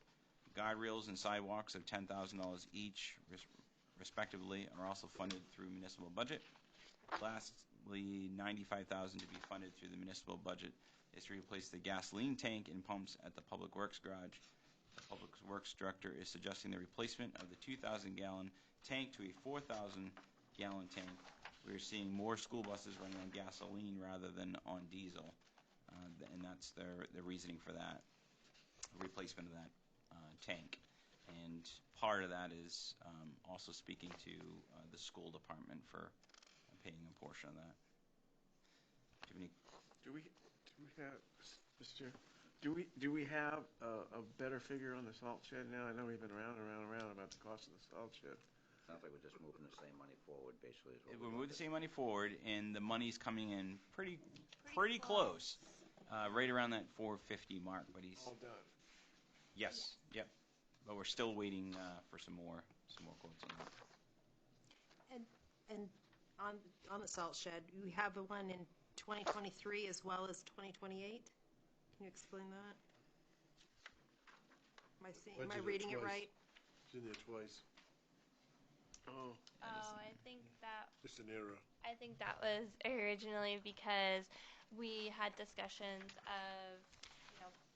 Guardrails and sidewalks of $10,000 each, respectively, are also funded through municipal budget. Lastly, $95,000 to be funded through the municipal budget is to replace the gasoline tank and pumps at the Public Works garage. The Public Works Director is suggesting the replacement of the 2,000-gallon tank to a 4,000-gallon tank. We are seeing more school buses running on gasoline rather than on diesel, and that's the reasoning for that, replacement of that tank. And part of that is also speaking to the school department for paying a portion of that. Do we have, Mr. Chair, do we have a better figure on the salt shed now? I know we've been around and around and around about the cost of the salt shed. Sounds like we're just moving the same money forward, basically. Is what We're moving the same money forward, and the money's coming in pretty close, right around that 450 mark. But he's all done. Yes, yep. But we're still waiting for some more quotes on that. And on the salt shed, you have one in 2023 as well as 2028? Can you explain that? Am I reading it right? It's in there twice. Oh, I think that Just an error. I think that was originally because we had discussions of,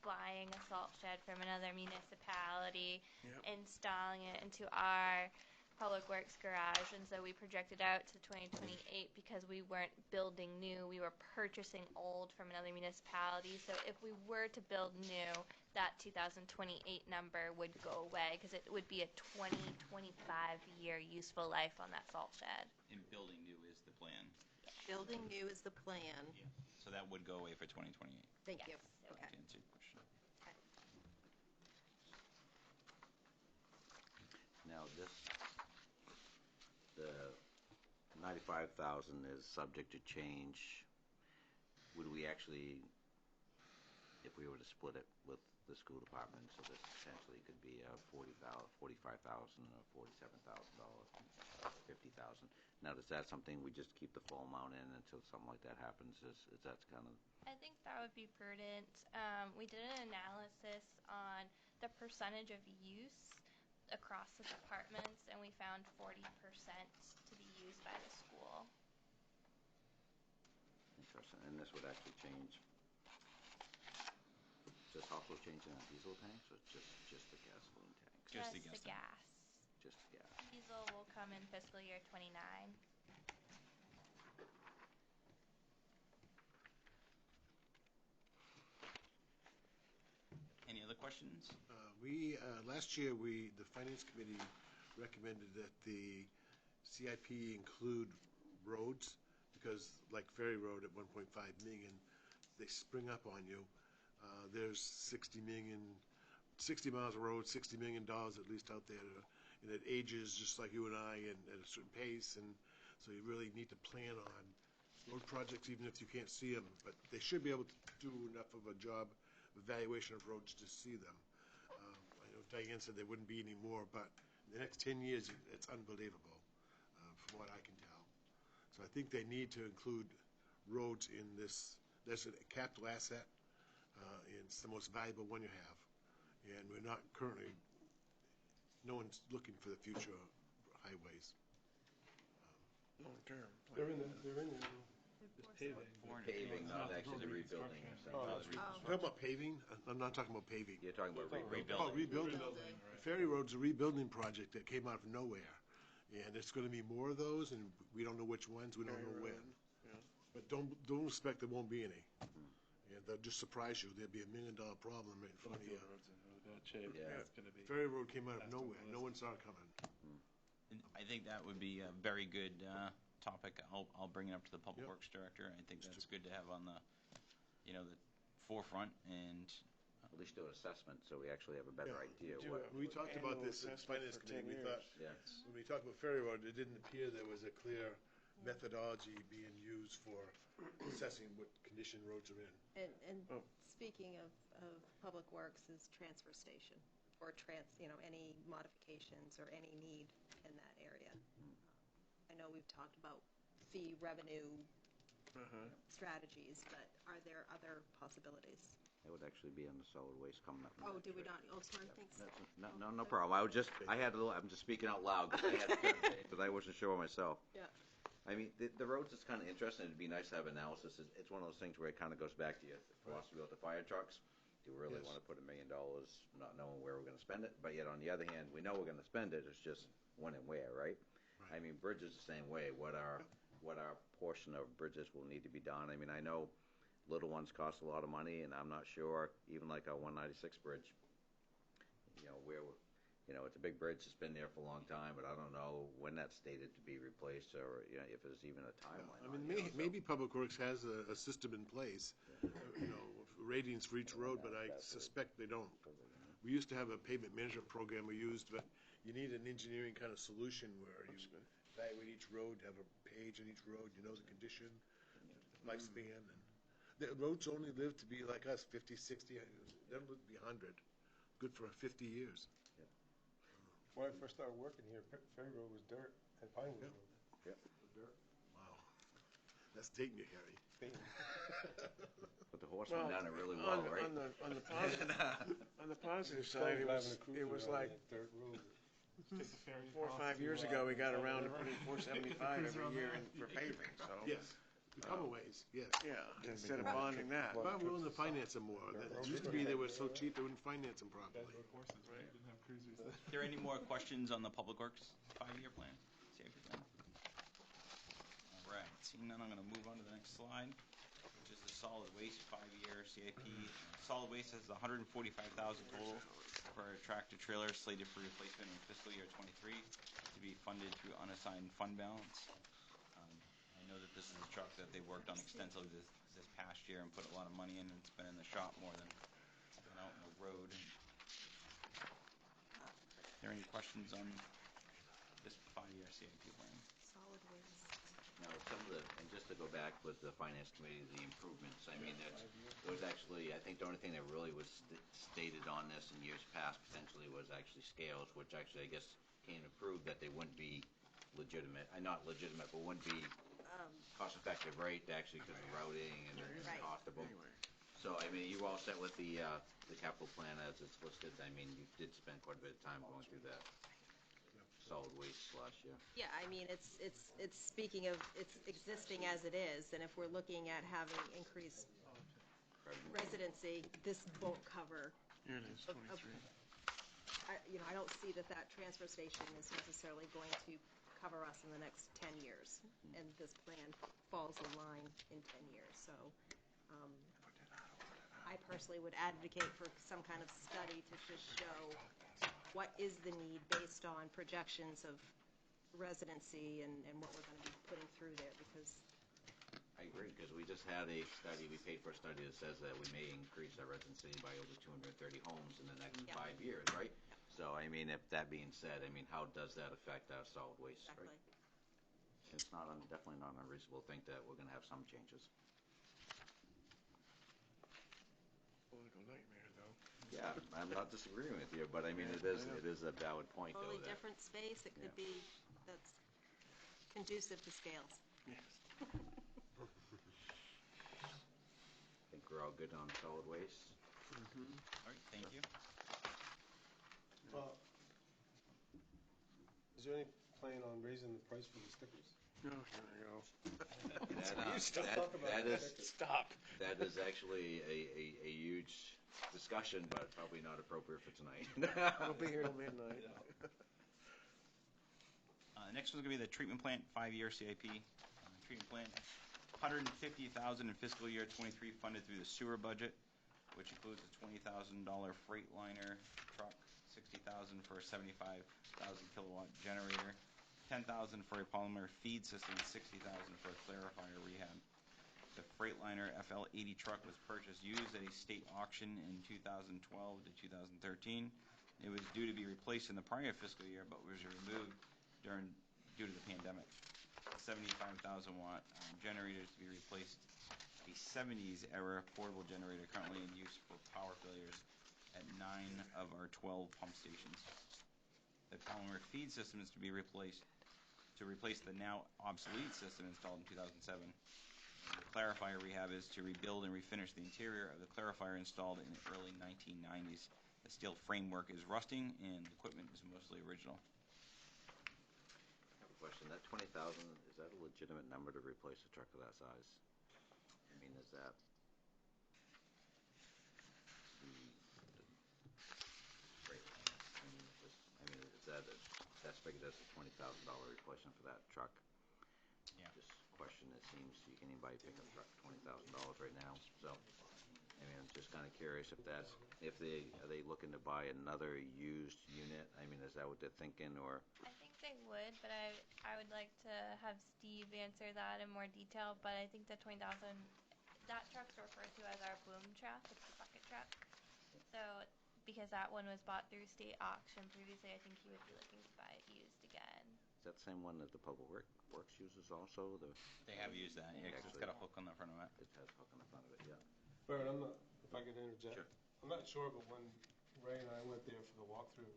buying a salt shed from another municipality, Yep. installing it into our public works garage, and so we projected out to 2028 because we weren't building new, we were purchasing old from another municipality. So if we were to build new, that 2028 number would go away because it would be a 20-25 year useful life on that salt shed. And building new is the plan. Building new is the plan. Yeah. So that would go away for 2028. Thank you. Yes, it Okay. To answer your question. Now, the 95,000 is subject to change. Would we actually, if we were to split it with the school department, so this potentially could be a $45,000 or $47,000, 50,000. Now, is that something we just keep the full amount in until something like that happens? Is that kind of? I think that would be prudent. We did an analysis on the percentage of use across the departments, and we found 40% to be used by the school. Interesting. And this would actually change. Is this also changing on diesel tanks or just the gasoline tanks? Just the the gas tank. gas. Just the gas. Diesel will come in fiscal year 29. Any other questions? Last year, the Finance Committee recommended that the CIP include roads, because like Ferry Road at 1.5 million, they spring up on you. There's 60 miles of road, $60 million at least out there, and it ages just like you and I, and at a certain pace, and so you really need to plan on road projects, even if you can't see them, but they should be able to do enough of a job evaluation of roads to see them. I know Diane said there wouldn't be any more, but in the next 10 years, it's unbelievable, from what I can tell. So I think they need to include roads in this. There's a capital asset, and it's the most valuable one you have. And we're not currently, no one's looking for the future highways. long term. They're in the Paving, not actually the rebuilding. Talking about paving? I'm not talking about paving. You're talking about rebuilding. Oh, rebuilding. The Ferry Road's a rebuilding project that came out of nowhere. And it's going to be more of those, and we don't know which ones, we don't know when. But don't expect there won't be any. And they'll just surprise you. There'll be $1 million problem right in front of you. Ferry Road came out of nowhere. No one saw it coming. And I think that would be a very good topic. I'll bring it up to the Public Works Director. I think that's good to have on the, the forefront, and At least do an assessment so we actually have a better idea. We talked about this in Finance Committee. We thought, when we talked about Ferry Road, it didn't appear there was a clear methodology being used for assessing what condition roads are in. And speaking of Public Works is transfer station, or any modifications or any need in that area. I know we've talked about fee revenue strategies, but are there other possibilities? That would actually be on the solid waste coming up. Oh, did we not? Oh, sorry, thanks. No problem. I'm just speaking out loud because I wasn't sure myself. Yeah. I mean, the roads is kind of interesting. It'd be nice to have analysis. It's one of those things where it kind of goes back to your philosophy about the fire trucks. Do we really want to put $1 million not knowing where we're going to spend it? But yet, on the other hand, we know we're going to spend it. It's just when and where, right? I mean, bridges the same way. What our portion of bridges will need to be done. I mean, I know little ones cost a lot of money, and I'm not sure, even like our 196 bridge, it's a big bridge. It's been there for a long time, but I don't know when that's stated to be replaced, or if there's even a timeline. I mean, maybe Public Works has a system in place, ratings for each road, but I suspect they don't. We used to have a pavement management program we used, but you need an engineering kind of solution where you evaluate each road, have a page on each road, you know the condition, lifespan, and the roads only live to be like us, 50, 60, they don't live to be 100. Good for 50 years. When I first started working here, Ferry Road was dirt, and Pinewood Road. Yep. Dirt. Wow. That's dating you, Harry. But the horse went down it really well, right? On the positive side, it was like dirt road. 4 or 5 years ago, we got around to putting 475 every year in for paving, so. Yes, we come a ways, yes. Yeah, instead of bonding that. But I'm willing to finance them more. It used to be they were so cheap, they wouldn't finance them properly. Are there any more questions on the Public Works 5-year plan? CIP plan? All right, seeing none, I'm going to move on to the next slide, which is the solid waste 5-year CIP. Solid waste has 145,000 total for a tractor trailer slated for replacement in fiscal year 23 to be funded through unassigned fund balance. I know that this is a truck that they worked on extensively this past year and put a lot of money in, and it's been in the shop more than been out on the road. Are there any questions on this 5-year CIP plan? Solid waste. Now, some of the, and just to go back with the finance committee, the improvements, I mean, there was actually, I think the only thing that really was stated on this in years past potentially was actually scales, which actually I guess came to prove that they wouldn't be legitimate, not legitimate, but wouldn't be cost effective, right, actually because of routing and the cost of them. So, I mean, you all set with the capital plan as it's listed. I mean, you did spend quite a bit of time going through that solid waste last year. Yeah, I mean, it's speaking of, it's existing as it is, and if we're looking at having increased residency, this won't cover. Here it is, 23. I don't see that transfer station is necessarily going to cover us in the next 10 years, and this plan falls in line in 10 years. So I personally would advocate for some kind of study to just show what is the need based on projections of residency and what we're going to be putting through there, because I agree, because we just had a study, we paid for a study that says that we may increase our residency by over 230 homes in the next 5 years, right? So, I mean, if that being said, I mean, how does that affect our solid waste, exactly. right? It's not, definitely not unreasonable to think that we're going to have some changes. Political nightmare, though. Yeah, I'm not disagreeing with you, but I mean, it is a valid point, Totally though. different space. It could be that's conducive to scales. Yes. I think we're all good on solid waste. All right, thank you. Is there any plan on raising the price for the stickers? Oh, here we go. Stop. That is actually a huge discussion, but probably not appropriate for tonight. I'll be here till midnight. Next one's going to be the treatment plant 5-year CIP. Treatment plant, $150,000 in fiscal year 23 funded through the sewer budget, which includes a $20,000 Freightliner truck, $60,000 for a 75,000 kilowatt generator, $10,000 for a polymer feed system, and $60,000 for a clarifier rehab. The Freightliner FL80 truck was purchased used at a state auction in 2012 to 2013. It was due to be replaced in the prior fiscal year, but was removed due to the pandemic. A 75,000 watt generator is to be replaced. A 70s era portable generator currently in use for power failures at 9 of our 12 pump stations. The polymer feed system is to be replaced to replace the now obsolete system installed in 2007. The clarifier rehab is to rebuild and refinish the interior of the clarifier installed in the early 1990s. The steel framework is rusting and the equipment is mostly original. I have a question. That 20,000, is that a legitimate number to replace a truck of that size? I mean, is that that's figured as a $20,000 replacement for that truck? Yeah. Just question, it seems you can anybody pick up a truck for $20,000 right now. So, I mean, I'm just kind of curious if are they looking to buy another used unit? I mean, is that what they're thinking, or? I think they would, but I would like to have Steve answer that in more detail. But I think the 20,000, that truck's referred to as our boom truck. It's the bucket truck. So because that one was bought through state auction previously, I think he would be looking to buy it used again. Is that the same one that the Public Works uses also? They have used that, yeah, 'cause it's got a hook on the front of it. It has a hook on the front of it, yeah. Barrett, if I could interject. Sure. I'm not sure, but when Ray and I went there for the walkthrough,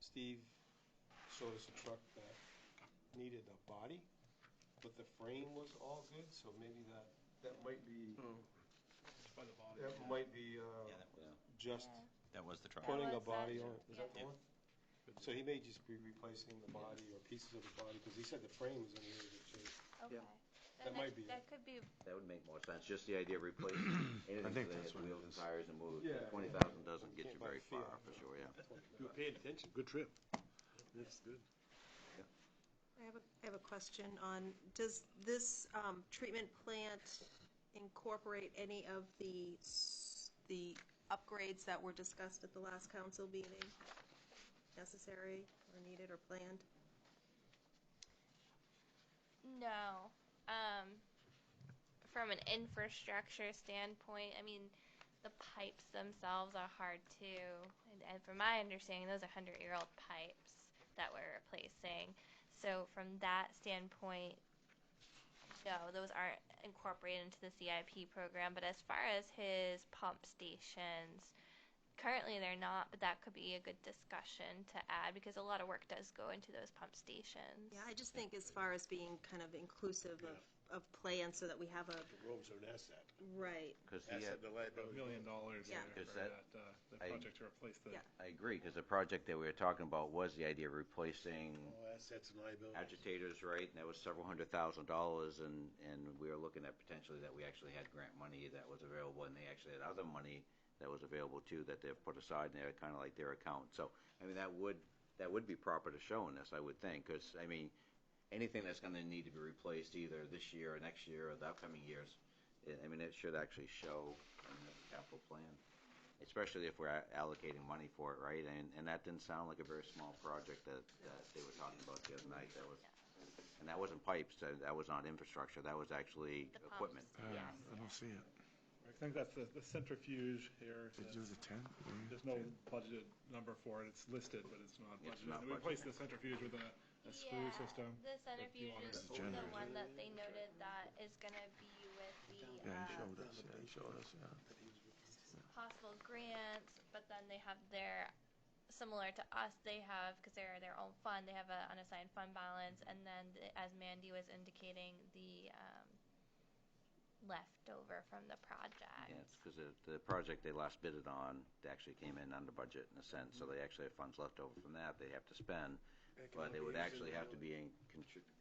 Steve showed us a truck that needed a body, but the frame was all good, so maybe that might be, By the body. that might be Yeah, just that was the truck. That putting a was that body on truck, it. Is that the Yep. one? So he may just be replacing the body or pieces of the body, because he said the frame was in really good shape. Okay. That might be That it. could be. That would make more sense, just the idea of replacing anything think that that's has what it wheels and is. tires and moves. Yeah, 20,000 yeah. doesn't get Can't you buy very a Fiat. far, for sure, yeah. You were paying attention, good trip. That's good. I have a question on, does this treatment plant incorporate any of the upgrades that were discussed at the last council meeting? Necessary or needed or planned? No. From an infrastructure standpoint, I mean, the pipes themselves are hard too. And from my understanding, those are 100-year-old pipes that we're replacing. So from that standpoint, no, those aren't incorporated into the CIP program. But as far as his pump stations, currently they're not, but that could be a good discussion to add because a lot of work does go into those pump stations. Yeah, I just think as far as being kind of inclusive of plans so that we have a, The roads are an asset. right, Because he had, Asset, the liability. $1 million Yeah. there Because for that- the I- project to replace the. Yeah. I agree, because the project that we were talking about was the idea of replacing All assets and liabilities. agitators, right? And that was several $100,000, and we were looking at potentially that we actually had grant money that was available, and they actually had other money that was available too that they've put aside in there, kind of like their account. So, I mean, that would be proper to show in this, I would think, because, I mean, anything that's going to need to be replaced either this year or next year or the upcoming years, I mean, it should actually show in the capital plan, especially if we're allocating money for it, right? And that didn't sound like a very small project that they were talking about the other night. And that wasn't pipes, that was not infrastructure, that was actually The pumps, equipment. yes. I don't see it. I think that's the centrifuge here. Did you do the 10? There's no budgeted number for it. It's listed, but it's not It's budgeted. not We replaced budgeted. the centrifuge with a screw system. The centrifuge wanted is to the generate one it. that they noted that is going to be with the Yeah, he showed us. Yeah, he showed us. Yeah. possible grants, but then they have their, similar to us, they have, because they're their own fund, they have an unassigned fund balance, and then, as Mandy was indicating, the leftover from the project. Yeah, it's because the project they last bidded on, they actually came in under budget in a sense, so they actually have funds left over from that they have to spend, but they would actually have to be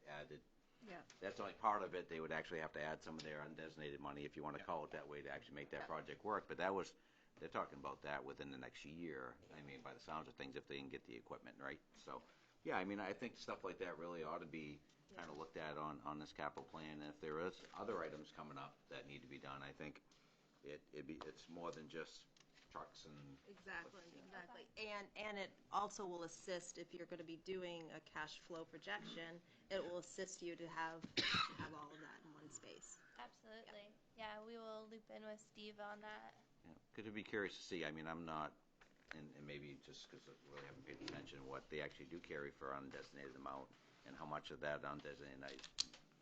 added. Yeah. That's only part of it. They would actually have to add some of their undesignated money, if you want to call it that way, to actually make that project work. But they're talking about that within the next year. I mean, by the sounds of things, if they can get the equipment, right? So, yeah, I mean, I think stuff like that really ought to be kind of looked at on this capital plan. And if there is other items coming up that need to be done, I think it's more than just trucks and. exactly. And it also will assist if you're going to be doing a cash flow projection, it will assist you to have all of that in one space. Absolutely. Yeah, we will loop in with Steve on that. Because it'd be curious to see. I mean, I'm not, and maybe just because I really haven't paid attention, what they actually do carry for undesignated amount, and how much of that undesignated,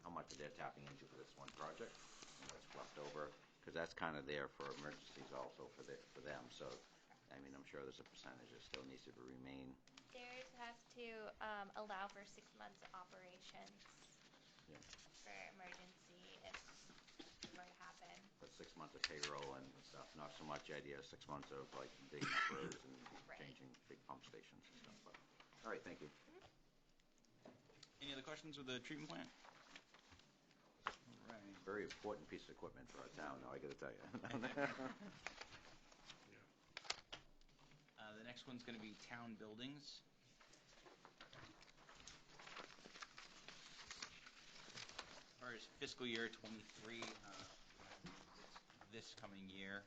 how much of they're tapping into for this one project, and what's left over. Because that's kind of there for emergencies also for them. So, I mean, I'm sure there's a percentage that still needs to remain. Theirs has to allow for 6 months of operations Yeah. for emergency if it were to happen. But 6 months of payroll and stuff, not so much the idea of 6 months of like digging roads and Right. changing big pump stations and stuff. But, all right, thank you. Any other questions with the treatment plant? All right. Very important piece of equipment for our town, though, I got to tell you. The next one's going to be town buildings. As far as fiscal year 23, this coming year.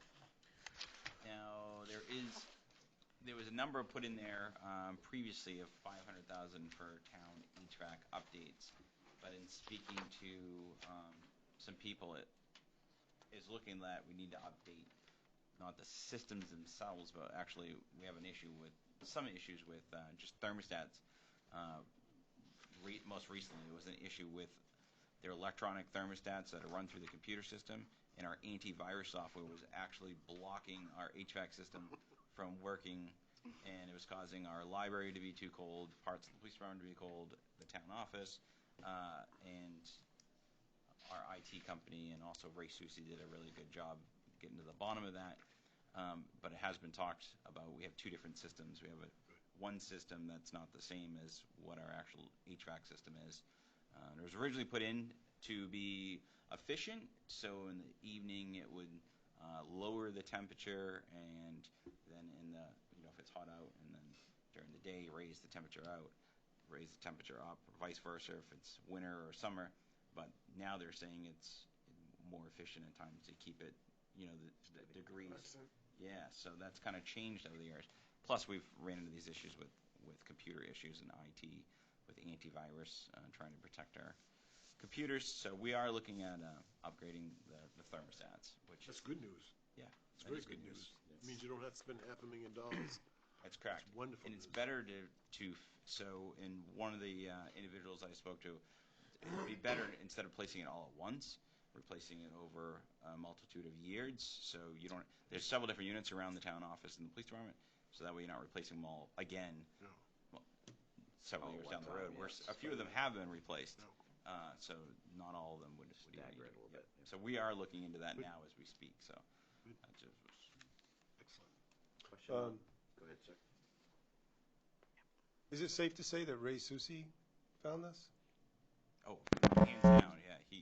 Now, there was a number put in there previously of $500,000 for town HVAC updates, but in speaking to some people, it is looking that we need to update not the systems themselves, but actually we have some issues with just thermostats. Most recently, there was an issue with their electronic thermostats that are run through the computer system, and our antivirus software was actually blocking our HVAC system from working, and it was causing our library to be too cold, parts of the police department to be cold, the town office, and our IT company and also Ray Susi did a really good job getting to the bottom of that. But it has been talked about. We have two different systems. We have one system that's not the same as what our actual HVAC system is. It was originally put in to be efficient, so in the evening it would lower the temperature, and then in the, if it's hot out, and then during the day raise the temperature out, raise the temperature up, or vice versa if it's winter or summer. But now they're saying it's more efficient at times to keep it, the degrees. Yeah, so that's kind of changed over the years. Plus, we've ran into these issues with computer issues and IT, with antivirus, trying to protect our computers. So we are looking at upgrading the thermostats. That's good news. Yeah, it's very good news. It means you don't have to spend $500,000. That's correct. It's wonderful. And it's better so in one of the individuals I spoke to, it would be better instead of placing it all at once, replacing it over a multitude of years. So there's several different units around the town office and the police department, so that way you're not replacing them all again. No. Well, several years down the road. Yes. A few of them have been replaced. No. So not all of them would Stagger it a little bit. So we are looking into that now as we speak. So that just was Excellent. Question? Go ahead, sir. Is it safe to say that Ray Susi found this? Oh, hands down, yeah.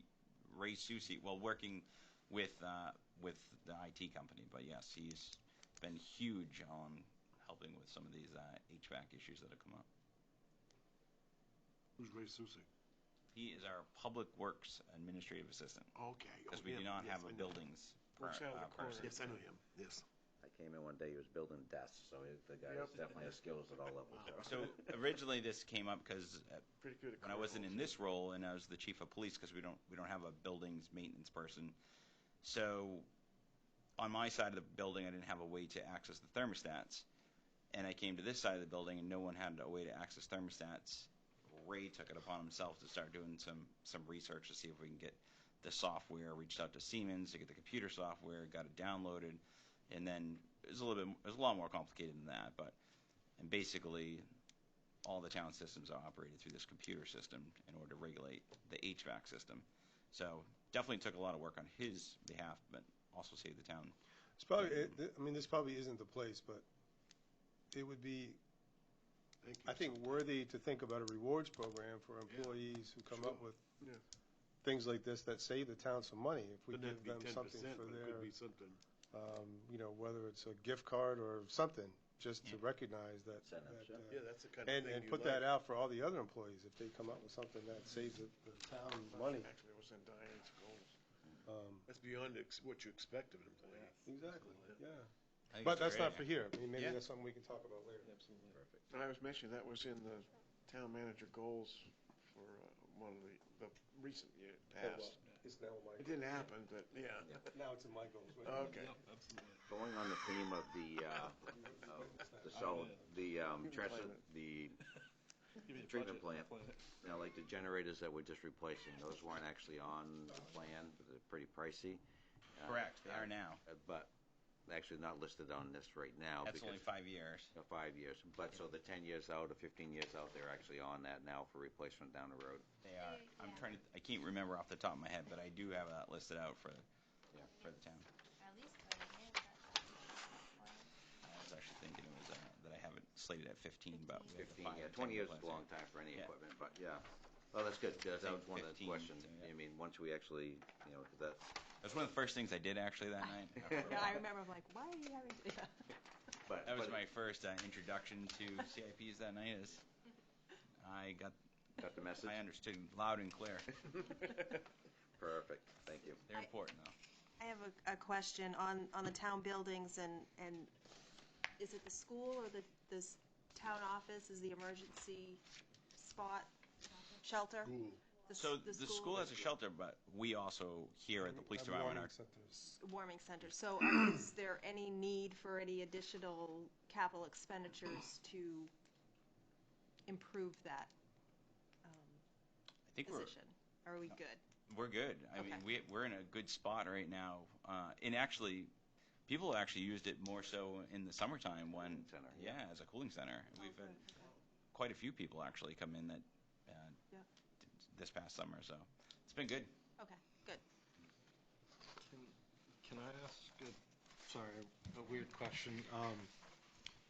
Ray Susi, working with the IT company, but yes, he's been huge on helping with some of these HVAC issues that have come up. Who's Ray Susi? He is our Public Works Administrative Assistant. Okay. Because we do not have a buildings Works out of the corner. person. Yes, I know him. Yes. I came in one day, he was building desks, so the guy definitely has skills at all levels. So originally this came up because Pretty good at when I wasn't in this role and I was the chief of police, because we don't have a buildings maintenance person. So on my side of the building, I didn't have a way to access the thermostats, and I came to this side of the building and no one had a way to access thermostats. Ray took it upon himself to start doing some research to see if we can get the software. Reached out to Siemens to get the computer software, got it downloaded, and then it was a lot more complicated than that. And basically, all the town systems are operated through this computer system in order to regulate the HVAC system. So definitely took a lot of work on his behalf, but also saved the town. It's probably. This probably isn't the place, but it would be, I think, worthy to think about a rewards program for employees who come up with things like this that save the town some money. If we give them something for their, could be something. Whether it's a gift card or something, just to recognize that. That's the kind of thing And put that out for all the other employees if they come up with something that saves the town money. Actually, it was in Diane's goals. That's beyond what you expect of an employee. Exactly, yeah. But that's not for here. Maybe that's something we can talk about later. Absolutely. Perfect. And I was mentioning that was in the town manager goals for one of the recent years past. It didn't happen, but yeah. Now it's in my goals. Okay. Going on the theme of the treatment plant, like the generators that we're just replacing, those weren't actually on the plan, but they're pretty pricey. Correct, they are now. But actually not listed on this right now. That's only 5 years. 5 years. But so the 10 years out or 15 years out, they're actually on that now for replacement down the road. They are. I can't remember off the top of my head, but I do have that listed out for the town. At least 20 years. I was actually thinking it was that I have it slated at 15, but we have 15, 20 years is a long time for any equipment, but yeah. Well, that's good, because that was one of the 15, questions. so, yeah. I mean, once we actually, that's... That was one of the first things I did actually that night. Yeah, I remember, I'm like, why are you having to, But that was my first introduction to CIPs that night. I got the message? I understood loud and clear. Perfect, thank you. They're important, though. I have a question on the town buildings, and is it the school or the town office is the emergency spot, shelter? School. So the school has a shelter, but we also here at the police department are Warming center. So is there any need for any additional capital expenditures to improve that I think position? Or are we good? We're good. I mean, we're in a good spot right now. And actually, people have actually used it more so in the summertime when, as a cooling center. We've had quite a few people actually come in that this past summer, so it's been good. Okay, good. Can I ask a weird question?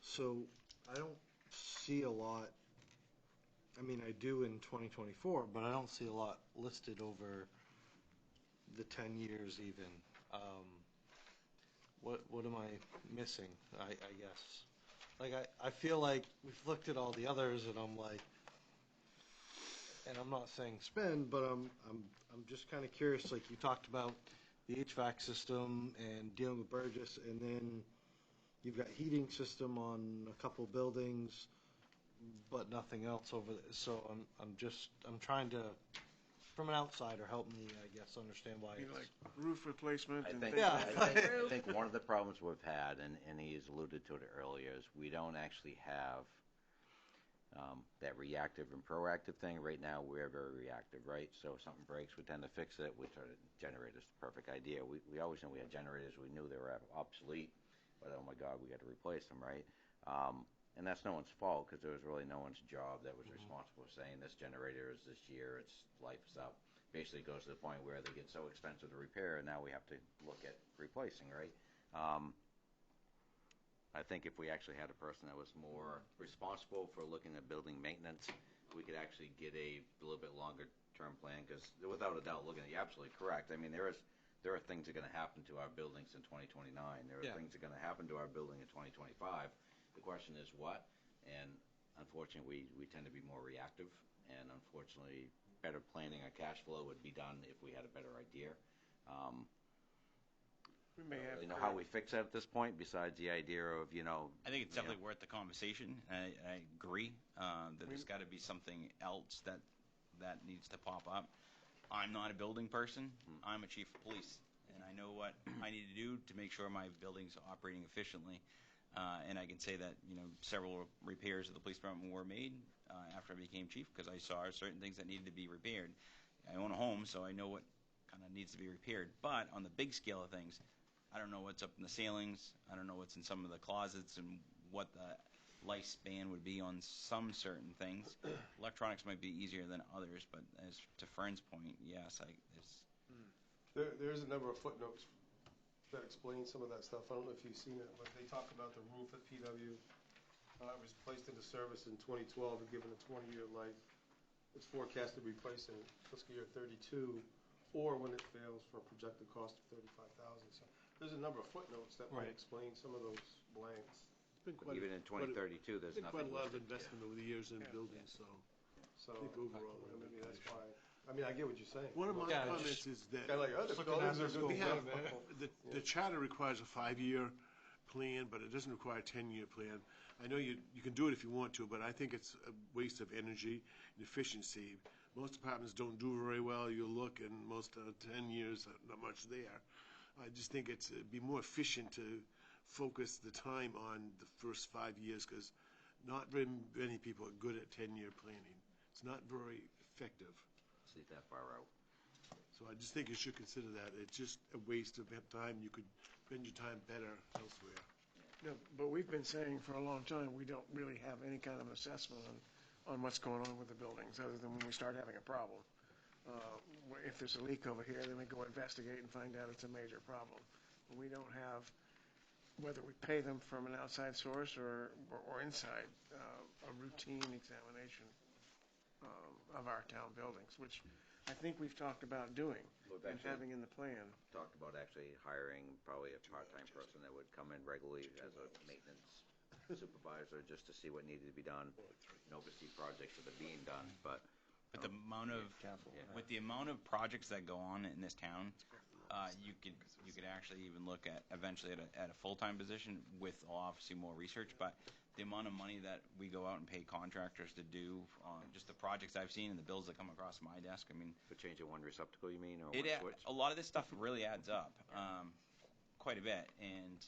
So I don't see a lot, I mean, I do in 2024, but I don't see a lot listed over the 10 years even. What am I missing, I guess? Like, I feel like we've looked at all the others, and I'm like, and I'm not saying spend, but I'm just kind of curious. Like, you talked about the HVAC system and dealing with Burgess, and then you've got heating system on a couple buildings, but nothing else over there. So I'm trying to, from an outsider, help me, I guess, understand why You it's. like roof replacement I and think, things like that. I think one of the problems we've had, and he's alluded to it earlier, is we don't actually have that reactive and proactive thing. Right now, we're very reactive, right? So if something breaks, we tend to fix it. We try to generators, the perfect idea. We always knew we had generators. We knew they were obsolete, but oh my God, we got to replace them, right? And that's no one's fault because there was really no one's job that was responsible for saying this generator is this year, its life is up. Basically goes to the point where they get so expensive to repair, and now we have to look at replacing, right? I think if we actually had a person that was more responsible for looking at building maintenance, we could actually get a little bit longer term plan, because without a doubt, looking at, you're absolutely correct. I mean, there are things that are going to happen to our buildings in 2029. There are things that are going to happen to our building in 2025. The question is what, and unfortunately, we tend to be more reactive, and unfortunately, better planning our cash flow would be done if we had a better idea. We may have. You know how we fix that at this point, besides the idea of, I think it's definitely worth the conversation. I agree that there's got to be something else that needs to pop up. I'm not a building person. I'm a chief of police, and I know what I need to do to make sure my building's operating efficiently. And I can say that several repairs at the police department were made after I became chief, because I saw certain things that needed to be repaired. I own a home, so I know what kind of needs to be repaired. But on the big scale of things, I don't know what's up in the ceilings. I don't know what's in some of the closets and what the lifespan would be on some certain things. Electronics might be easier than others, but as to Fern's point, yes, There's a number of footnotes that explain some of that stuff. I don't know if you've seen it, but they talk about the roof at PW. It was placed into service in 2012 and given a 20-year life. It's forecasted to be replaced in fiscal year 32, or when it fails, for a projected cost of $35,000. So there's a number of footnotes that might explain some of those blanks. Even in 2032, there's nothing. Been quite a lot of investment over the years in buildings, so I think overall, maybe that's why. I mean, I get what you're saying. One of my comments is that the charter requires a 5-year plan, but it doesn't require a 10-year plan. I know you can do it if you want to, but I think it's a waste of energy and efficiency. Most departments don't do very well. You look, and most 10 years, not much there. I just think it'd be more efficient to focus the time on the first 5 years, because not very many people are good at 10-year planning. It's not very effective. See that far out. So I just think you should consider that. It's just a waste of time. You could spend your time better elsewhere. No, but we've been saying for a long time, we don't really have any kind of assessment on what's going on with the buildings, other than when we start having a problem. If there's a leak over here, then we go investigate and find out it's a major problem. We don't have, whether we pay them from an outside source or inside, a routine examination of our town buildings, which I think we've talked about doing and having in the plan. Talked about actually hiring probably a part-time person that would come in regularly as a maintenance supervisor, just to see what needed to be done and oversee projects that are being done. But the amount of with the amount of projects that go on in this town, you could actually even look at eventually at a full-time position with obviously more research. But the amount of money that we go out and pay contractors to do just the projects I've seen and the bills that come across my desk, I mean, for changing one receptacle, you mean, or one switch? A lot of this stuff really adds up quite a bit, and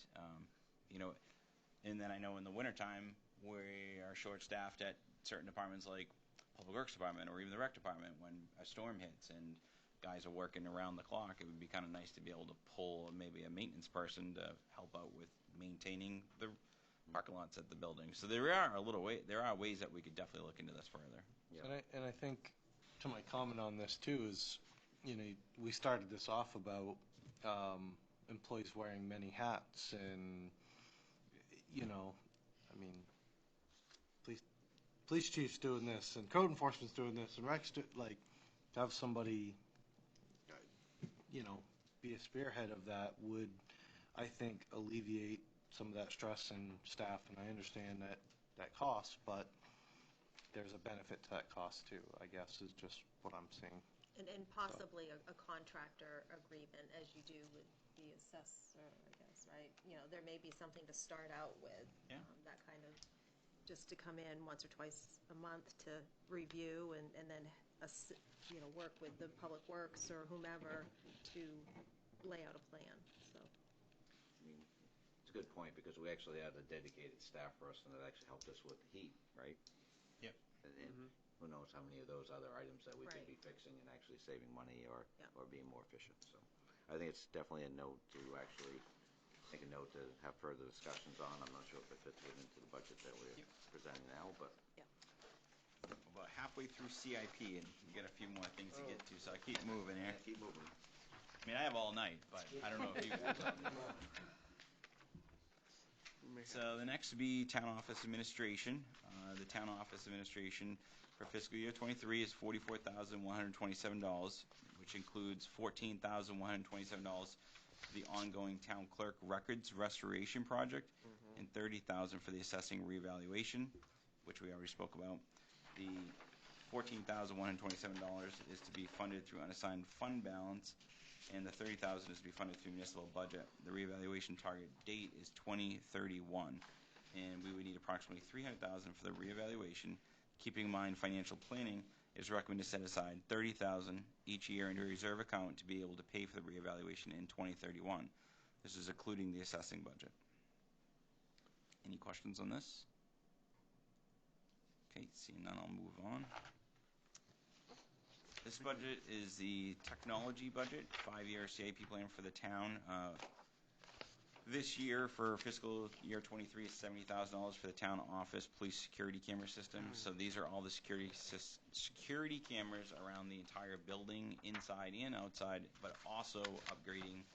and then I know in the wintertime we are short-staffed at certain departments like Public Works Department or even the Rec Department when a storm hits and guys are working around the clock. It would be kind of nice to be able to pull maybe a maintenance person to help out with maintaining the parking lots at the building. So there are ways that we could definitely look into this further. Yeah. And I think, to my comment on this too, is we started this off about employees wearing many hats, and I mean, police chief's doing this, and code enforcement's doing this, and Rex like, to have somebody, be a spearhead of that would, I think, alleviate some of that stress and staff, and I understand that cost, but there's a benefit to that cost too, I guess, is just what I'm seeing. And possibly a contractor agreement as you do with the assessor, I guess, right? There may be something to start out with. Yeah. That kind of, just to come in once or twice a month to review and then, work with the Public Works or whomever to lay out a plan, so. I mean, it's a good point, because we actually had a dedicated staff person that actually helped us with the heat, right? Yep. And who knows how many of those other items that we could be fixing and actually saving money or being more efficient. So I think it's definitely a note to actually make a note to have further discussions on. I'm not sure if it fits into the budget that we're presenting now, but. About halfway through CIP, and we got a few more things to get to, so I keep moving here. Yeah, keep moving. I mean, I have all night, but I don't know if you guys have. So the next would be town office administration. The town office administration for fiscal year '23 is $44,127, which includes $14,127 for the ongoing town clerk records restoration project, and $30,000 for the assessing reevaluation, which we already spoke about. The $14,127 is to be funded through unassigned fund balance, and the $30,000 is to be funded through municipal budget. The reevaluation target date is 2031, and we would need approximately $300,000 for the reevaluation. Keeping in mind financial planning, is recommended to set aside $30,000 each year into a reserve account to be able to pay for the reevaluation in 2031. This is including the assessing budget. Any questions on this? Okay, seeing none, I'll move on. This budget is the technology budget, 5-year CIP plan for the town. This year, for fiscal year '23, is $70,000 for the town office police security camera system. So these are all the security cameras around the entire building, inside and outside, but also upgrading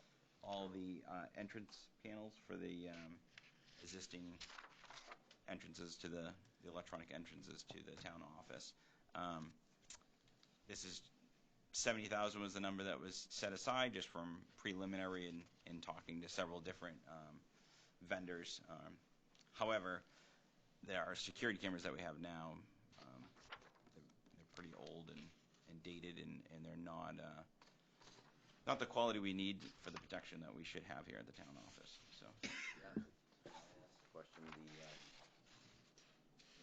all the entrance panels for the existing entrances to the electronic entrances to the town office. This is $70,000 was the number that was set aside just from preliminary and talking to several different vendors. However, there are security cameras that we have now. They're pretty old and dated, and they're not the quality we need for the protection that we should have here at the town office. So. Yeah. Question: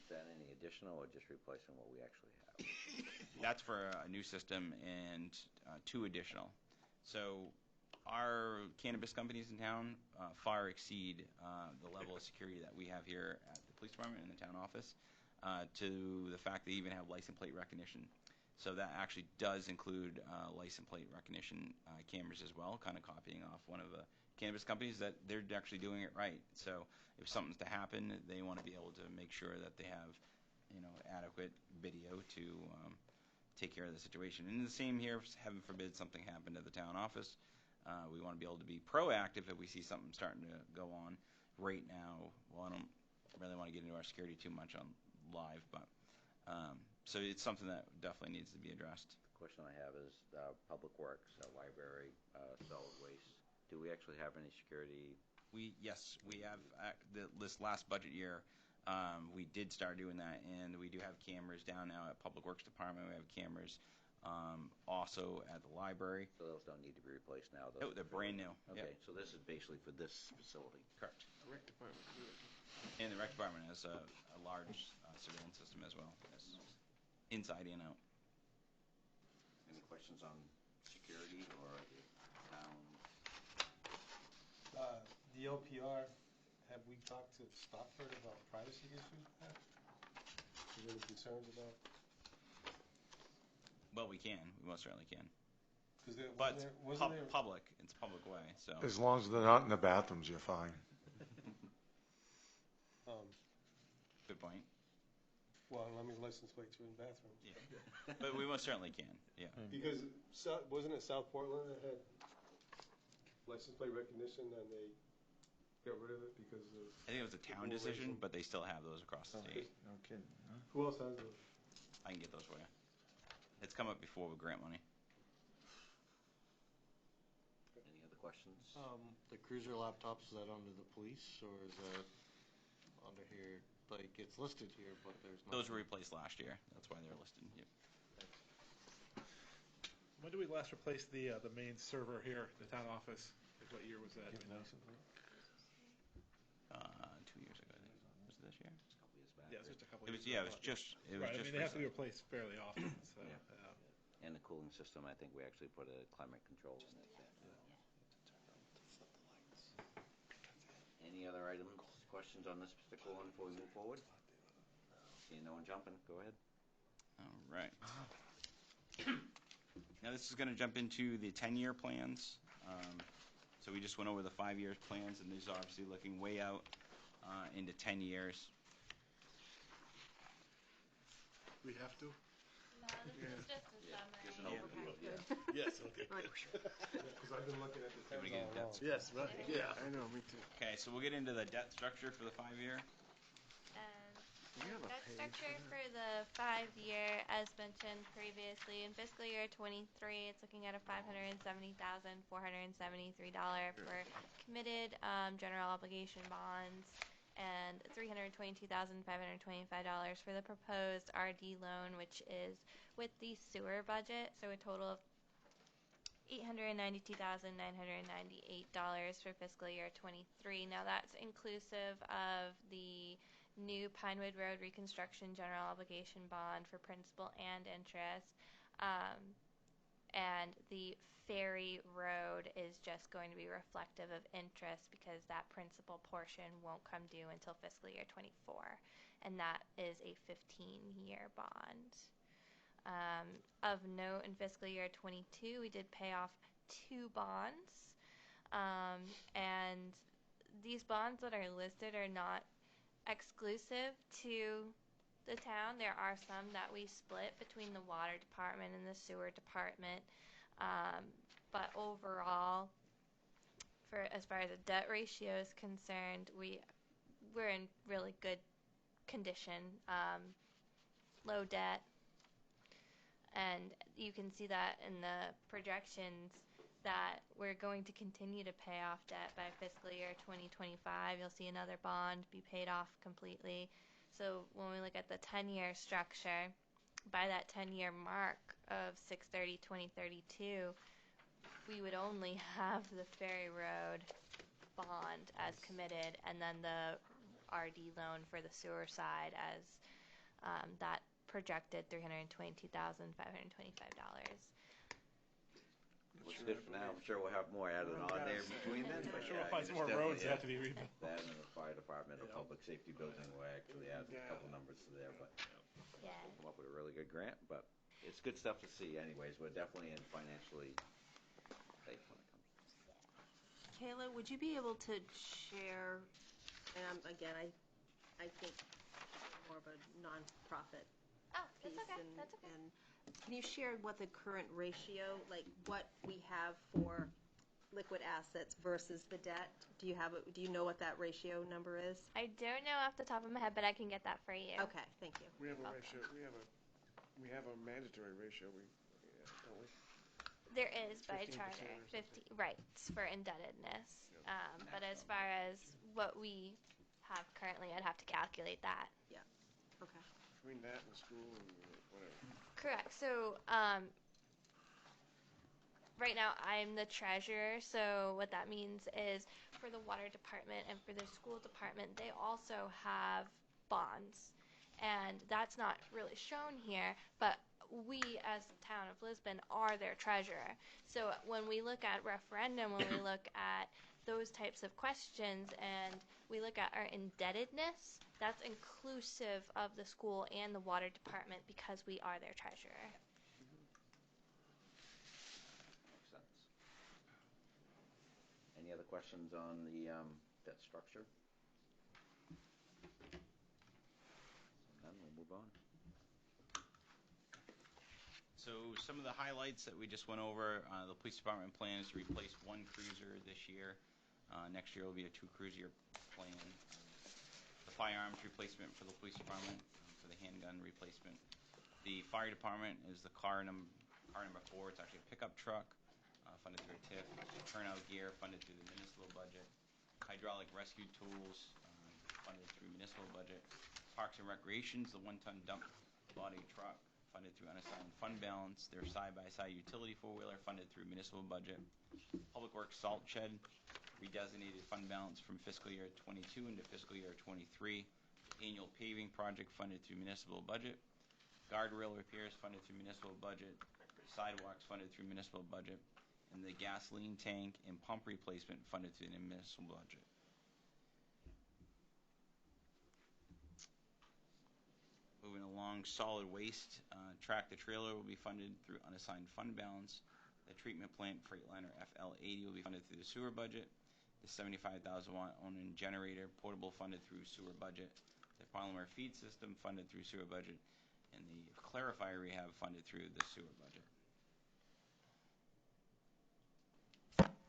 is that any additional or just replacing what we actually have? That's for a new system and 2 additional. So our cannabis companies in town far exceed the level of security that we have here at the police department and the town office, to the fact they even have license plate recognition. So that actually does include license plate recognition cameras as well, kind of copying off one of the cannabis companies that they're actually doing it right. So if something's to happen, they want to be able to make sure that they have adequate video to take care of the situation. And the same here, heaven forbid something happened at the town office. We want to be able to be proactive if we see something starting to go on. Right now, well, I don't really want to get into our security too much on live, but so it's something that definitely needs to be addressed. The question I have is Public Works, library, solid waste. Do we actually have any security? Yes, we have this last budget year. We did start doing that, and we do have cameras down now at Public Works Department. We have cameras also at the library. So those don't need to be replaced now? No, they're brand new. Okay, Yep. so this is basically for this facility? Correct. The rec department. And the rec department has a large surveillance system as well, inside and out. Any questions on security or the town? The OPR, have we talked to Stockford about privacy issues with that? Is there any concerns about? Well, we can. We most certainly can. But public. It's public way. So As long as they're not in the bathrooms, you're fine. Good point. Well, I mean, license plates are in bathrooms. Yeah. But we most certainly can. Yeah. Because wasn't it South Portland that had license plate recognition and they got rid of it because of? I think it was a town decision, but they still have those across the state. No kidding, huh? Who else has those? I can get those for you. It's come up before with grant money. Any other questions? The cruiser laptops, is that under the police, or is that under here? Like, it's listed here, but there's no. Those were replaced last year. That's why they're listed. Yep. When did we last replace the main server here, the town office? Like, what year was that? 2 years ago, I think. Was it this year? Just a couple years back. Yeah, it was just a couple It years was, yeah, ago. it was just. Right, I mean, they have to be replaced fairly often, so. Yeah. And the cooling system, I think we actually put a climate control in it. Any other items, questions on this particular one before we move forward? Seeing no one jumping, go ahead. All right. Now this is going to jump into the 10-year plans. So we just went over the 5-year plans, and these are obviously looking way out into 10 years. We have to? No, this is just a summary. Just an overview, yeah. Yes, okay. Because I've been looking at the Can we tens get all debts? along. Yes, right, yeah. I know, me too. Okay, so we'll get into the debt structure for the 5-year. And Do you have a debt page structure for for the 5-year, as mentioned previously, in fiscal year 23, it's looking at a $570,473 for committed general obligation bonds and $322,525 for the proposed RD loan, which is with the sewer budget, so a total of $892,998 for fiscal year 23. Now that's inclusive of the new Pinewood Road reconstruction general obligation bond for principal and interest, and the Ferry Road is just going to be reflective of interest because that principal portion won't come due until fiscal year 24, and that is a 15-year bond. Of note, in fiscal year 22, we did pay off 2 bonds, and these bonds that are listed are not exclusive to the town. There are some that we split between the water department and the sewer department, but overall, as far as the debt ratio is concerned, we're in really good condition, low debt. And you can see that in the projections that we're going to continue to pay off debt by fiscal year 2025. You'll see another bond be paid off completely. So when we look at the 10-year structure, by that 10-year mark of 6/30/2032, we would only have the Ferry Road bond as committed, and then the RD loan for the sewer side as that projected $322,525. Looks good for now. I'm sure we'll have more added on there between then. I'm But sure yeah, we'll find some more roads that have to be rebuilt. That and the fire department or public safety building will actually add a couple numbers to there, but Yeah. come up with a really good grant. But it's good stuff to see anyways. We're definitely in financially safe when it comes to this. Kayla, would you be able to share, and again, I think more of a nonprofit Oh, that's piece, okay. and, That's okay. and can you share what the current ratio, like what we have for liquid assets versus the debt? Do you know what that ratio number is? I don't know off the top of my head, but I can get that for you. Okay, thank you. We have a ratio, we have a mandatory ratio, don't we? There is by 15% charter, or 50 rights for indebtedness. But as far as what we have currently, I'd have to calculate that. Yeah. Okay. Between that and school and whatever. Correct. So right now I'm the treasurer, so what that means is for the water department and for the school department, they also have bonds. And that's not really shown here, but we as the town of Lisbon are their treasurer. So when we look at referendum, when we look at those types of questions and we look at our indebtedness, that's inclusive of the school and the water department because we are their treasurer. Makes sense. Any other questions on the debt structure? Then we'll move on. So some of the highlights that we just went over, the police department plans to replace 1 cruiser this year. Next year will be a 2-cruiser plan. The firearms replacement for the police department, for the handgun replacement. The fire department is the car number 4. It's actually a pickup truck, funded through a TIF. Turnout gear funded through the municipal budget. Hydraulic rescue tools funded through municipal budget. Parks and Recreations, the 1-ton dump body truck funded through unassigned fund balance. Their side-by-side utility 4-wheeler funded through municipal budget. Public Works salt shed redesignated fund balance from fiscal year 22 into fiscal year 23. Annual paving project funded through municipal budget. Guardrail repairs funded through municipal budget. Sidewalks funded through municipal budget. And the gasoline tank and pump replacement funded through the municipal budget. Moving along, solid waste, tractor trailer will be funded through unassigned fund balance. The treatment plant Freightliner FL80 will be funded through the sewer budget. The 75,000 watt Onan generator portable funded through sewer budget. The polymer feed system funded through sewer budget. And the clarifier rehab funded through the sewer budget.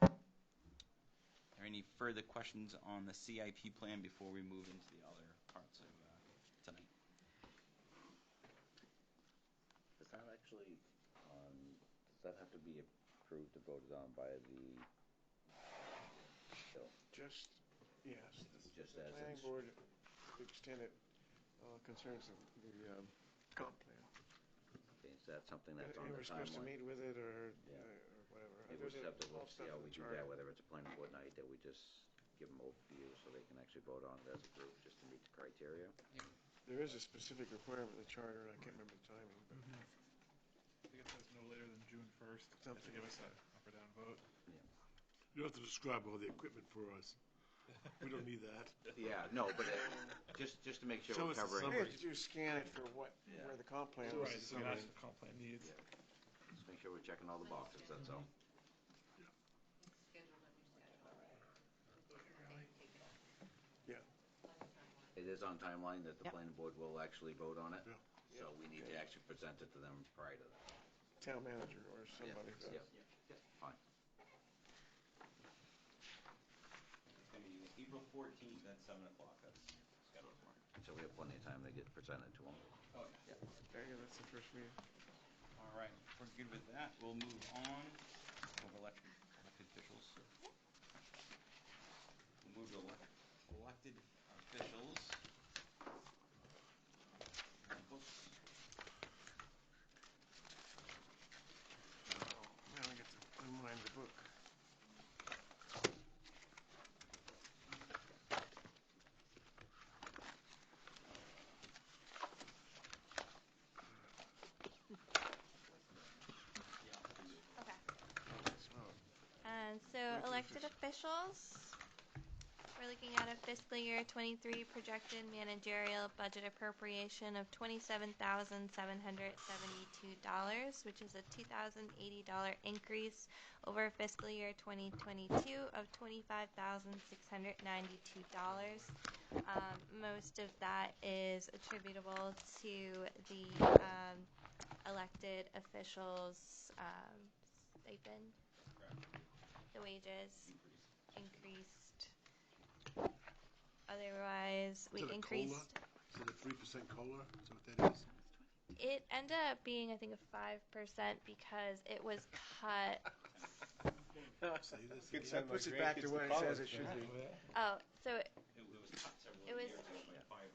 Are there any further questions on the CIP plan before we move into the other parts of tonight? Does that actually, does that have to be approved and voted on by the bill? Just, yes. Just The as planning it's- board, to the extent it concerns the comp plan. Okay, is that something that's on And the we're supposed to timeline? meet with it or Yeah. whatever. Maybe we'll just have to All look, see stuff how in we the do charter. that, whether it's a planning board night, that we just give them overview so they can actually vote on it as a group, just to meet the criteria. There is a specific requirement in the charter, I can't remember the timing, but I think it says no later than June 1st. Have to give us an up or down vote. You don't have to describe all the equipment for us. We don't need that. Yeah, no, but just to make sure Show we're us the covering. summary. Did you scan it for where the comp plan was? Right, so that's what comp plan needs. Just make sure we're checking all the boxes, that's all. Yeah. It is on timeline that the Yep. planning board will actually vote on it, Yeah. so we need to actually present it to them prior to that. Town manager or somebody. Yeah, fine. It's going to be April 14th at 7 o'clock. That's scheduled for. So we have plenty of time to get presented to them. Oh, yeah. There you go, that's the first meeting. All right, if we're good with that, we'll move on over elected officials. We'll move to elected officials. Books. Now we get to unwind the book. Okay. So, And so elected officials, we're looking at a fiscal year 23 projected managerial budget appropriation of $27,772, which is a $2,080 increase over fiscal year 2022 of $25,692. Most of that is attributable to the elected officials' stipend. The wages increased. Otherwise, we Is it a increased. COLA? Is it a 3% COLA? Is that what that is? It ended up being, I think, a 5% because it was cut. Say this Could again. send my puts it back to grandkids where it college, says it should man. be. Oh, so It was cut several It was- years ago by 5%.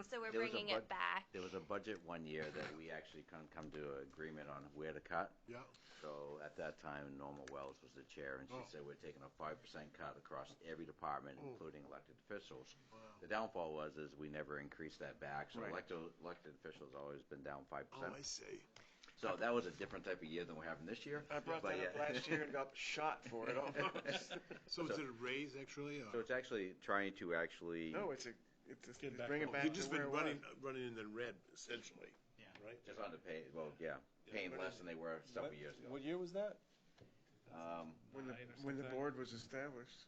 so we're There was a bringing it back. There was a budget one year that we actually couldn't come to an agreement on where to cut. Yeah. So at that time, Norma Wells was the chair, and she Oh. said we're taking a 5% cut across every department, including elected officials. Wow. The downfall was is we never increased that back, so Right. elected officials always been down 5%. Oh, I see. So that was a different type of year than we're having this year. I brought but that up yeah. last year and got shot for it almost. So is it a raise, actually? Or? So it's actually trying to actually No, it's Get back bring it to- back You've to just where been it was. running in the red, essentially. Yeah. Right? just on the pay. Well, yeah, paying less than they were several years ago. What year was that? When the 9 or when the something. board was established,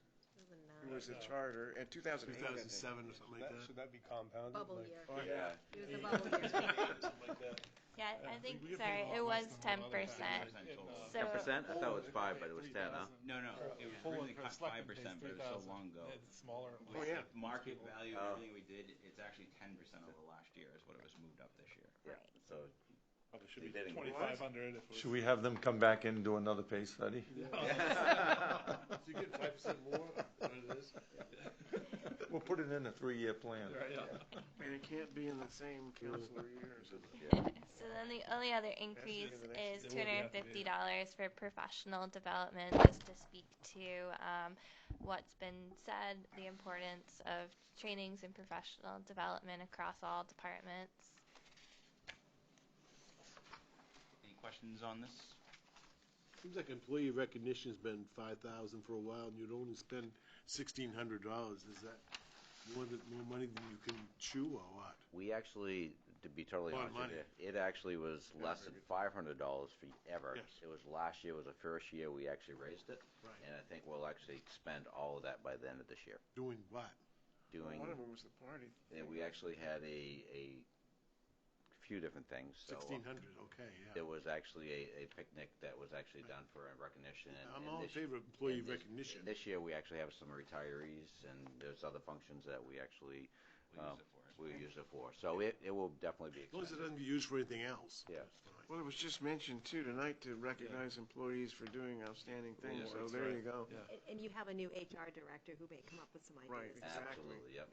it was a charter, in 2008, I think. 2007 or something like that? Should that be compounded? Bubble Like- year. Oh, Yeah. It was a bubble year. Something like that. Yeah, I think, We get sorry, paid a it lot was less than what other 10%. towns In, So 10%? I thought it was 5, but it was 10, huh? No, it was originally cut 5%, but it was so long ago. It's smaller. With yeah. the market value Oh. and everything we did, it's actually 10% over last year is what it was moved up this year. Yeah, so Probably should They be did it. 2,500 if it was. Should we have them come back in and do another pay study? So you get 5% more than it is? We'll put it in a 3-year plan. Right, yeah. And it can't be in the same counselor years. So then the only other increase be the next is It will have to be. $250 for professional development, just to speak to what's been said, the importance of trainings and professional development across all departments. Any questions on this? Seems like employee recognition's been 5,000 for a while, and you'd only spend $1,600. Is that more money than you can chew, or what? we actually, to be totally A lot of honest with you, it actually was less than $500 for ever. Yes. It was last year was the first year we actually raised it, Right. and I think we'll actually expend all of that by the end of this year. Doing what? Doing, One of them was the party. and we actually had a few different things. So 1,600, okay, yeah. there was actually a picnic that was actually done for recognition. I'm and all in this- favor of employee and this- recognition. This year, we actually have some retirees, and there's other functions that we actually We'll use it for us. we use it for. So it will definitely be As long as it expended. doesn't get used for anything else. Yeah. That's fine. Well, it was just mentioned too tonight to recognize employees for doing outstanding things, Yeah, so that's there right. you go. Yeah. And you have a new HR director who may come up with some ideas. Right, exactly. Absolutely, yep.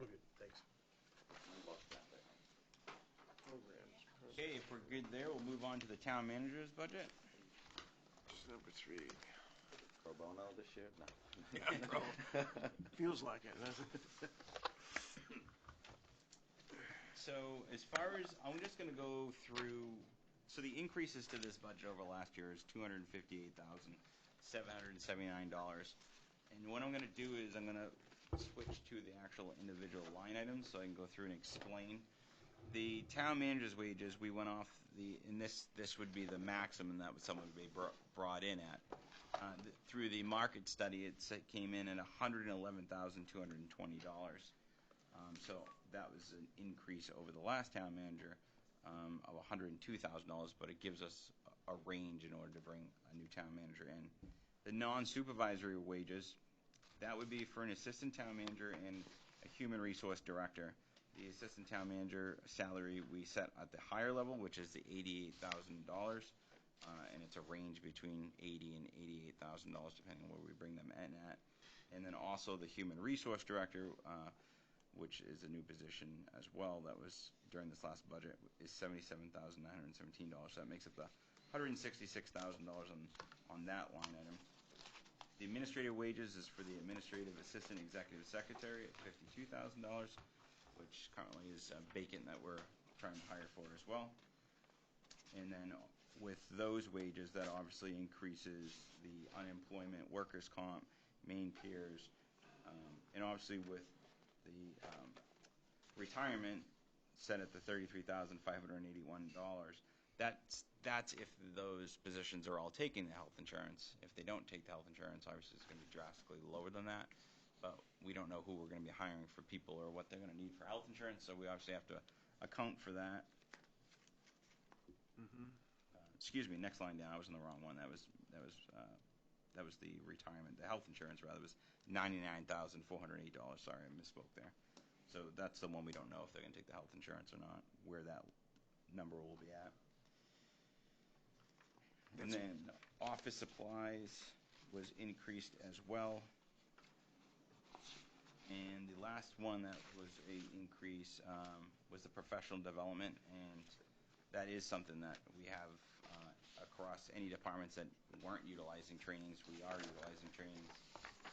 Okay, thanks. Programs. Okay, if we're good there, we'll move on to the town manager's budget. Number 3. Pro bono this year? No. Feels like it, doesn't it? So as far as, I'm just going to go through, so the increases to this budget over last year is $258,779. And what I'm going to do is I'm going to switch to the actual individual line items so I can go through and explain. The town manager's wages, we went off and this would be the maximum that someone would be brought in at. Through the market study, it came in at $111,220. So that was an increase over the last town manager of $102,000, but it gives us a range in order to bring a new town manager in. The non-supervisory wages, that would be for an assistant town manager and a human resource director. The assistant town manager salary we set at the higher level, which is the $88,000, and it's a range between $80,000 and $88,000 depending on where we bring them in at. And then also the human resource director, which is a new position as well that was during this last budget, is $77,917. So that makes it the $166,000 on that line item. The administrative wages is for the administrative assistant executive secretary at $52,000, which currently is vacant that we're trying to hire for as well. And then with those wages, that obviously increases the unemployment, workers' comp, main peers, and obviously with the retirement set at the $33,581. That's if those positions are all taking the health insurance. If they don't take the health insurance, obviously it's going to be drastically lower than that. But we don't know who we're going to be hiring for people or what they're going to need for health insurance, so we obviously have to account for that. Excuse me, next line down. I was in the wrong one. That was the retirement. The health insurance rather was $99,408. Sorry, I misspoke there. So that's the one we don't know if they're going to take the health insurance or not, where that number will be at. And then office supplies was increased as well. And the last one that was a increase was the professional development, and that is something that we have across any departments that weren't utilizing trainings. We are utilizing trainings.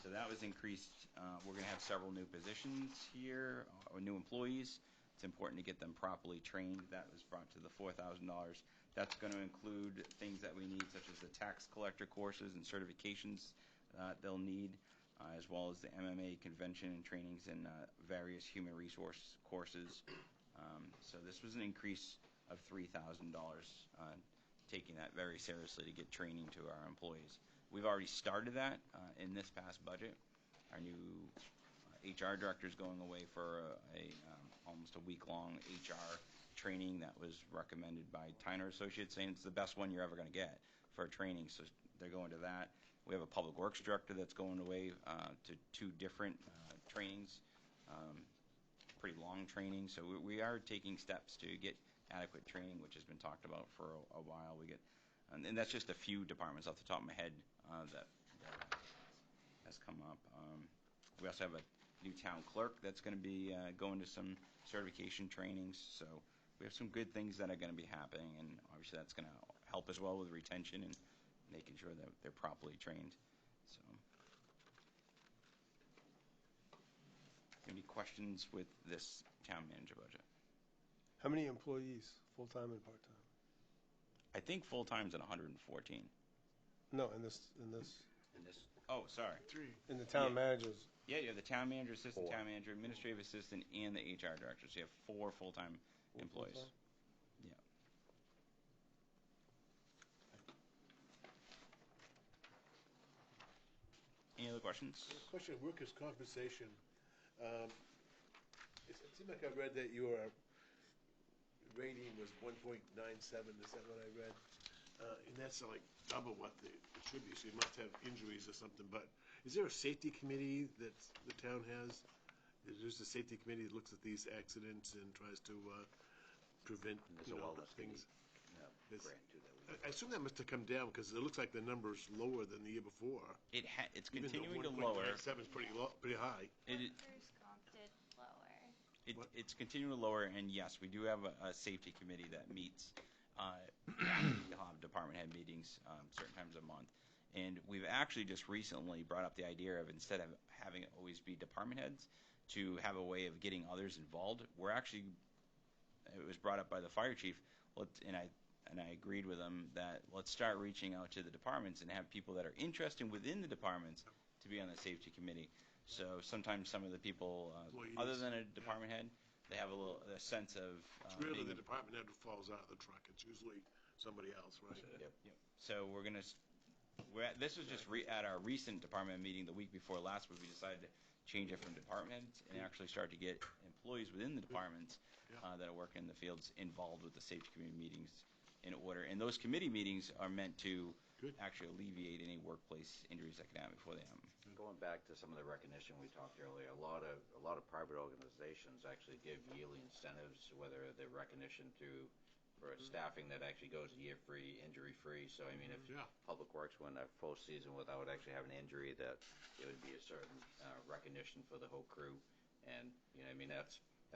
So that was increased. We're going to have several new positions here, or new employees. It's important to get them properly trained. That was brought to the $4,000. That's going to include things that we need, such as the tax collector courses and certifications they'll need, as well as the MMA convention and trainings and various human resource courses. So this was an increase of $3,000, taking that very seriously to get training to our employees. We've already started that in this past budget. Our new HR director's going away for almost a week-long HR training that was recommended by Tyner Associates, saying it's the best one you're ever going to get for training. So they're going to that. We have a public works director that's going away to 2 different trainings, pretty long training. So we are taking steps to get adequate training, which has been talked about for a while. And that's just a few departments off the top of my head that has come up. We also have a new town clerk that's going to be going to some certification trainings. So we have some good things that are going to be happening, and obviously that's going to help as well with retention and making sure that they're properly trained. So, any questions with this town manager budget? How many employees, full-time and part-time? I think full-time's at 114. No, in this, Oh, sorry. 3. in the town managers. Yeah, you have the town manager, assistant town manager, administrative assistant, and the HR director. So you have 4 full-time employees. full-time? Yeah. Any other questions? Question of workers' compensation. It seemed like I read that your rating was 1.97. Is that what I read? And that's like double what it should be, so you must have injuries or something. But is there a safety committee that the town has? There's a safety committee that looks at these accidents and tries to prevent There's a wellness things. grant too that we I assume that must have come down because it looks like the number's lower than the year before. It's continuing to Even lower. though 1.97 is pretty high. Workers' comp did lower. It's continuing to lower, and yes, we do have a safety committee that meets. You'll have department head meetings certain times a month. And we've actually just recently brought up the idea of, instead of having it always be department heads, to have a way of getting others involved. It was brought up by the fire chief, and I agreed with him that let's start reaching out to the departments and have people that are interested within the departments to be on the safety committee. So sometimes some of the people, other than a department head, they have a sense of. It's really the department head who falls out of the truck. It's usually somebody else, right? Yep. So this was just at our recent department meeting the week before last, where we decided to change it from department heads and actually start to get employees within the departments that are working in the fields involved with the safety committee meetings in order. And those committee meetings are meant to actually alleviate any workplace injuries that can happen before they happen. Going back to some of the recognition we talked earlier, a lot of private organizations actually give yearly incentives, whether they're recognition for staffing that actually goes year-free, injury-free. So I mean, if Public Works went a full season without actually having an injury, that it would be a certain recognition for the whole crew. And I mean, that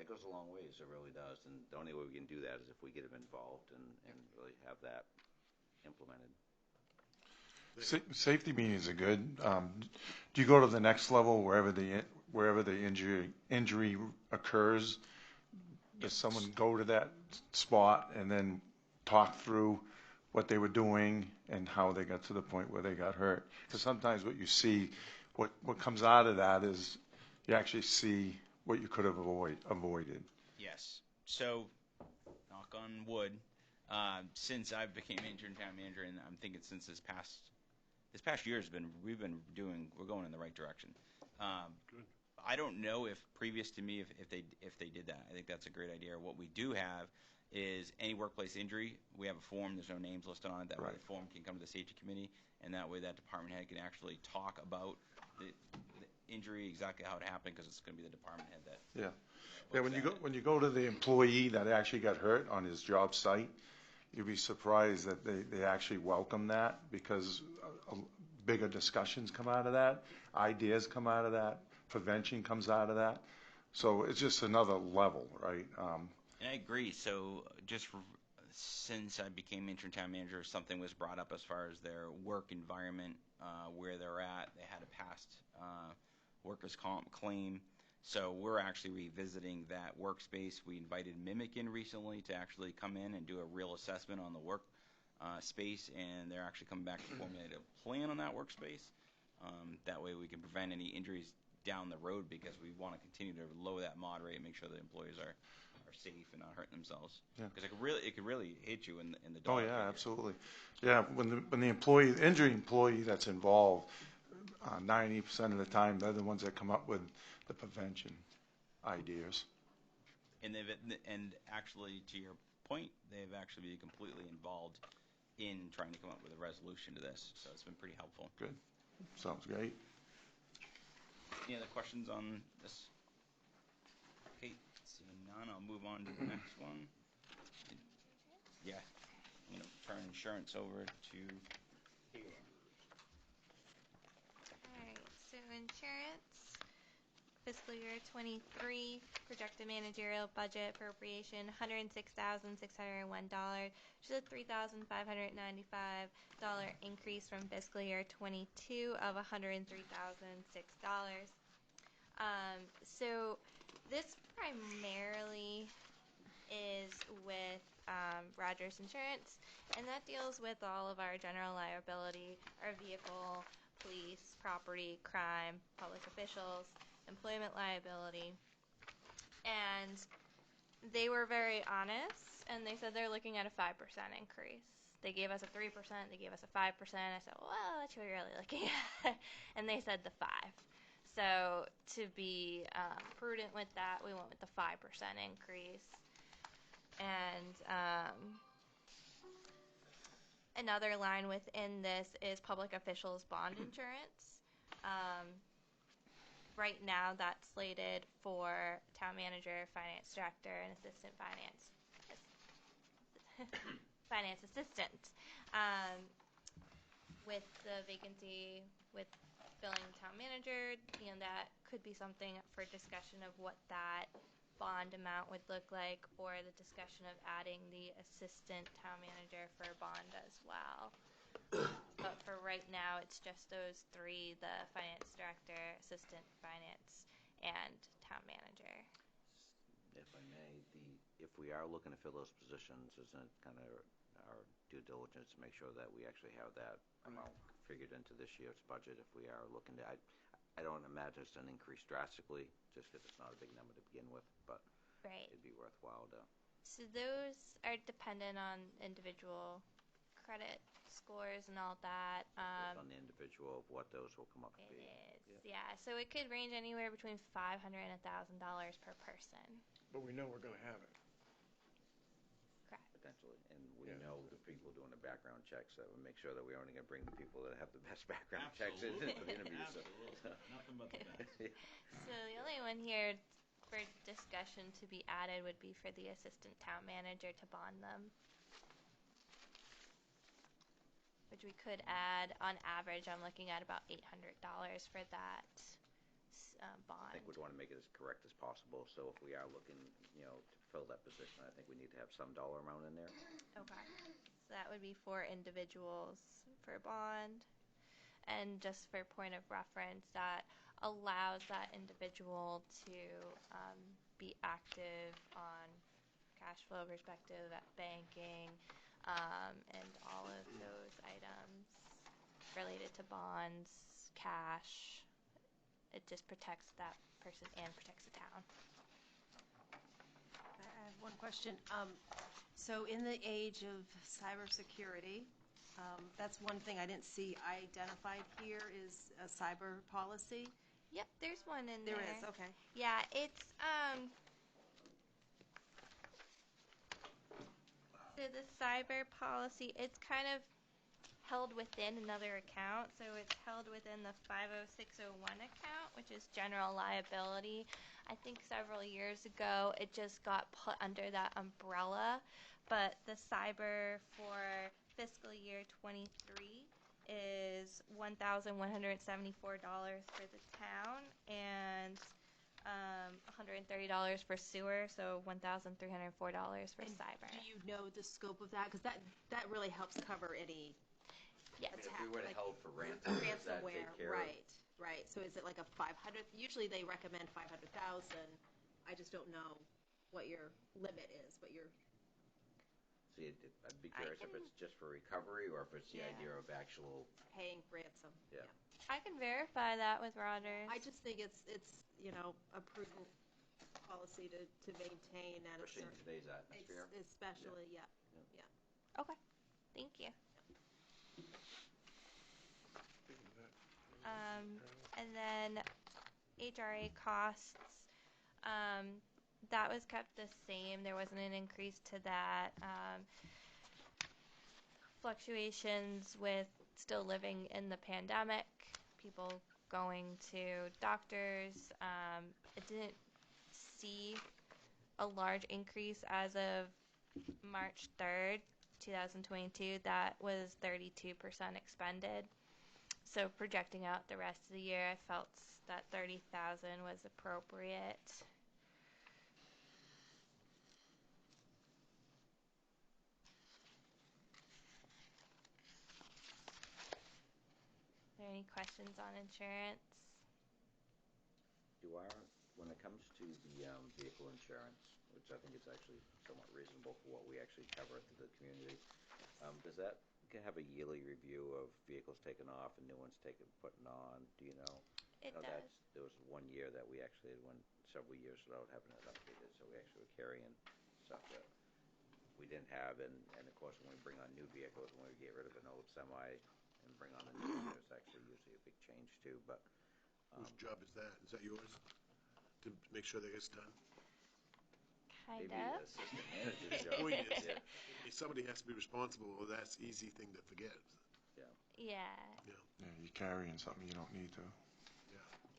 goes a long ways. It really does. And the only way we can do that is if we get them involved and really have that implemented. Safety meetings are good. Do you go to the next level wherever the injury occurs? Does someone go to that spot and then talk through what they were doing and how they got to the point where they got hurt? Because sometimes what you see, what comes out of that is you actually see what you could have avoided. Yes. So, knock on wood, since I became interim town manager, and I'm thinking since this past year we're going in the right direction. Good. I don't know if previous to me if they did that. I think that's a great idea. What we do have is any workplace injury, we have a form. There's no names listed on it. That way the form can come to the safety committee, and that way that department head can actually talk about the injury, exactly how it happened, because it's going to be the department head that. Yeah. Yeah. When you go to the employee that actually got hurt on his job site, you'd be surprised that they actually welcome that, because bigger discussions come out of that, ideas come out of that, prevention comes out of that. So it's just another level, right? And I agree. So just since I became interim town manager, something was brought up as far as their work environment, where they're at. They had a past workers' comp claim. So we're actually revisiting that workspace. We invited Mimic in recently to actually come in and do a real assessment on the work space, and they're actually coming back to formulate a plan on that workspace. That way we can prevent any injuries down the road, because we want to continue to lower that mod rate and make sure the employees are safe and not hurting themselves. Because it could really hit you in the dog. Oh yeah, absolutely. Yeah, when the injury employee that's involved, 90% of the time, they're the ones that come up with the prevention ideas. And and actually, to your point, they've actually been completely involved in trying to come up with a resolution to this. So it's been pretty helpful. Good. Sounds great. Any other questions on this? Okay, seeing none, I'll move on to the next one. Yeah, I'm going to turn insurance over to Kayla. Alright, so insurance, fiscal year 23, projected managerial budget appropriation, $106,601, which is a $3,595 increase from fiscal year 22 of $103,006. So this primarily is with Rogers Insurance, and that deals with all of our general liability, our vehicle, police, property, crime, public officials, employment liability. And they were very honest, and they said they're looking at a 5% increase. They gave us a 3%, they gave us a 5%. I said, well, what are we really looking at? And they said the 5. So to be prudent with that, we went with the 5% increase. And another line within this is public officials bond insurance. Right now, that's slated for town manager, finance director, and assistant finance assistant. With the vacancy with filling town manager, that could be something for discussion of what that bond amount would look like, or the discussion of adding the assistant town manager for a bond as well. But for right now, it's just those three, the finance director, assistant finance, and town manager. If I may, if we are looking to fill those positions, isn't it kind of our due diligence to make sure that we actually have that amount figured into this year's budget if we are looking to, I don't imagine it's going to increase drastically just because it's not a big number to begin with, but it'd be worthwhile to. So those are dependent on individual credit scores and all that. Based on the individual of what those will come up to be. It is, yeah. So it could range anywhere between $500 and $1,000 per person. But we know we're going to have it. Correct. Potentially. And we know the people doing the background checks, that we make sure that we're only going to bring the people that have the best background checks in for the interviews. Absolutely. Nothing but the best. So the only one here for discussion to be added would be for the assistant town manager to bond them. Which we could add, on average, I'm looking at about $800 for that bond. I think we'd want to make it as correct as possible, so if we are looking, to fill that position, I think we need to have some dollar amount in there. Okay. So that would be for individuals for bond. And just for point of reference, that allows that individual to be active on cash flow perspective, at banking, and all of those items related to bonds, cash. It just protects that person and protects the town. I have one question. So in the age of cybersecurity, that's one thing I didn't see identified here is a cyber policy. Yep, there's one in there. There is, okay. Yeah, it's so the cyber policy, it's kind of held within another account. So it's held within the 50601 account, which is general liability. I think several years ago it just got put under that umbrella, but the cyber for fiscal year 23 is $1,174 for the town and $130 for sewer, so $1,304 for cyber. Do you know the scope of that? Because that really helps cover any If we would have held for ransom, does that take care of? Right. So is it like a 500? Usually they recommend 500,000. I just don't know what your limit is, but your. See, I'd be curious if it's just for recovery or if it's the idea of actual Paying ransom. Yeah. I can verify that with Rogers. I just think it's a prudent policy to maintain at Especially in today's atmosphere. Especially, yeah. Okay, thank you. And then HRA costs, that was kept the same. There wasn't an increase to that. Fluctuations with still living in the pandemic, people going to doctors. It didn't see a large increase as of March 3rd, 2022. That was 32% expended. So projecting out the rest of the year, I felt that 30,000 was appropriate. Are there any questions on insurance? When it comes to the vehicle insurance, which I think is actually somewhat reasonable for what we actually cover to the community, does that have a yearly review of vehicles taken off and new ones putting on? Do you know? It I know does. There was one year that we actually had went several years without having it updated, so we actually were carrying stuff that we didn't have, and of course when we bring on new vehicles, when we get rid of an old semi and bring on the new one, there's actually usually a big change too. But whose job is that? Is that yours? To make sure that gets done? Kind maybe of. assistant manager's job. Oh, yes. Yeah. Somebody has to be responsible, or that's easy thing to forget. Yeah. Yeah. Yeah, you're carrying something you don't need to.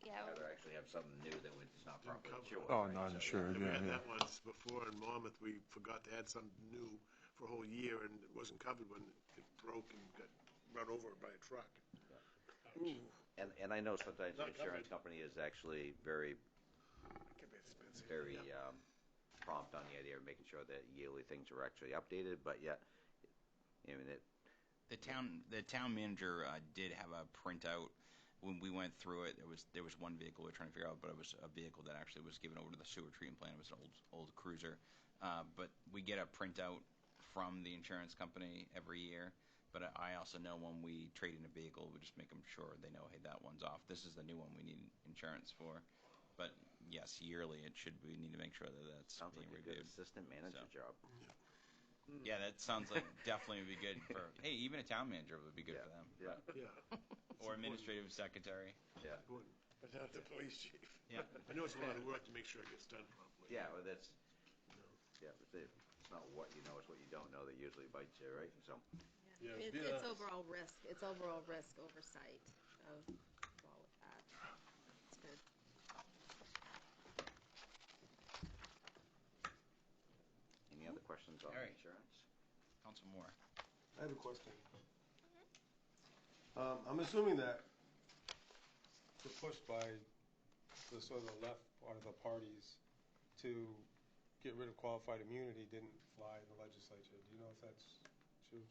Yeah. Rather actually have something new that it's not properly insured. Oh, right? not So, insured, We yeah, had yeah. that once before in Monmouth. We forgot to add something new for a whole year, and it wasn't covered when it broke and got run over by a truck. Ooh. And I know sometimes the Not insurance covered. company is actually very It can be expensive. very Yeah. prompt on the idea of making sure that yearly things are actually updated, but yet, I mean, The town manager did have a printout when we went through it. There was one vehicle we were trying to figure out, but it was a vehicle that actually was given over to the sewer treatment plant. It was an old cruiser, but we get a printout from the insurance company every year. But I also know when we trade in a vehicle, we just make them sure they know, hey, that one's off. This is the new one we need insurance for. But yes, yearly we need to make sure that that's sounds being like a good reviewed. assistant manager job. Yeah, that sounds like definitely would be good for. Hey, even a town manager would be good for them. Yeah. Yeah. Or administrative secretary. Yeah. Important. But not the police chief. Yeah. I know it's a lot of work to make sure it gets done properly. Yeah, well, that's. Yeah, but it's not what you know; it's what you don't know that usually bites you, right? So. Yeah, It's overall risk. It's overall risk oversight of all of that. It's good. Any other questions on All right. insurance? Council Moore. I have a question. I'm assuming that the push by the sort of the left part of the parties to get rid of qualified immunity didn't fly in the legislature. Do you know if that's true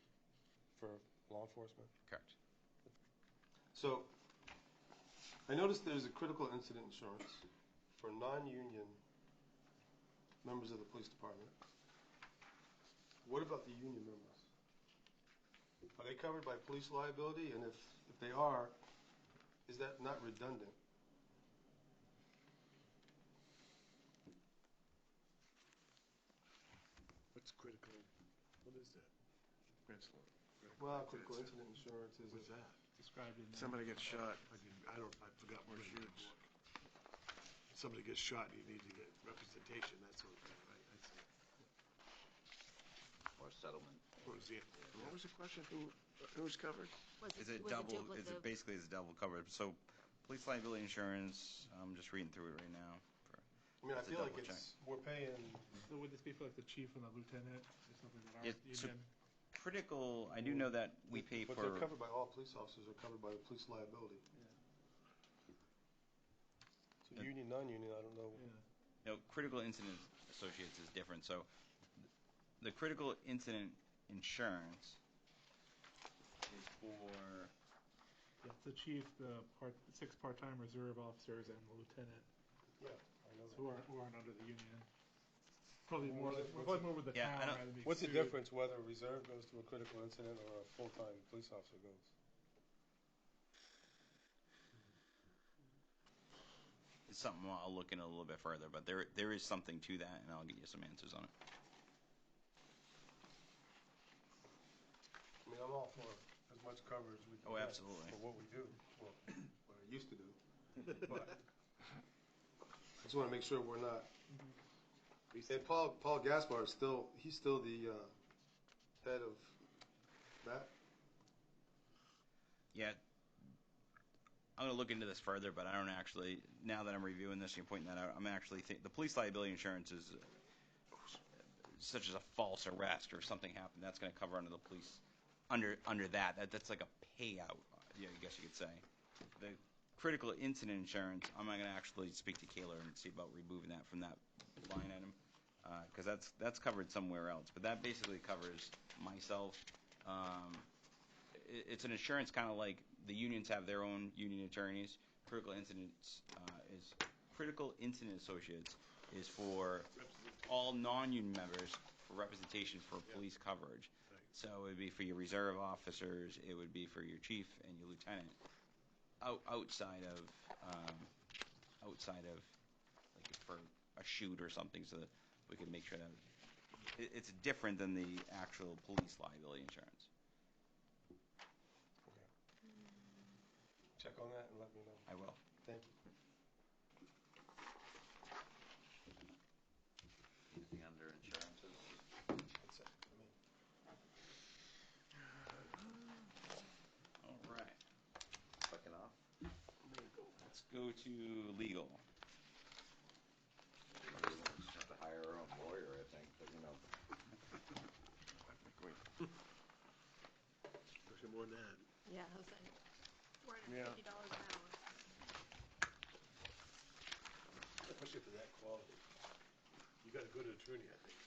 for law enforcement? Correct. So, I noticed there's a critical incident insurance for non-union members of the police department. What about the union members? Are they covered by police liability? And if they are, is that not redundant? What's critical? What is that? Well, critical incident insurance is What's that? Described in Somebody gets shot. I forgot what it is. Somebody gets shot, you need to get representation, that sort of thing, right? I see. Or settlement? For example. What was the question? Who's covered? Is it double? Is it basically is double covered? So, police liability insurance. I'm just reading through it right now. I mean, I It's a feel like double check. we're paying. So would this be for like the chief and the lieutenant or something that aren't It's union? critical. I do know that we pay But for. they're covered by all police officers are covered by the police liability. So union, non-union, I don't know. No, critical incident associates is different. So, the critical incident insurance is for. Yeah, it's the chief, the 6 part-time reserve officers, and the lieutenant. Yeah, I know So that. who aren't under the union. Probably more. What's We're probably more with the Yeah, I town don't- rather than being What's the sued. difference whether a reserve goes to a critical incident or a full-time police officer goes? It's something I'll look in a little bit further, but there is something to that, and I'll get you some answers on it. I mean, I'm all for as much coverage we can Oh, get absolutely. for what we do. Well, I used to do. But I just want to make sure we're not. And Paul Gaspar is he's still the head of that. Yeah. I'm going to look into this further, but I don't actually, now that I'm reviewing this, you're pointing that out, I'm actually the police liability insurance is such as a false arrest or something happened, that's going to cover under the police, under that. That's like a payout, yeah, I guess you could say. The critical incident insurance, I'm going to actually speak to Kayla and see about removing that from that line item, because that's covered somewhere else. But that basically covers myself. It's an insurance kind of like the unions have their own union attorneys. Critical Incident Associates is for all non-union members for representation for police coverage. So it would be for your reserve officers, it would be for your chief and your lieutenant. Outside of like for a shoot or something, so that we can make sure that it's different than the actual police liability insurance. Check on that and let me know. I will. Thank you. Anything under insurances? That's it. All right. Quick enough. Let's go to legal. Maybe we'll just have to hire our own lawyer, I think, but you know. Pushing more than that. Yeah, I was saying, $450 an hour. Especially for that quality. You got a good attorney, I think.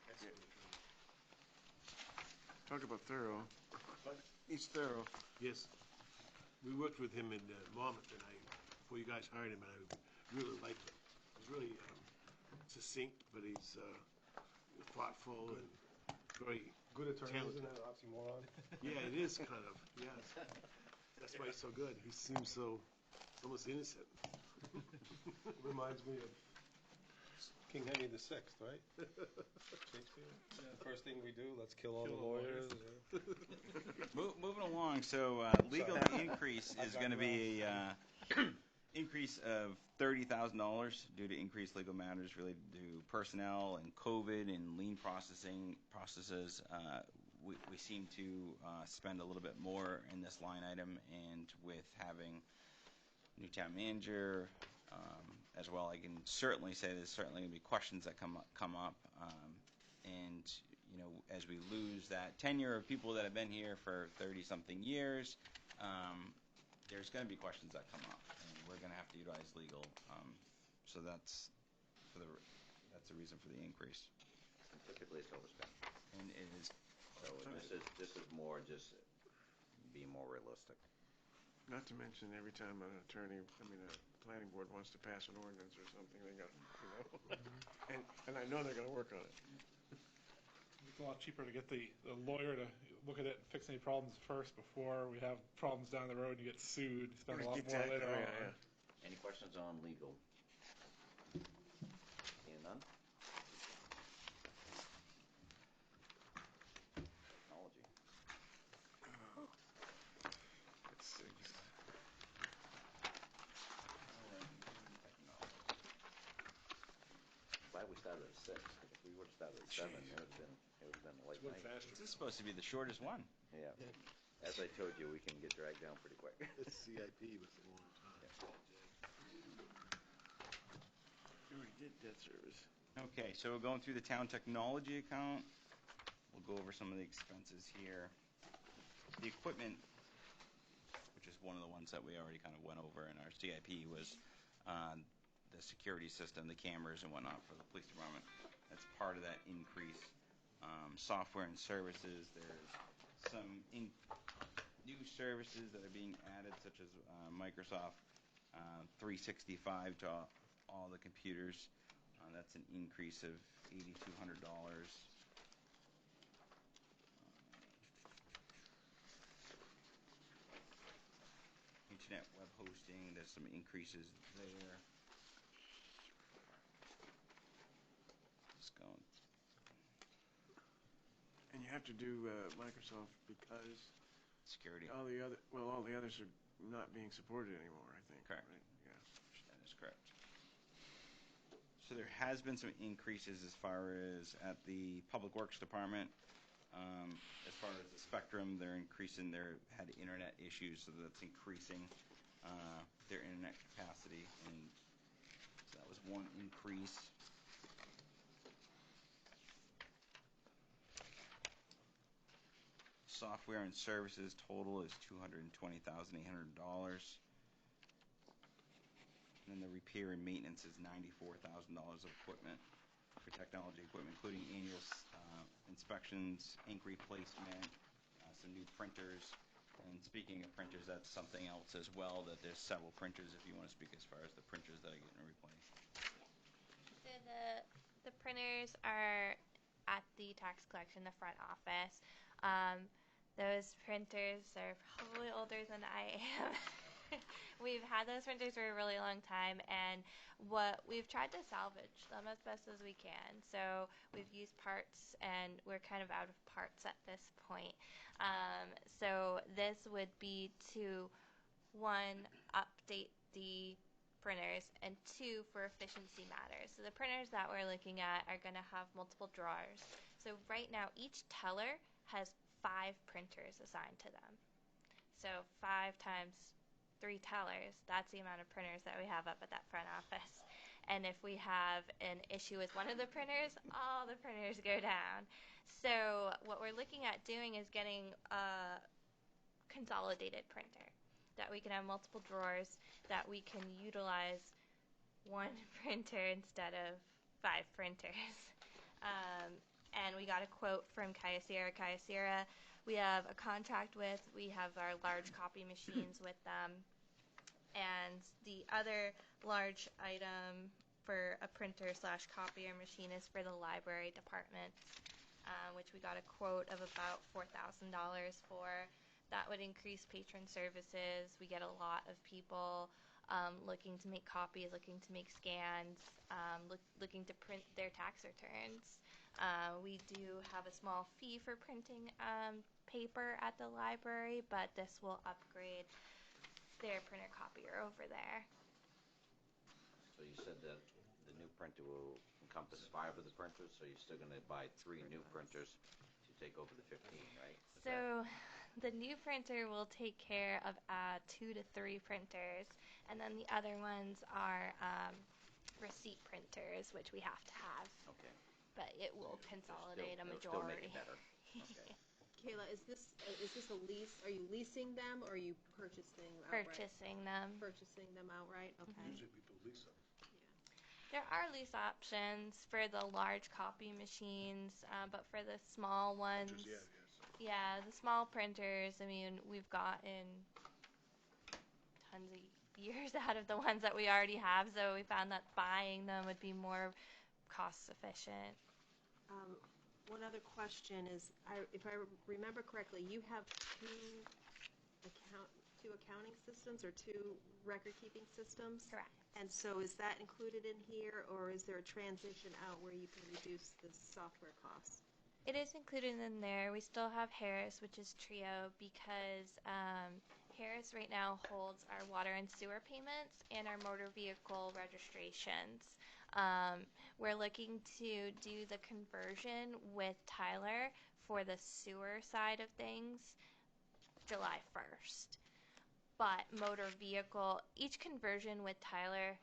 Excellent attorney. Talk about thorough. What? He's thorough. Yes. We worked with him in Monmouth, and before you guys hired him, and I really liked him. He's really succinct, but he's thoughtful and very Good attorney, talented. isn't that an oxymoron? Yeah, it is kind of. Yes. That's why he's so good. He seems so almost innocent. Reminds me of King Henry VI, right? Shakespeare. Yeah, first thing we do, let's kill all the lawyers. Moving along, so legal increase is going to be a increase of $30,000 due to increased legal matters related to personnel and COVID and lien processes. We seem to spend a little bit more in this line item, and with having new town manager as well, I can certainly say there's certainly going to be questions that come up, and you know, as we lose that tenure of people that have been here for 30-something years, there's going to be questions that come up, and we're going to have to utilize legal. So that's the reason for the increase. And typically it's overspent. And it is. So this is more just being more realistic. Not to mention every time a planning board wants to pass an ordinance or something, they got, you know, and I know they're going to work on it. It's a lot cheaper to get the lawyer to look at it and fix any problems first before we have problems down the road and you get sued. Spend a lot more later on. Yeah. Any questions on legal? Seeing none? Technology. Let's see. Glad we started at 6. If we would have started at 7, it would have been a late night. This is supposed to be the shortest one. Yeah. As I told you, we can get dragged down pretty quick. This CIP was a long time. You already did debt service. Okay, so we're going through the town technology account. We'll go over some of the expenses here. The equipment, which is one of the ones that we already kind of went over in our CIP, was the security system, the cameras and whatnot for the police department. That's part of that increase. Software and services, there's some new services that are being added, such as Microsoft 365 to all the computers. That's an increase of $8,200. Internet web hosting, there's some increases there. Just going. And you have to do Microsoft because security. All the others are not being supported anymore, I think. Correct. Right? Yeah. That is correct. So there has been some increases as far as at the Public Works Department. As far as the spectrum, they're increasing had internet issues, so that's increasing their internet capacity, and so that was one increase. Software and services total is $220,800. And then the repair and maintenance is $94,000 of equipment for technology equipment, including annual inspections, ink replacement, some new printers. And speaking of printers, that's something else as well, that there's several printers if you want to speak as far as the printers that are getting replaced. So the printers are at the tax collection, the front office. Those printers are probably older than I am. We've had those printers for a really long time, and we've tried to salvage them as best as we can. So we've used parts, and we're kind of out of parts at this point. So this would be to, one, update the printers, and two, for efficiency matters. So the printers that we're looking at are going to have multiple drawers. So right now, each teller has 5 printers assigned to them. So 5 times 3 tellers, that's the amount of printers that we have up at that front office. And if we have an issue with one of the printers, all the printers go down. So what we're looking at doing is getting a consolidated printer, that we can have multiple drawers, that we can utilize one printer instead of 5 printers. And we got a quote from Kyocera. Kyocera, we have a contract with. We have our large copy machines with them. And the other large item for a printer/copier machine is for the library department, which we got a quote of about $4,000 for. That would increase patron services. We get a lot of people looking to make copies, looking to make scans, looking to print their tax returns. We do have a small fee for printing paper at the library, but this will upgrade their printer copier over there. So you said that the new printer will encompass 5 of the printers, so you're still going to buy 3 new printers to take over the 15, right? So the new printer will take care of 2 to 3 printers, and then the other ones are receipt printers, which we have to have. Okay. But it will consolidate a It'll still make majority. it better. Okay. Kayla, is this a lease? Are you leasing them, or are you purchasing outright? Purchasing them. Purchasing them outright. Okay. Usually people lease them. There are lease options for the large copy machines, but for the small ones, yeah, the small printers, I mean, we've gotten tons of years out of the ones that we already have, so we found that buying them would be more cost efficient. One other question is, if I remember correctly, you have two accounting systems or 2 record-keeping systems? Correct. And so is that included in here, or is there a transition out where you can reduce the software costs? It is included in there. We still have Harris, which is Trio, because Harris right now holds our water and sewer payments and our motor vehicle registrations. We're looking to do the conversion with Tyler for the sewer side of things July 1st. But motor vehicle, each conversion with Tyler,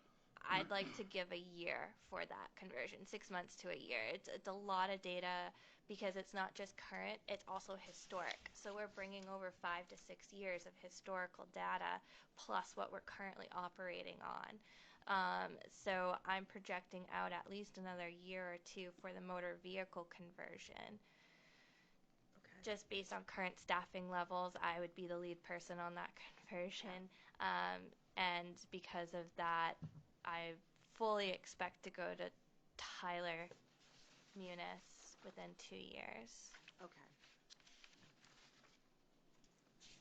I'd like to give a year for that conversion, 6 months to a year. It's a lot of data because it's not just current, it's also historic. So we're bringing over 5 to 6 years of historical data plus what we're currently operating on. So I'm projecting out at least another year or 2 for the motor vehicle conversion. Just based on current staffing levels, I would be the lead person on that conversion. And because of that, I fully expect to go to Tyler Munis within 2 years. Okay.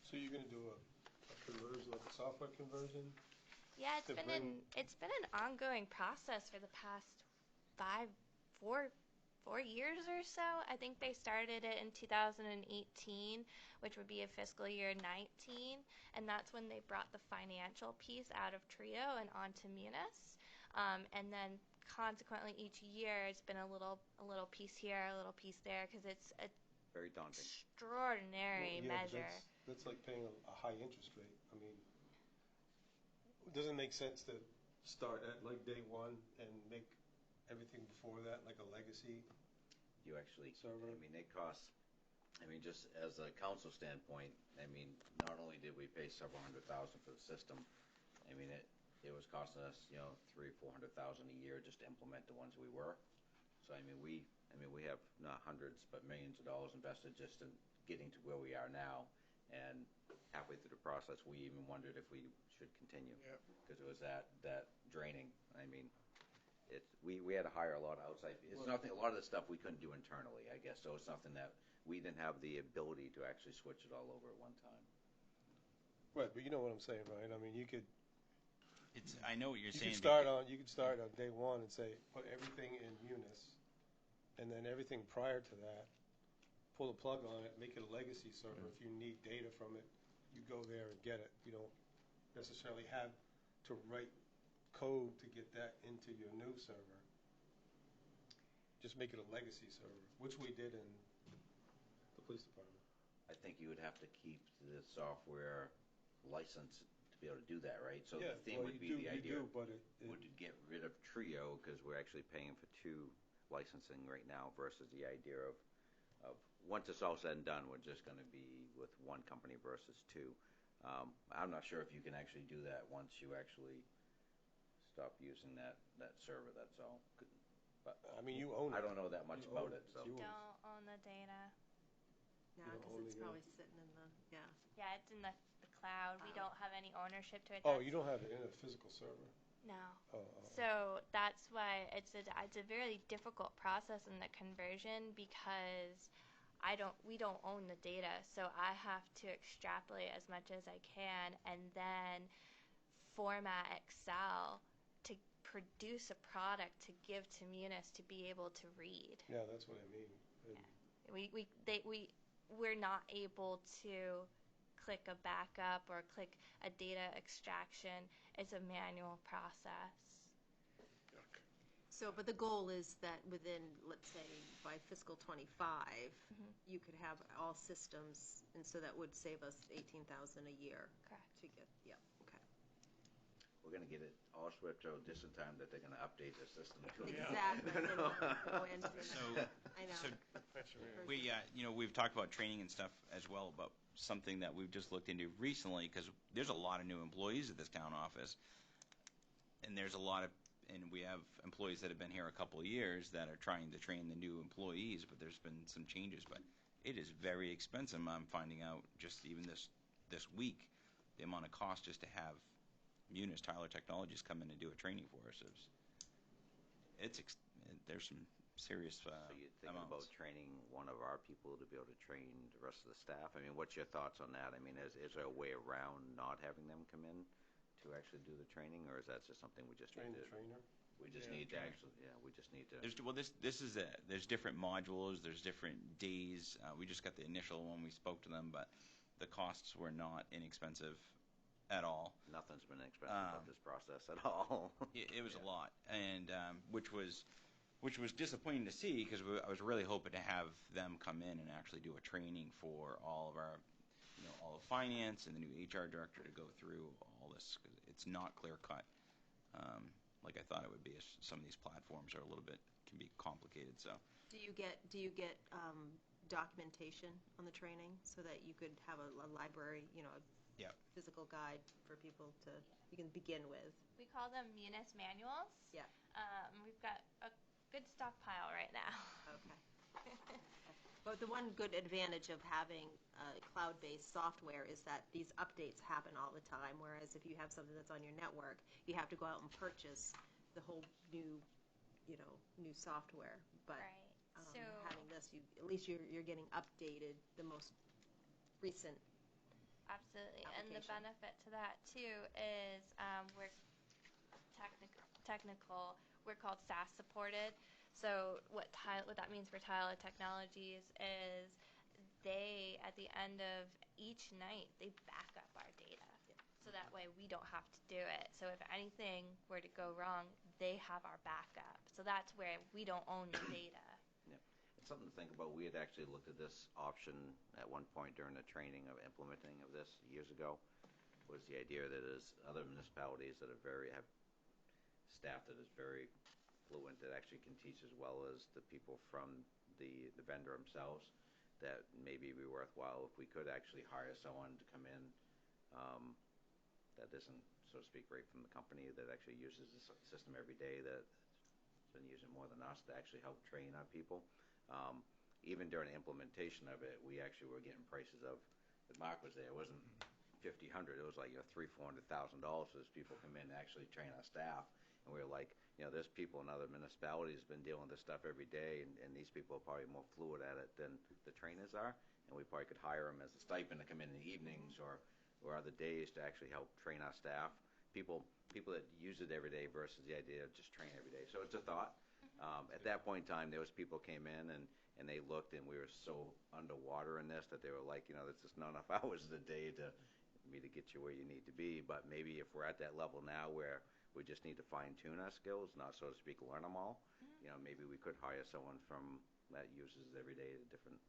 So you're going to do a conversion, like a software conversion? Yeah, it's been an ongoing process for the past 4 4 years or so. I think they started it in 2018, which would be a fiscal year 19, and that's when they brought the financial piece out of Trio and onto Munis. And then consequently each year it's been a little piece here, a little piece there, because it's a Very daunting. extraordinary Well, yeah, but measure. That's like paying a high interest rate. I mean, it doesn't make sense to start at like day one and make everything before that like a legacy. You actually, server. I mean, they cost, I mean, just as a council standpoint, I mean, not only did we pay several $100,000 for the system, I mean, it was costing us, you know, $300,000-400,000 a year just to implement the ones we were. So, I mean, we have not hundreds, but millions of dollars invested just in getting to where we are now. And halfway through the process, we even wondered if we should continue. Because it was that draining. I mean, we had to hire a lot of outside. It's nothing. A lot of the stuff we couldn't do internally, I guess. So it's something that we didn't have the ability to actually switch it all over at one time. Right, but you know what I'm saying, right? I mean, you could. I know what you're saying. You could start on day one and say put everything in Munis, and then everything prior to that, pull the plug on it, make it a legacy server. If you need data from it, you go there and get it. You don't necessarily have to write code to get that into your new server. Just make it a legacy server, which we did in the police department. I think you would have to keep the software licensed to be able to do that, right? So Yeah, the thing would be the idea but would get rid of Trio because we're actually paying for 2 licensing right now versus the idea of once it's all said and done, we're just going to be with one company versus 2. I'm not sure if you can actually do that once you actually stop using that server. That's all. But I mean, you own it. I don't know that much about it, so. Don't own the data. Yeah, because it's probably sitting in the, Yeah, it's in the cloud. We don't have any ownership to it. Oh, you don't have it in a physical server? No. Oh. So that's why it's a very difficult process in the conversion because we don't own the data. So I have to extrapolate as much as I can and then format Excel to produce a product to give to Munis to be able to read. Yeah, that's what I mean. We're not able to click a backup or click a data extraction. It's a manual process. So, but the goal is that within, let's say, by fiscal 25, you could have all systems, and so that would save us $18,000 a year. Correct. To get, okay. We're going to get it all switched out just in time that they're going to update the system. Exactly. I know. So we've talked about training and stuff as well, about something that we've just looked into recently because there's a lot of new employees at this town office, and we have employees that have been here a couple of years that are trying to train the new employees, but there's been some changes. But it is very expensive. I'm finding out just even this week the amount of cost just to have Munis Tyler Technologies come in and do a training for us. There's some serious So you think amounts. about training one of our people to be able to train the rest of the staff? I mean, what's your thoughts on that? I mean, is there a way around not having them come in to actually do the training, or is that just something we just Train need the to? trainer? We just need to actually, we just need to. There's different modules. There's different days. We just got the initial one. We spoke to them, but the costs were not inexpensive at all. Nothing's been expensive about this process at all. It was a lot, and which was disappointing to see because I was really hoping to have them come in and actually do a training for all of our, all of finance and the new HR director to go through all this because it's not clear cut. Like I thought it would be. Some of these platforms are can be complicated. So. Do you get documentation on the training so that you could have a library, physical guide for people you can begin with? We call them Munis manuals. Yeah. We've got a good stockpile right now. Okay. But the one good advantage of having cloud-based software is that these updates happen all the time, whereas if you have something that's on your network, you have to go out and purchase the whole new software. But having this, at least you're getting updated the most recent. Absolutely, and the benefit to that too is we're technical. We're called SaaS supported, So what that means for Tyler Technologies is they, at the end of each night, they back up our data. So that way we don't have to do it. So if anything were to go wrong, they have our backup. So that's where we don't own the data. Yeah. It's something to think about. We had actually looked at this option at one point during the training of implementing of this years ago. Was the idea that there's other municipalities that have staff that is very fluent, that actually can teach as well as the people from the vendor themselves, that maybe be worthwhile if we could actually hire someone to come in that isn't, so to speak, right from the company, that actually uses the system every day, that's been using more than us, to actually help train our people. Even during the implementation of it, we actually were getting prices of, if Mark was there, it wasn't $50, $100, it was like $300,000, $400,000 for these people come in to actually train our staff. And we were like, there's people in other municipalities been dealing with this stuff every day, and these people are probably more fluid at it than the trainers are, and we probably could hire them as a stipend to come in the evenings or other days to actually help train our staff. People that use it every day versus the idea of just train every day. So it's a thought. At that point in time, there was people came in and they looked, and we were so underwater in this that they were like, there's just not enough hours in the day to get you where you need to be. But maybe if we're at that level now where we just need to fine-tune our skills, not, so to speak, learn them all, maybe we could hire someone from that uses it every day at a different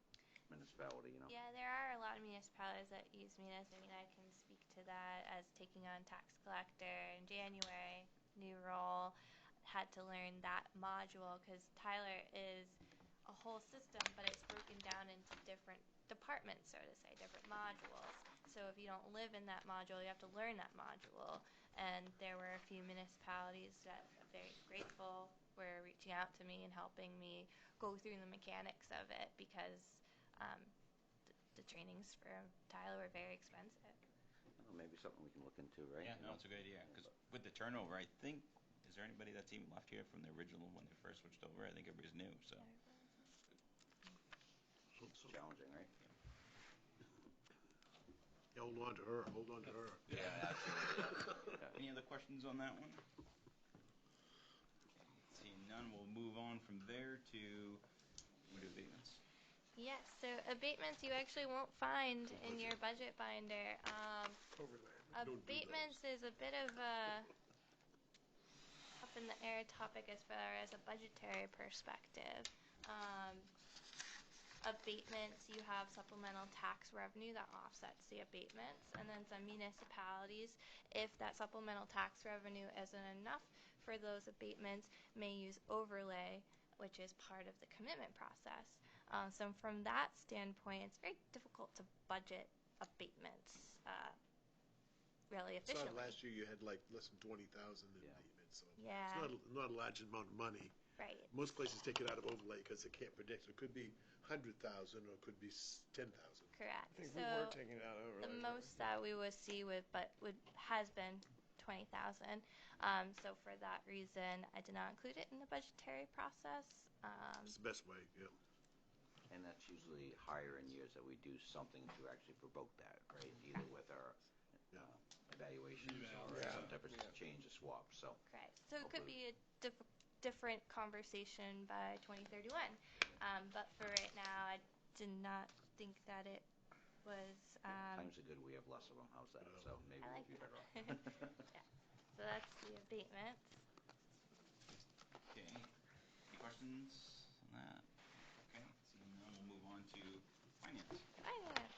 municipality. Yeah, there are a lot of municipalities that use Munis. I mean, I can speak to that as taking on tax collector in January, new role, had to learn that module because Tyler is a whole system, but it's broken down into different departments, so to say, different modules. So if you don't live in that module, you have to learn that module. And there were a few municipalities that I'm very grateful were reaching out to me and helping me go through the mechanics of it because the trainings for Tyler were very expensive. Maybe something we can look into, right? Yeah, no, it's a good idea. Because with the turnover, I think, is there anybody that's even left here from the original when they first switched over? I think everybody's new, so. It's challenging, right? Yeah, hold on to her, hold on to her. Yeah, absolutely. Any other questions on that one? Seeing none, we'll move on from there to abatements. Yes, so abatements you actually won't find in your budget binder. Abatements is a bit of a up in the air topic as far as a budgetary perspective. Abatements, you have supplemental tax revenue that offsets the abatements, and then some municipalities, if that supplemental tax revenue isn't enough for those abatements, may use overlay, which is part of the commitment process. So from that standpoint, it's very difficult to budget abatements really efficiently. So last year you had like less than 20,000 in abatements, so Yeah. it's not a large amount of money. Right. Most places take it out of overlay because they can't predict. It could be 100,000 or it could be 10,000. Correct. I think So we were taking it out over. the most that we would see has been 20,000. So for that reason, I did not include it in the budgetary process. It's the best way, yeah. And that's usually higher in years that we do something to actually provoke that, right? Either with our evaluations or some type of change or swap. So. Correct. So it could be a different conversation by 2031. But for right now, I did not think that it was. Times are good. We have less of them. How's that? So maybe we'll be better off. Yeah. So that's the abatements. Okay. Any questions on that? Okay. Seeing none, we'll move on to finance. Finance.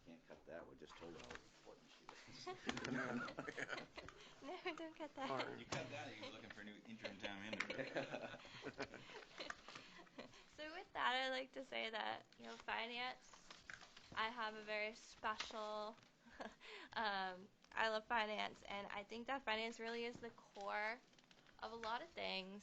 Can't cut that. We're just told how important she is. No, don't cut that. You cut that, you're looking for a new interim town manager. So with that, I'd like to say that, finance, I have a very special, I love finance, and I think that finance really is the core of a lot of things.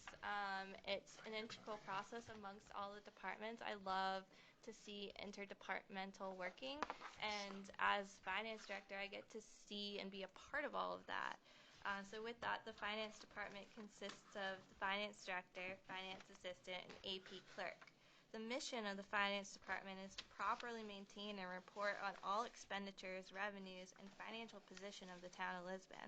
It's an integral process amongst all the departments. I love to see interdepartmental working, and as finance director, I get to see and be a part of all of that. So with that, the finance department consists of the finance director, finance assistant, and AP clerk. The mission of the finance department is to properly maintain and report on all expenditures, revenues, and financial position of the town of Lisbon.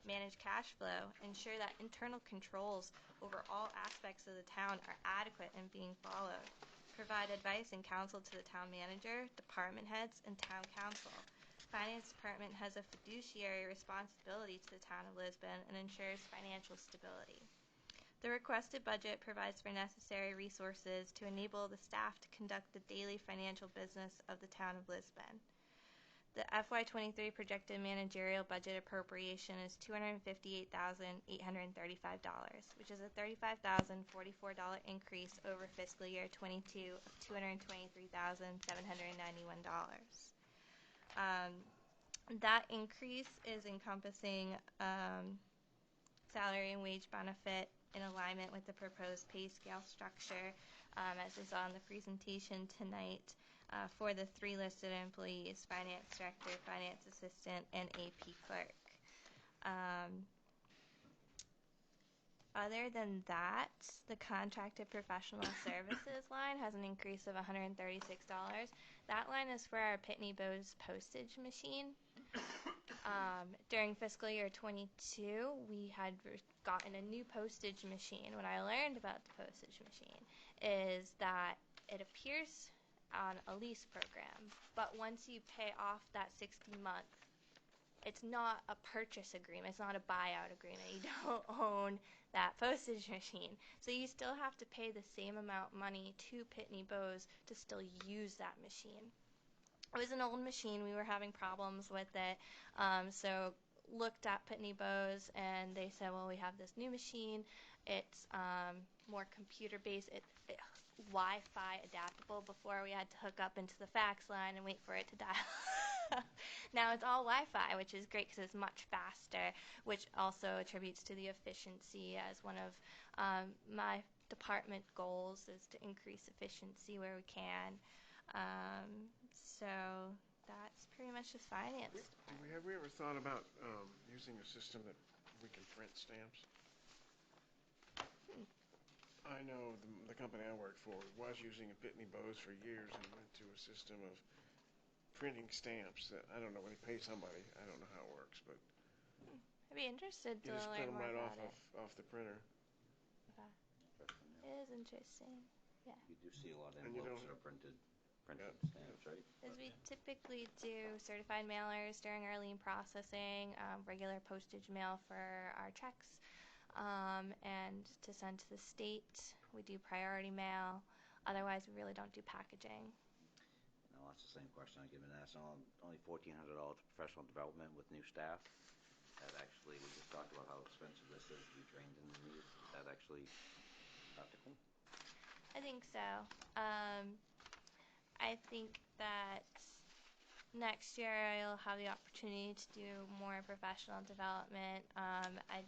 manage cash flow, ensure that internal controls over all aspects of the town are adequate and being followed, provide advice and counsel to the town manager, department heads, and town council. Finance department has a fiduciary responsibility to the town of Lisbon and ensures financial stability. The requested budget provides for necessary resources to enable the staff to conduct the daily financial business of the town of Lisbon. The FY23 projected managerial budget appropriation is $258,835, which is a $35,044 increase over fiscal year 22 of $223,791. That increase is encompassing salary and wage benefit in alignment with the proposed pay scale structure, as is on the presentation tonight, for the 3 listed employees: finance director, finance assistant, and AP clerk. Other than that, the contracted professional services line has an increase of $136. That line is for our Pitney Bowes postage machine. During fiscal year 22, we had gotten a new postage machine. What I learned about the postage machine is that it appears on a lease program, but once you pay off that 60-month, it's not a purchase agreement. It's not a buyout agreement. You don't own that postage machine. So you still have to pay the same amount of money to Pitney Bowes to still use that machine. It was an old machine. We were having problems with it. So looked at Pitney Bowes, and they said, well, we have this new machine. It's more computer-based. Wi-Fi adaptable. Before, we had to hook up into the fax line and wait for it to dial. Now it's all Wi-Fi, which is great because it's much faster, which also attributes to the efficiency as one of my department goals is to increase efficiency where we can. So that's pretty much just finance. Have we ever thought about using a system that we can print stamps? I know the company I worked for was using a Pitney Bowes for years and went to a system of printing stamps. That I don't know, when you pay somebody, I don't know how it works, but I'd be interested to you just learn print them more right about it. off the printer. Okay. It is interesting. Yeah. You do see a lot of And you envelopes don't- that are printed stamps, right? As we typically do certified mailers during our lien processing, regular postage mail for our checks, and to send to the state. We do priority mail. Otherwise, we really don't do packaging. No, that's the same question I given asked. Only $1,400 to professional development with new staff. That actually, we just talked about how expensive this is to be trained in these. Is that actually practical? I think so. I think that next year I'll have the opportunity to do more professional development. I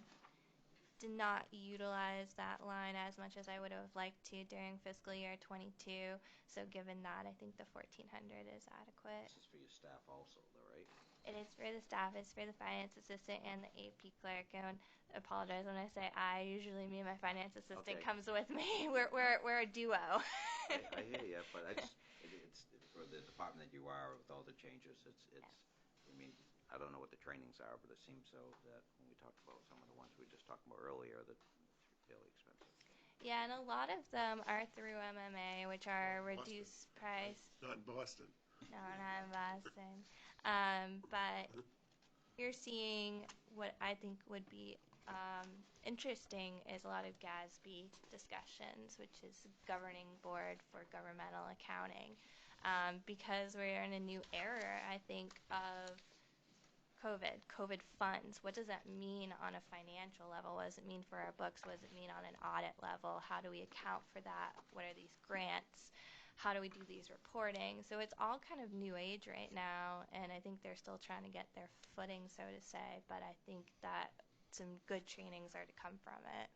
did not utilize that line as much as I would have liked to during fiscal year 22. So given that, I think the $1,400 is adequate. This is for your staff also, though, right? It is for the staff. It's for the finance assistant and the AP clerk. And apologize when I say I. Usually, me and my finance assistant comes with me. We're a duo. I hear you, but it's for the department that you are with all the changes. It's. I mean, I don't know what the trainings are, but it seems so that when we talked about some of the ones we just talked about earlier, that it's fairly expensive. Yeah, and a lot of them are through MMA, which are reduced price. Not in Boston. No, not in Boston. But you're seeing what I think would be interesting is a lot of GASB discussions, which is governing board for governmental accounting. Because we're in a new era, I think, of COVID funds. What does that mean on a financial level? What does it mean for our books? What does it mean on an audit level? How do we account for that? What are these grants? How do we do these reporting? So it's all kind of new age right now, and I think they're still trying to get their footing, so to say, but I think that some good trainings are to come from it.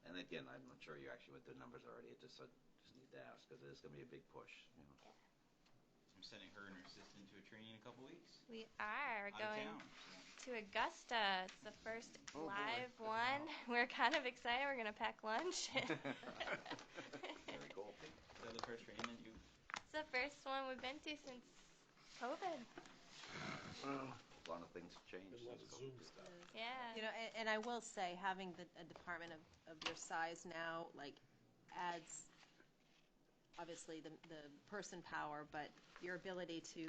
And again, I'm not sure you actually went through the numbers already. I just need to ask because it's going to be a big push. You know. Yeah. I'm sending her and her assistant to a training in a couple weeks. We are Out of going town. to Augusta. It's the first live one. We're kind of excited. We're going to pack lunch. Very cool. Is that the first training that you? It's the first one we've been to since COVID. A Wow. lot of things change. There's a lot of since Zoom COVID. stuff. Yeah. You know, and I will say, having a department of your size now, like, adds, obviously, the person power, but your ability to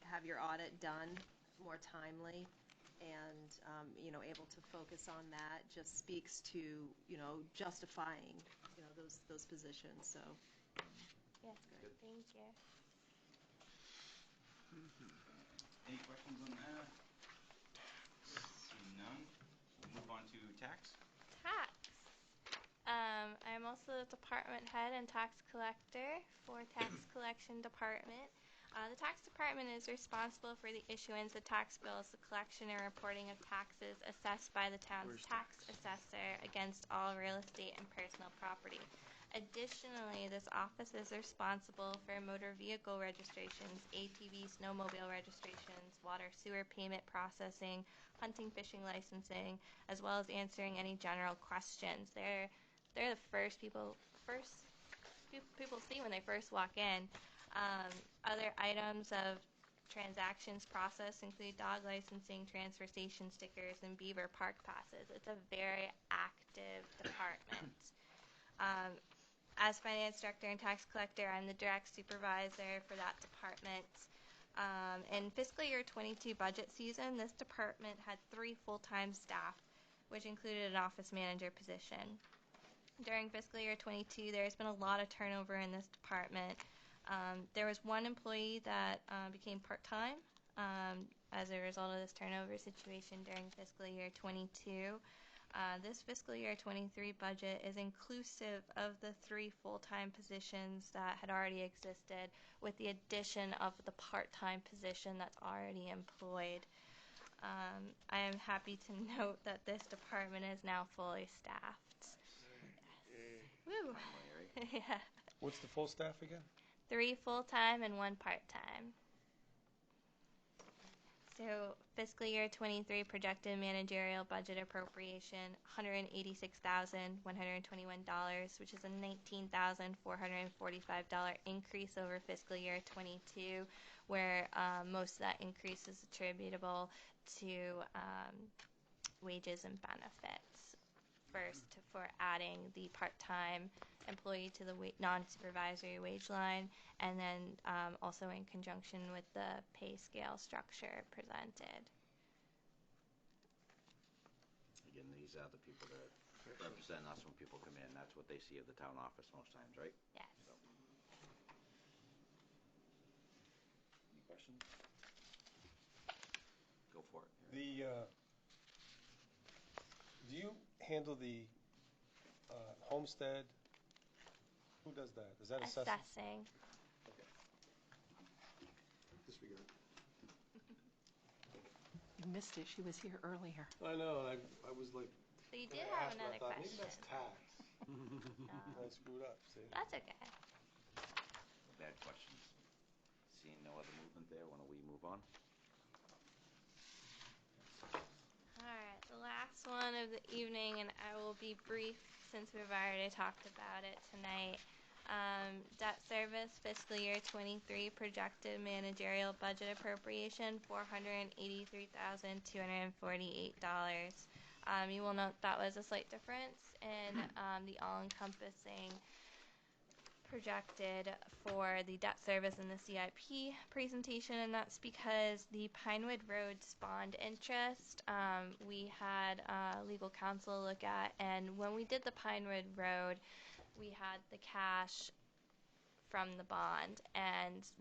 have your audit done more timely and, able to focus on that just speaks to, justifying, those positions, so. Yes, thank you. Any questions on that? Seeing none, we'll move on to tax. Tax. I'm also the department head and tax collector for tax collection department. The tax department is responsible for the issuance of tax bills, the collection and reporting of taxes assessed by the town's tax assessor against all real estate and personal property. Additionally, this office is responsible for motor vehicle registrations, ATV snowmobile registrations, water sewer payment processing, hunting fishing licensing, as well as answering any general questions. They're the first people see when they first walk in. Other items of transactions processed include dog licensing, transfer station stickers, and beaver park passes. It's a very active department. As finance director and tax collector, I'm the direct supervisor for that department. In fiscal year 22 budget season, this department had 3 full-time staff, which included an office manager position. During fiscal year 22, there's been a lot of turnover in this department. There was one employee that became part-time as a result of this turnover situation during fiscal year 22. This fiscal year 23 budget is inclusive of the 3 full-time positions that had already existed, with the addition of the part-time position that's already employed. I am happy to note that this department is now fully staffed. Yes. Woo! Yeah. What's the full staff again? 3 full-time and 1 part-time. So fiscal year 23 projected managerial budget appropriation, $186,121, which is a $19,445 increase over fiscal year 22, where most of that increase is attributable to wages and benefits. First, for adding the part-time employee to the non-supervisory wage line, and then also in conjunction with the pay scale structure presented. Again, these are the people that represent us when people come in. That's what they see of the town office most times, right? Yes. So. Any questions? Go for it. Do you handle the homestead? Who does that? Is that assessing? Assessing. Okay. Disregard. You missed it. She was here earlier. I know. I was like. So you gonna did have ask, but I another thought, question. maybe that's tax. I screwed up. See? That's okay. Bad questions. Seeing no other movement there, why don't we move on? Alright, the last one of the evening, and I will be brief since we've already talked about it tonight. Debt service fiscal year 23 projected managerial budget appropriation, $483,248. You will note that was a slight difference in the all-encompassing projected for the debt service and the CIP presentation, and that's because the Pinewood Road's bond interest we had legal counsel look at, and when we did the Pinewood Road, we had the cash from the bond, and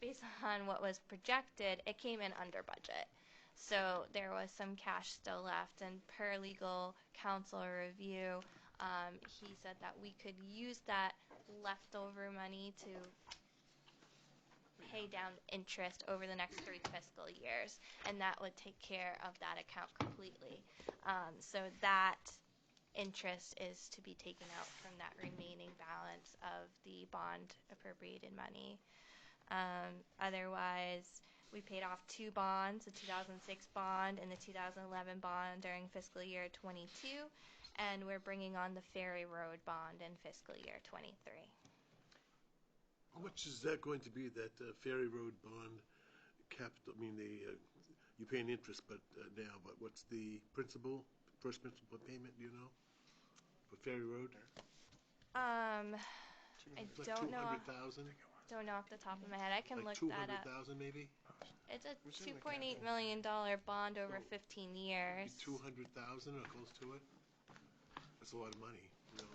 based on what was projected, it came in under budget. So there was some cash still left, and per legal counsel review, he said that we could use that leftover money to pay down interest over the next 3 fiscal years, and that would take care of that account completely. So that interest is to be taken out from that remaining balance of the bond appropriated money. Otherwise, we paid off 2 bonds, the 2006 bond and the 2011 bond during fiscal year 22, and we're bringing on the Ferry Road bond in fiscal year 23. How much is that going to be, that Ferry Road bond? capital, I mean, you're paying interest, but now, but what's the principal, first principal payment, do you know? For Ferry Road? I Like don't know. 200,000? Don't know off the top of my head. I can Like look that up. 200,000 maybe? It's a $2.8 million bond over 15 years. 200,000 or close to it? That's a lot of money, you know?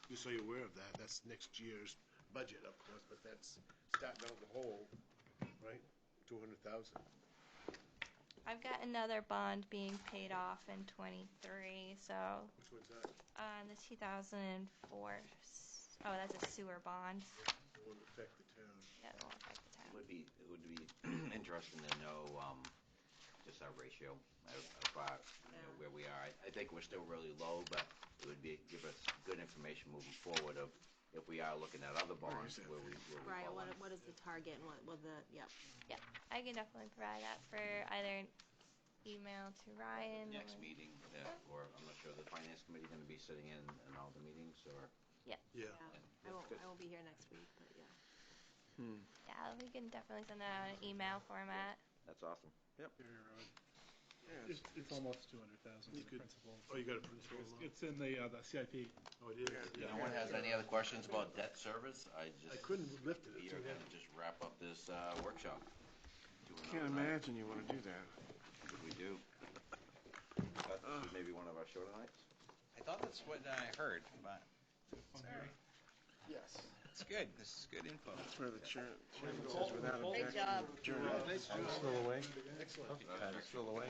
Just so you're aware of that, that's next year's budget, of course, but that's starting out the whole, right? 200,000. I've got another bond being paid off in 23, so Which one's that? the 2004. Oh, that's a sewer bond. It won't affect the town. Yeah, it won't affect the town. It would be interesting to know, just our ratio of where we are. I think we're still really low, but it would give us good information moving forward of if we are looking at other bonds where we Right, fall in. what is the target and what will the, yep. Yeah, I can definitely provide that for either email to Ryan. Next meeting, or I'm not sure, the finance committee going to be sitting in all the meetings, or? Yeah. Yeah. I won't be here next week, but yeah. Yeah, we can definitely send that on an email format. That's awesome. Yep. It's almost 200,000 in principal. Oh, you got a principal loan? It's in the CIP. Oh, it is? No one has any other questions about debt service? I couldn't lift it. We are going to just wrap up this workshop. Can't imagine you want to do that. We do. Maybe one of our shorter nights? I thought that's what I heard, but Yes. it's good. This is good info. That's where the chairman says without Great objection. job. Adjourn. Still away? Excellent. Still away?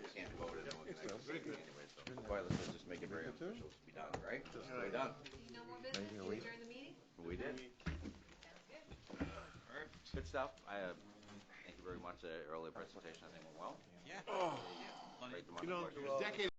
We can't vote it, and we're going to anyway, so. Well, let's just make it very official to be done, right? We're done. No more business, you adjourn the meeting? We did. Sounds good. Good stuff. Thank you very much. Earlier presentation, I think went well. Yeah. Great amount of You know, questions. a decade